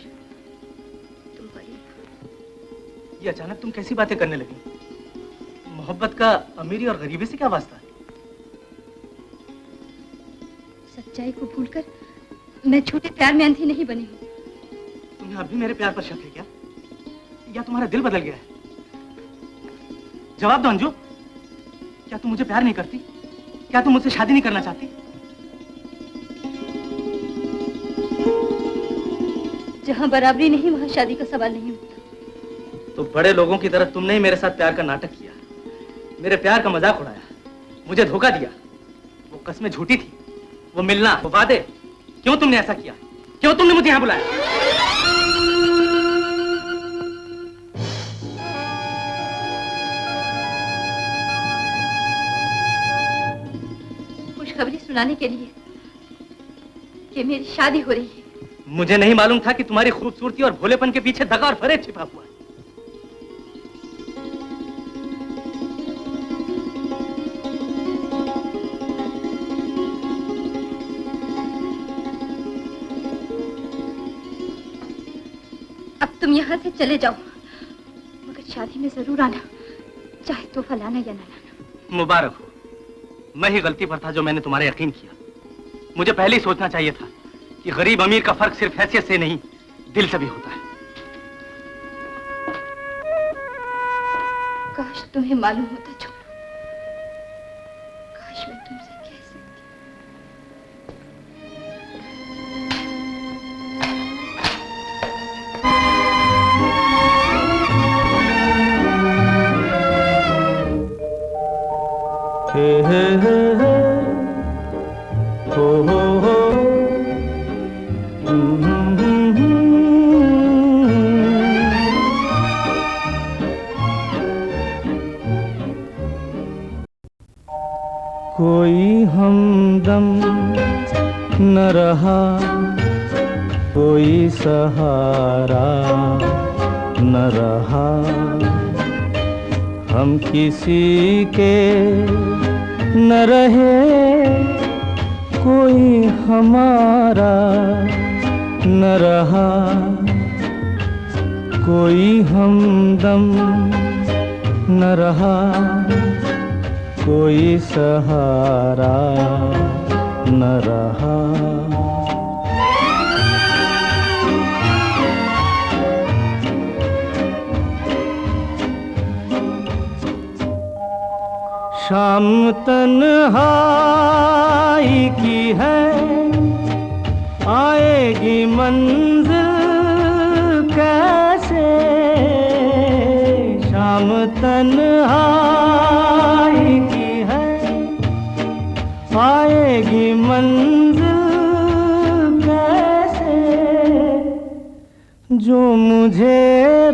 तुम गरीब। ये अचानक तुम कैसी बातें करने लगी? मोहब्बत का अमीरी और गरीबी से क्या वास्ता है? सच्चाई को भूलकर मैं झूठे प्यार में अंधी नहीं बनी हूँ। तुम्हें अभी मेरे प्यार पर शक है क्या, या तुम्हारा दिल बदल गया है? जवाब दो अंजू, क्या तुम मुझे प्यार नहीं करती? क्या तुम मुझसे शादी नहीं करना चाहती? जहाँ बराबरी नहीं वहाँ शादी का सवाल नहीं उठता। तो बड़े लोगों की तरह तुमने ही मेरे साथ प्यार का नाटक किया, मेरे प्यार का मजाक उड़ाया, मुझे धोखा दिया। वो कस्में झूठी थी, वो मिलना, वो वादे। क्यों तुमने ऐसा किया? क्यों तुमने मुझे यहाँ बुलाया? खुशखबरी सुनाने के लिए कि मेरी शादी हो रही है। मुझे नहीं मालूम था कि तुम्हारी खूबसूरती और भोलेपन के पीछे दगा और फरेब छिपा हुआ है। अब तुम यहाँ से चले जाओ, मगर शादी में जरूर आना, चाहे तोहफा लाना या ना लाना। मुबारक हो, मैं ही गलती पर था जो मैंने तुम्हारे यकीन किया। मुझे पहले ही सोचना चाहिए था कि गरीब अमीर का फर्क सिर्फ हैसियत से नहीं, दिल से भी होता है। काश तुम्हें मालूम होता छोड़ो, काश मैं तुमसे कह सकती। हे हे हे हे हो हो कोई हमदम न रहा, कोई सहारा न रहा, हम किसी के न रहे, कोई हमारा न रहा, कोई हमदम न रहा, कोई सहारा न रहा। शाम तन्हाई की है, आएगी मंजिल कैसे, शाम तन्हाई की है, आएगी मंजिल कैसे, जो मुझे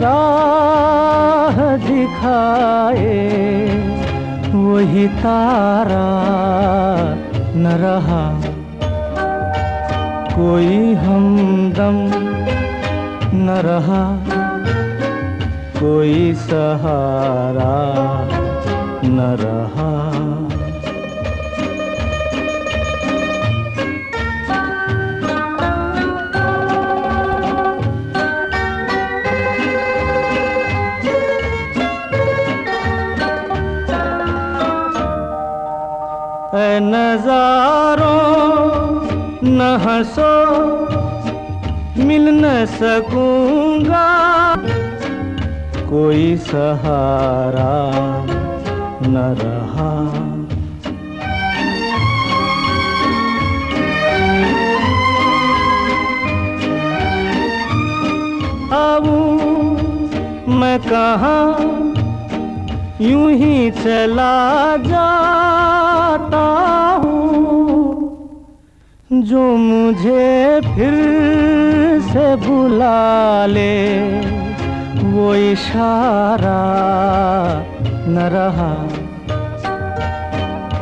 राह दिखाए वही तारा न रहा, कोई हमदम न रहा, कोई सहारा न रहा। ऐ नजारों न हंसो, मिल न सकूंगा, कोई सहारा न रहा। अब कहाँ यूं ही चला जाता हूँ, जो मुझे फिर से बुला ले वो इशारा न रहा,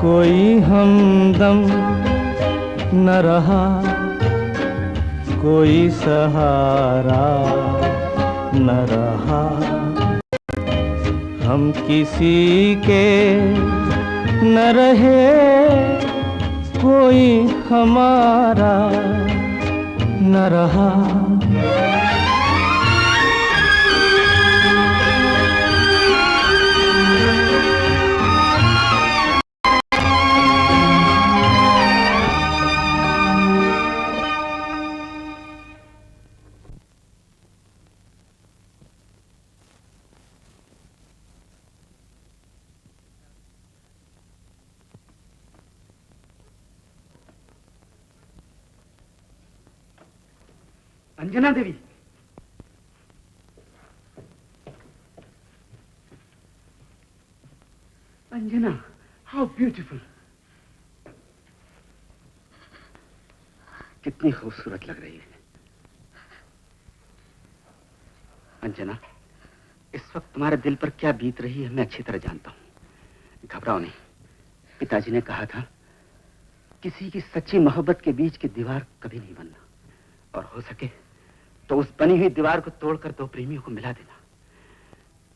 कोई हमदम न रहा, कोई सहारा न रहा। हम किसी के न रहे, कोई हमारा न रहा। अंजना देवी, अंजना, हाउ ब्यूटीफुल, कितनी खूबसूरत लग रही है। अंजना, इस वक्त तुम्हारे दिल पर क्या बीत रही है मैं अच्छी तरह जानता हूं। घबराओ नहीं। पिताजी ने कहा था किसी की सच्ची मोहब्बत के बीच की दीवार कभी नहीं बनना, और हो सके तो उस बनी हुई दीवार को तोड़कर दो प्रेमियों को मिला देना।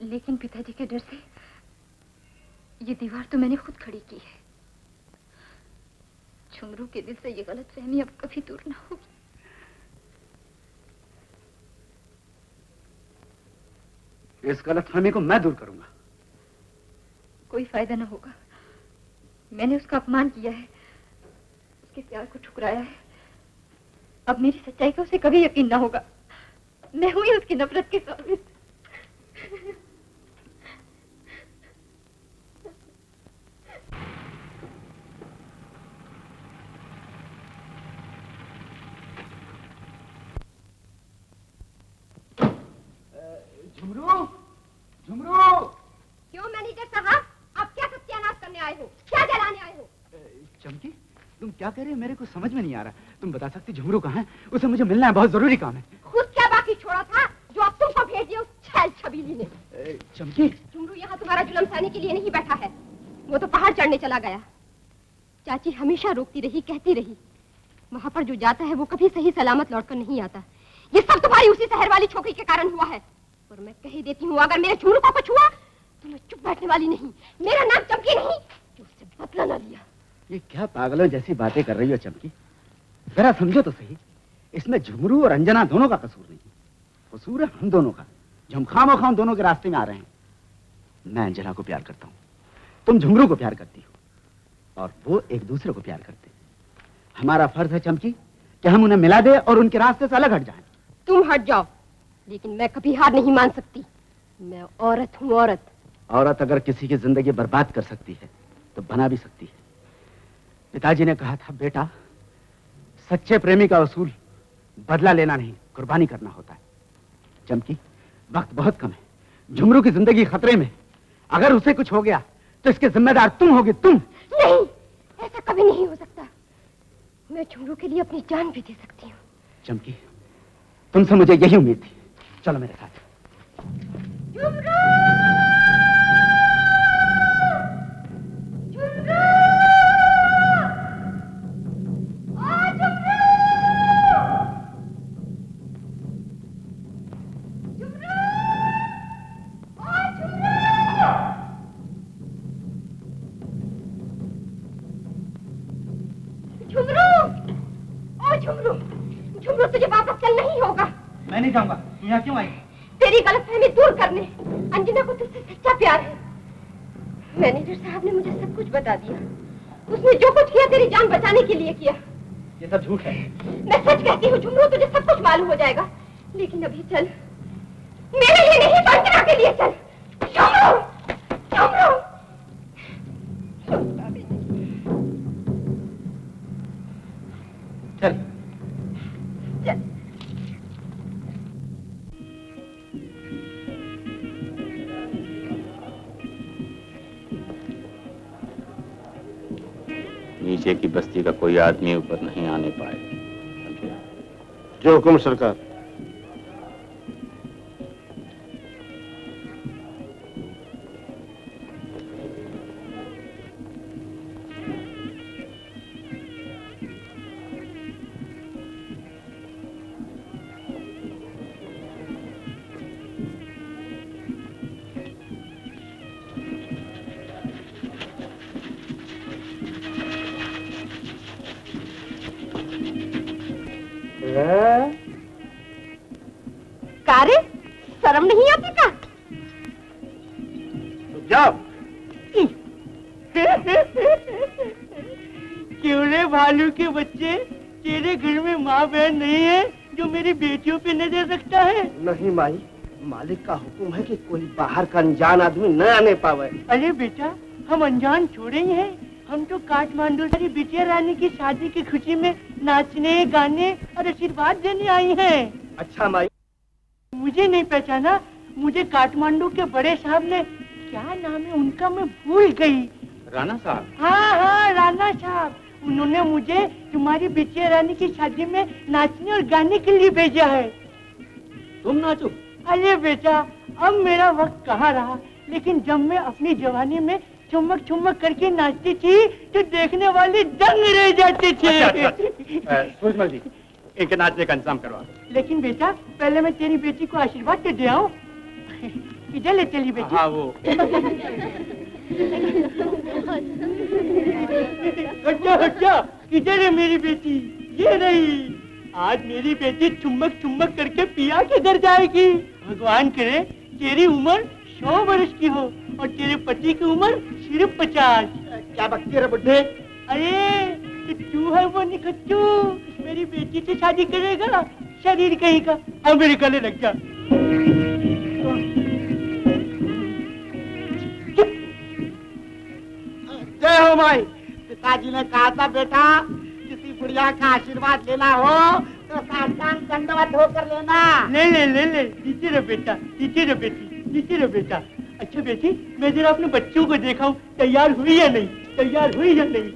लेकिन पिताजी के डर से ये दीवार तो मैंने खुद खड़ी की है। झुमरू के दिल से ये गलतफहमी अब कभी दूर ना होगी। इस गलतफहमी को मैं दूर करूंगा। कोई फायदा ना होगा। मैंने उसका अपमान किया है, उसके प्यार को ठुकराया है। अब मेरी सच्चाई का उसे कभी यकीन ना होगा। मैं हुई उसकी नफरत के साबित। झुमरू, झुमरू। क्यों मैनेजर साहब, आप क्या सत्यानाश करने आए हो? क्या जलाने आए हो? चमकी, तुम क्या कह रहे हो? मेरे को समझ में नहीं आ रहा। तुम बता सकती झुमरू कहाँ है? उसे मुझे मिलना है, बहुत जरूरी काम है। खुद क्या बाकी छोड़ा था जो अब तुमको भेज दिया उस छैल छबीली ने? चमकी, झुमरू यहाँ तुम्हारा जुल्म सहने के लिए नहीं बैठा है, वो तो पहाड़ चढ़ने चला गया। चाची हमेशा रोकती रही, कहती रही वहाँ पर जो जाता है वो कभी सही सलामत लौटकर नहीं आता। ये सब तुम्हारी उसी शहर वाली छोकरी के कारण हुआ है। और मैं कह ही देती हूँ, अगर मेरे झुमरू को कुछ हुआ तो मैं चुप बैठने वाली नहीं। मेरा नाम चमकी नहीं जो उससे बदला न लिया। ये क्या पागलों जैसी बातें कर रही हो चमकी? जरा समझो तो सही, इसमें झुमरू और अंजना दोनों का कसूर नहीं, कसूर है हम दोनों का, जो हम खामोखाम दोनों के रास्ते में आ रहे हैं। मैं अंजना को प्यार करता हूँ, तुम झुमरू को प्यार करती हो, और वो एक दूसरे को प्यार करते हैं। हमारा फर्ज है चमकी कि हम उन्हें मिला दे और उनके रास्ते से अलग हट जाएं। तुम हट जाओ, लेकिन मैं कभी हार नहीं मान सकती। मैं औरत हूँ, औरत। औरत अगर किसी की जिंदगी बर्बाद कर सकती है तो बना भी सकती है। पिताजी ने कहा था, बेटा सच्चे प्रेमी का उसूल बदला लेना नहीं, कुर्बानी करना होता है। चमकी, वक्त बहुत कम है, झुमरू की जिंदगी खतरे में। अगर उसे कुछ हो गया तो इसके जिम्मेदार तुम होगी, तुम। नहीं, ऐसा कभी नहीं हो सकता। मैं झुमरू के लिए अपनी जान भी दे सकती हूँ। चमकी, तुमसे मुझे यही उम्मीद थी। चलो मेरे साथ। झुमरू, तुझे वापस चल नहीं होगा। मैं नहीं जाऊंगा। यहाँ क्यों आई? तेरी गलतफहमी दूर करने। अंजना को तुझसे सच्चा प्यार है। मैनेजर साहब ने मुझे सब कुछ बता दिया। उसने जो कुछ किया तेरी जान बचाने के लिए किया। ये सब झूठ है। मैं सच कहती हूँ झुमरू, तुझे सब कुछ मालूम हो जाएगा। लेकिन अभी चल, मेरे लिए नहीं, अंजना के लिए चल। झुमरू, झुमरू। चल। नीचे की बस्ती का कोई आदमी ऊपर नहीं आने पाए। जो हुक्म सरकार। कारे शर्म नहीं आती का? जाओ। क्यों रे भालू के बच्चे, तेरे घर में माँ बहन नहीं है जो मेरी बेटियों पे नजर रखता है? नहीं माई, मालिक का हुक्म है कि कोई बाहर का अनजान आदमी न आने पावे। अरे बेटा, हम अनजान छोड़े ही हैं। हम तो काठमांडू से बिटिया रानी की शादी की खुशी में नाचने, गाने और आशीर्वाद देने आई हैं। अच्छा माई। मुझे नहीं पहचाना? मुझे काठमांडू के बड़े साहब ने, क्या नाम है उनका, मैं भूल गई। राणा साहब? हाँ हाँ, राणा साहब। उन्होंने मुझे तुम्हारी बिटिया रानी की शादी में नाचने और गाने के लिए भेजा है। तुम नाचो? अरे बेटा, अब मेरा वक्त कहाँ रहा, लेकिन जब मैं अपनी जवानी में चुमक चुमक करके नाचती थी तो देखने वाले दंग रह जाते थे। अच्छा। सूरजमल जी, इनके नाचने का इंतजाम करवा। लेकिन बेटा, पहले मैं तेरी बेटी को आशीर्वाद तो दे आऊं। इधर ले चली बेटी। हाँ वो। अच्छा अच्छा, किधर है मेरी बेटी? ये रही। आज मेरी बेटी चुम्बक चुम्बक करके पिया किधर जाएगी? भगवान करे तेरी उम्र 100 वर्ष की हो और तेरे पति की उम्र सिर्फ 50। क्या बकती है बुड्ढे? अरे तू है वो निकच्चू, मेरी बेटी से शादी करेगा? शरीर कहीं का, अमेरिका ले लग जा। जय हो माई। पिताजी ने कहा था बेटा, किसी बुढ़िया का आशीर्वाद लेना हो तो साष्टांग दंडवत होकर लेना। ले ले ले ले, नीचे रहो बेटा, नीचे रहो बेटी, नीचे रहो बेटा। अच्छा बेटी, मैं जरा अपने बच्चों को देखा हूँ, तैयार हुई या नहीं, तैयार हुई या नहीं?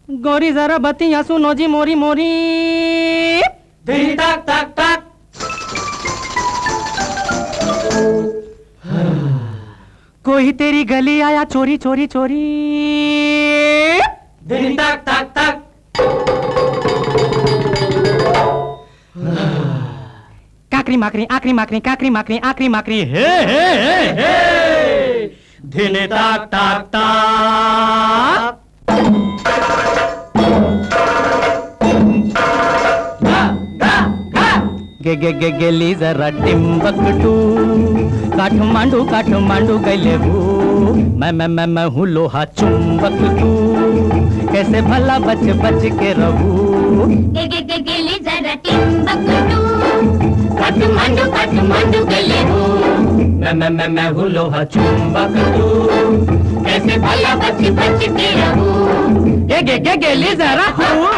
गोरी जरा बतिया सुनो जी मोरी मोरी। तक तक तक। कोई तेरी गली आया चोरी चोरी चोरी। तक तक तक। काकरी माकरी आकरी माकरी काकरी माकरी आकरी माकरी हे हे हे हे। धिने ताक ताक ताक। गे गे गे गेली जरा टिम्बकटू, काठमांडू काठमांडू गैले हूँ मैं हूँ लोहा चुंबक तू, कैसे भला बच बच के रहूं। गे गे गे गेली जरा टिम्बकटू, काठमांडू काठमांडू गैले हूँ मैं हूँ लोहा चुंबक तू, कैसे भला बच बच के रहूं। गे गे गे गेली जरा हूँ।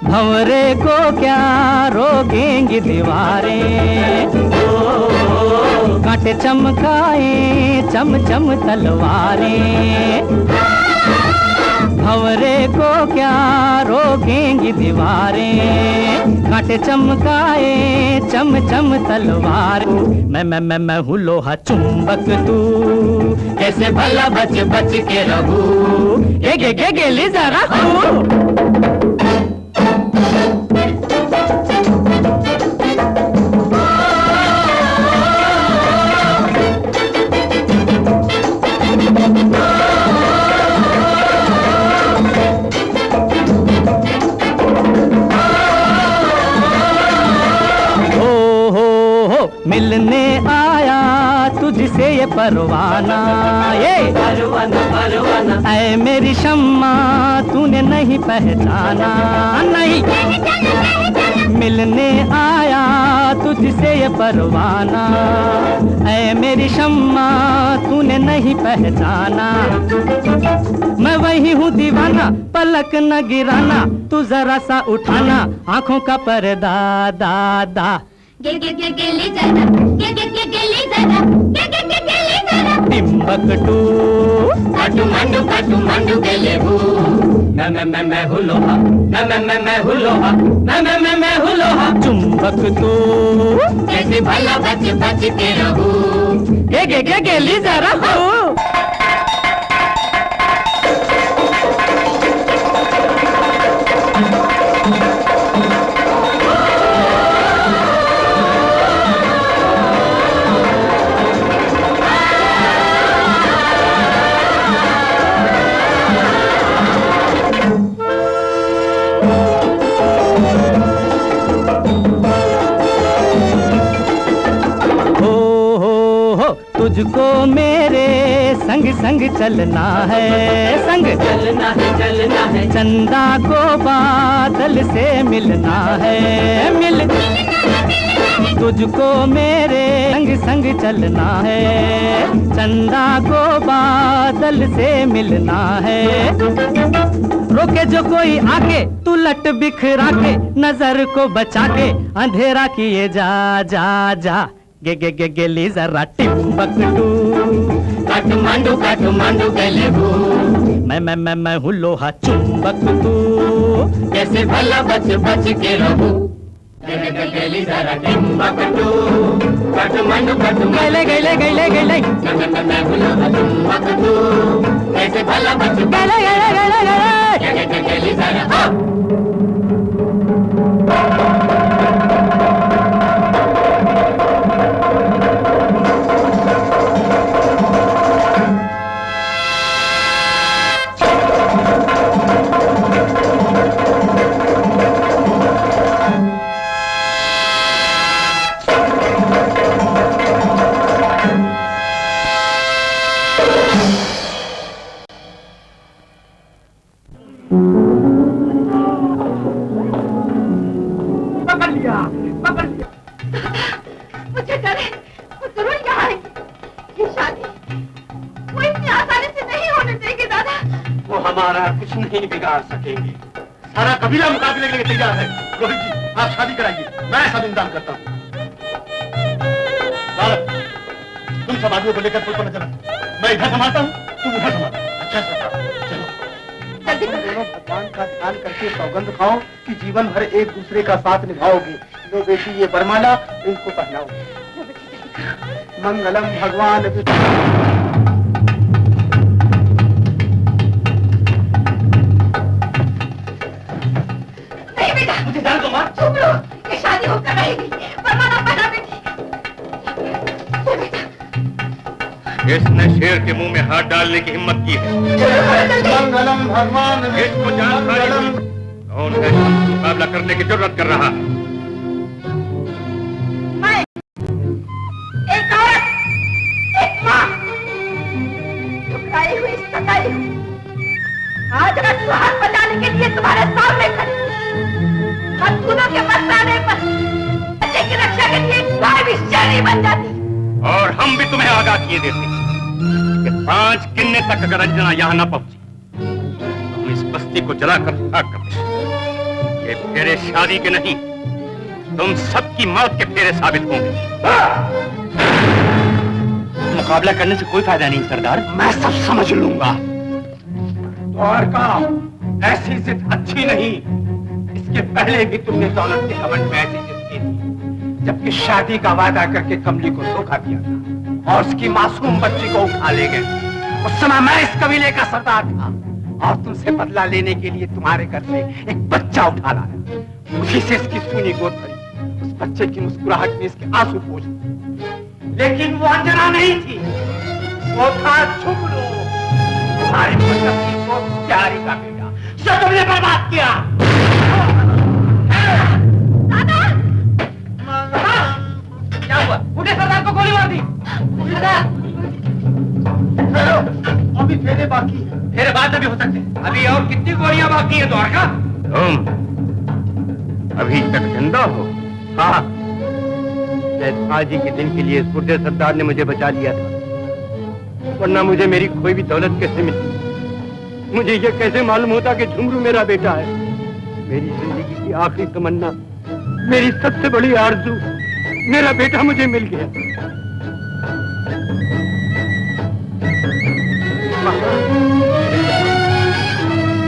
भंवरे को क्या रोकेंगी दीवारें, कांटे चमकाए चम चम तलवारें। भंवरे को क्या रोकेंगी दीवारें, कांटे चमकाए चम चम तलवार। मैं हूँ लोहा चुंबक तू, कैसे भला बच बच के रहूं। गे ले जरा हूँ। मिलने आया तुझसे ये परवाना, ये परवाना परवाना। ऐ मेरी शम्मा तूने नहीं पहचाना, नहीं मिलने आया तुझसे ये परवाना, ऐ मेरी शम्मा तूने नहीं पहचाना। मैं वही हूँ दीवाना, पलक न गिराना, तू जरा सा उठाना आंखों का पर्दा, दा दा। गेली जरा, गेली जरा, गेली जरा। टिम्बकटू काटू मंडू गेले हू। मैं हुलोहा, मैं हुलोहा, मैं हुलोहा। चुंबक तू कैसे भला बच बच के रहूं। गेली जरा हो। तुझको मेरे संग संग चलना है, संग चलना है चंदा को बादल से मिलना है, मिल तुझको मेरे संग संग चलना है, चंदा को बादल से मिलना है। रोके जो कोई आके तू लट बिखरा के, नजर को बचा के अंधेरा किए जा जा जा। गेली जरा टिम्बकटू काटू मंडू गेले हू। मैं हूँ लोहा चुंबक तू, कैसे भला बच बच के रहूं। गेली जरा टिम्बकटू काटू मंडू गैले मैं हुलोहा चुंबकटू कैसे भला बच गेली जरा। मुझे डर है, वो जरूर यहाँ आएंगे। ये शादी वो इतनी आसानी से नहीं होने देंगे दादा। वो हमारा कुछ नहीं बिगाड़ सकेंगे। सारा कबीला मुकाबले के लिए तैयार है। रोहित जी आप शादी कराइए, मैं सब इंतजाम करता हूँ। तुम सब आदमियों को लेकर पुल पर चला, मैं इधर संभालता हूँ, तुम उधर संभाल। अच्छा चलो जल्दी दोनों भगवान का ध्यान करके सौगंध खाओ कि जीवन भर एक दूसरे का साथ निभाओगे। लो बेटी ये बरमाला इनको पहनाओ। मंगलम भगवान नहीं बेटा, मुझे जान दो माँ। चुप लो, ये शादी होकर रहेगी। बरमाला पहना बेटी। इसने शेर के मुंह में हाथ डालने की हिम्मत की है। मंगलम भगवान इसको जानकारी कौन है जो मुकाबला करने की जरूरत कर रहा है। मैं एक औरत, एक माँ, ठुकराई हुई, सताई हुई, आज रात सुहाग बजाने के लिए तुम्हारे सामने खड़ी, हथुनों के बरसाने पर बच्चे की रक्षा के लिए कोई भी शेरी बन जाती। और हम भी तुम्हें आगाह किए देते कि 5 गिनने तक अगर अंजना यहाँ न पहुंची तो हम इस बस्ती को जलाकर खाक कर देंगे। ये फेरे शादी के नहीं, तुम सबकी मौत के फेरे साबित होंगे। मुकाबला करने से कोई फायदा नहीं सरदार। मैं सब समझ लूंगा। द्वारका ऐसी जिद अच्छी नहीं। इसके पहले भी तुमने दौलत के घमंड में ऐसी जिद की थी, जबकि शादी का वादा करके कमली को धोखा दिया था और उसकी मासूम बच्ची को उठा ले गए। उस समय मैं इस कबीले का सरदार था और तुमसे बदला लेने के लिए तुम्हारे घर से एक बच्चा उठा लाया। उसी से इसकी सूनी गोद भरी, उस बच्चे की मुस्कुराहट में इसके आंसू पोंछ दिए। लेकिन वो अंजना नहीं थी, वो था झुमरू, तुम्हारी पत्नी को प्यारी का बेटा, जो तुमने बर्बाद किया। क्या उठे, सरदार को गोली मार दी। अभी फेरे बाकी है। फेरे बाद अभी हो सकते हैं। अभी और कितनी गोलियां बाकी है द्वारका? तुम अभी तक जिंदा हो? हाँ, आज ही के दिन के लिए इस बुढ़े सरदार ने मुझे बचा लिया था, वरना मुझे मेरी कोई भी दौलत कैसे मिलती? मुझे ये कैसे मालूम होता कि झुमरू मेरा बेटा है? मेरी जिंदगी की आखिरी तमन्ना, मेरी सबसे बड़ी आरज़ू, मेरा बेटा मुझे मिल गया।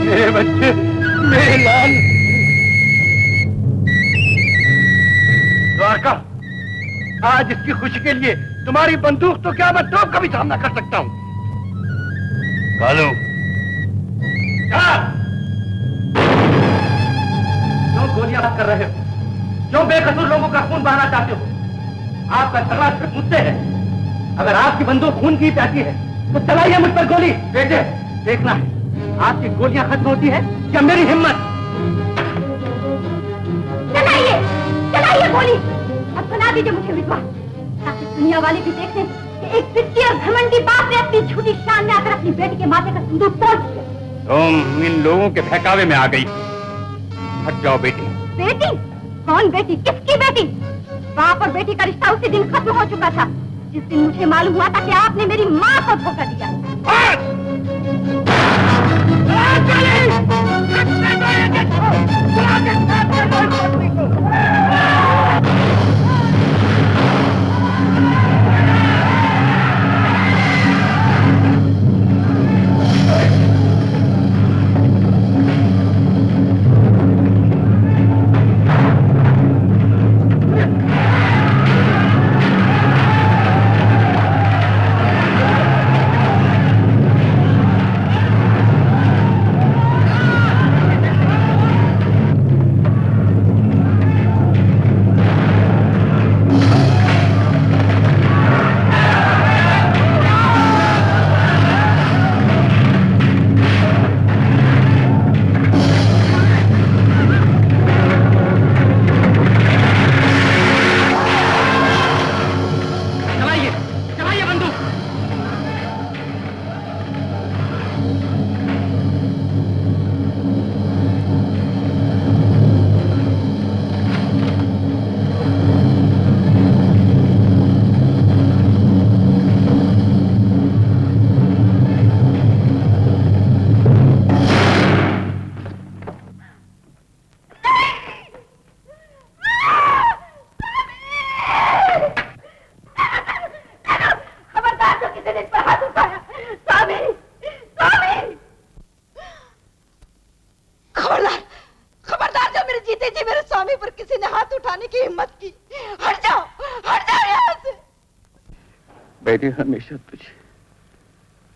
मेरे बच्चे, मेरे लाल। द्वारका, आज इसकी खुशी के लिए तुम्हारी बंदूक तो क्या, मैं तोप का भी सामना कर सकता हूँ। कालू, क्यों गोलियां कर रहे हो? क्यों बेकसूर लोगों का खून बहाना चाहते हो? आपका झगड़ा सिर्फ मुझसे है। अगर आपकी बंदूक खून की प्यासी है तो चलाइए मुझ पर गोली। बेटे, देखना है आपकी गोलियां खत्म होती है या मेरी हिम्मत। चलाइए, चलाइए गोली। अब बना दीजिए मुझे विधवा, ताकि दुनिया वाले भी देख लें कि एक पिट्टी और घमंडी बाप ने अपनी झूठी शान में आकर अपनी बेटी के माथे का सिंदूर तोड़ दिया। तुम इन लोगों के बहकावे में आ गई। हट जाओ बेटी। बेटी? कौन बेटी? किसकी बेटी? बाप और बेटी का रिश्ता उसी दिन खत्म हो चुका था जिस दिन मुझे मालूम हुआ था कि आपने मेरी माँ को धोखा दिया। मैंने हमेशा तुझे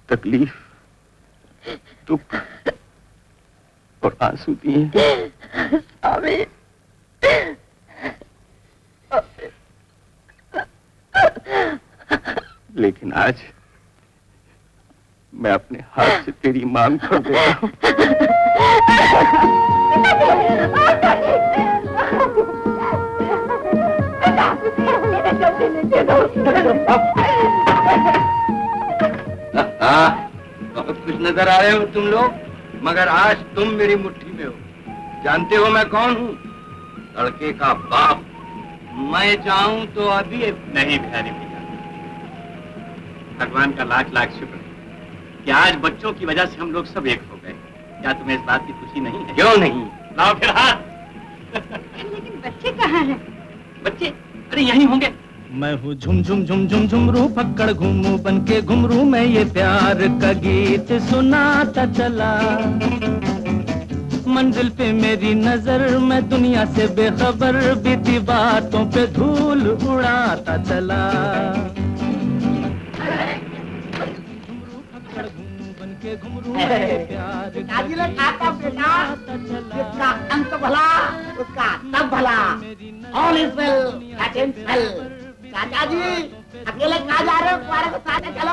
तकलीफ, दुख और आंसू दिए। लेकिन आज मैं अपने हाथ से तेरी मांग कर देता हूँ। बहुत कुछ नजर आ रहे हो तुम लोग, मगर आज तुम मेरी मुट्ठी में हो। जानते हो मैं कौन हूँ? लड़के का बाप। मैं चाहूं तो अभी नहीं बिहारी भैया, भगवान का लाख लाख शुक्र है कि आज बच्चों की वजह से हम लोग सब एक हो गए। क्या तुम्हें इस बात की खुशी नहीं है? क्यों नहीं? लाओ फिर हाथ। लेकिन बच्चे कहाँ हैं? बच्चे अरे यहीं होंगे। मैं हूँ झुम झुम झुम झुम झुमरू पकड़ घूमू बन के घुमरू, मैं ये प्यार का गीत सुनाता चला। मंजिल पे मेरी नजर, मैं दुनिया से बेखबर, बीती बातों पे धूल उड़ाता चला। झुमरू पकड़ घूमू बन के घुमरू, मैं ये प्यार का गीत सुनाता चला। जिसका अंत भला उसका सब भला। ऑल इज वेल, चाचा जी अकेले कहाँ जा रहे हो? तुम्हारे को साथ चलो।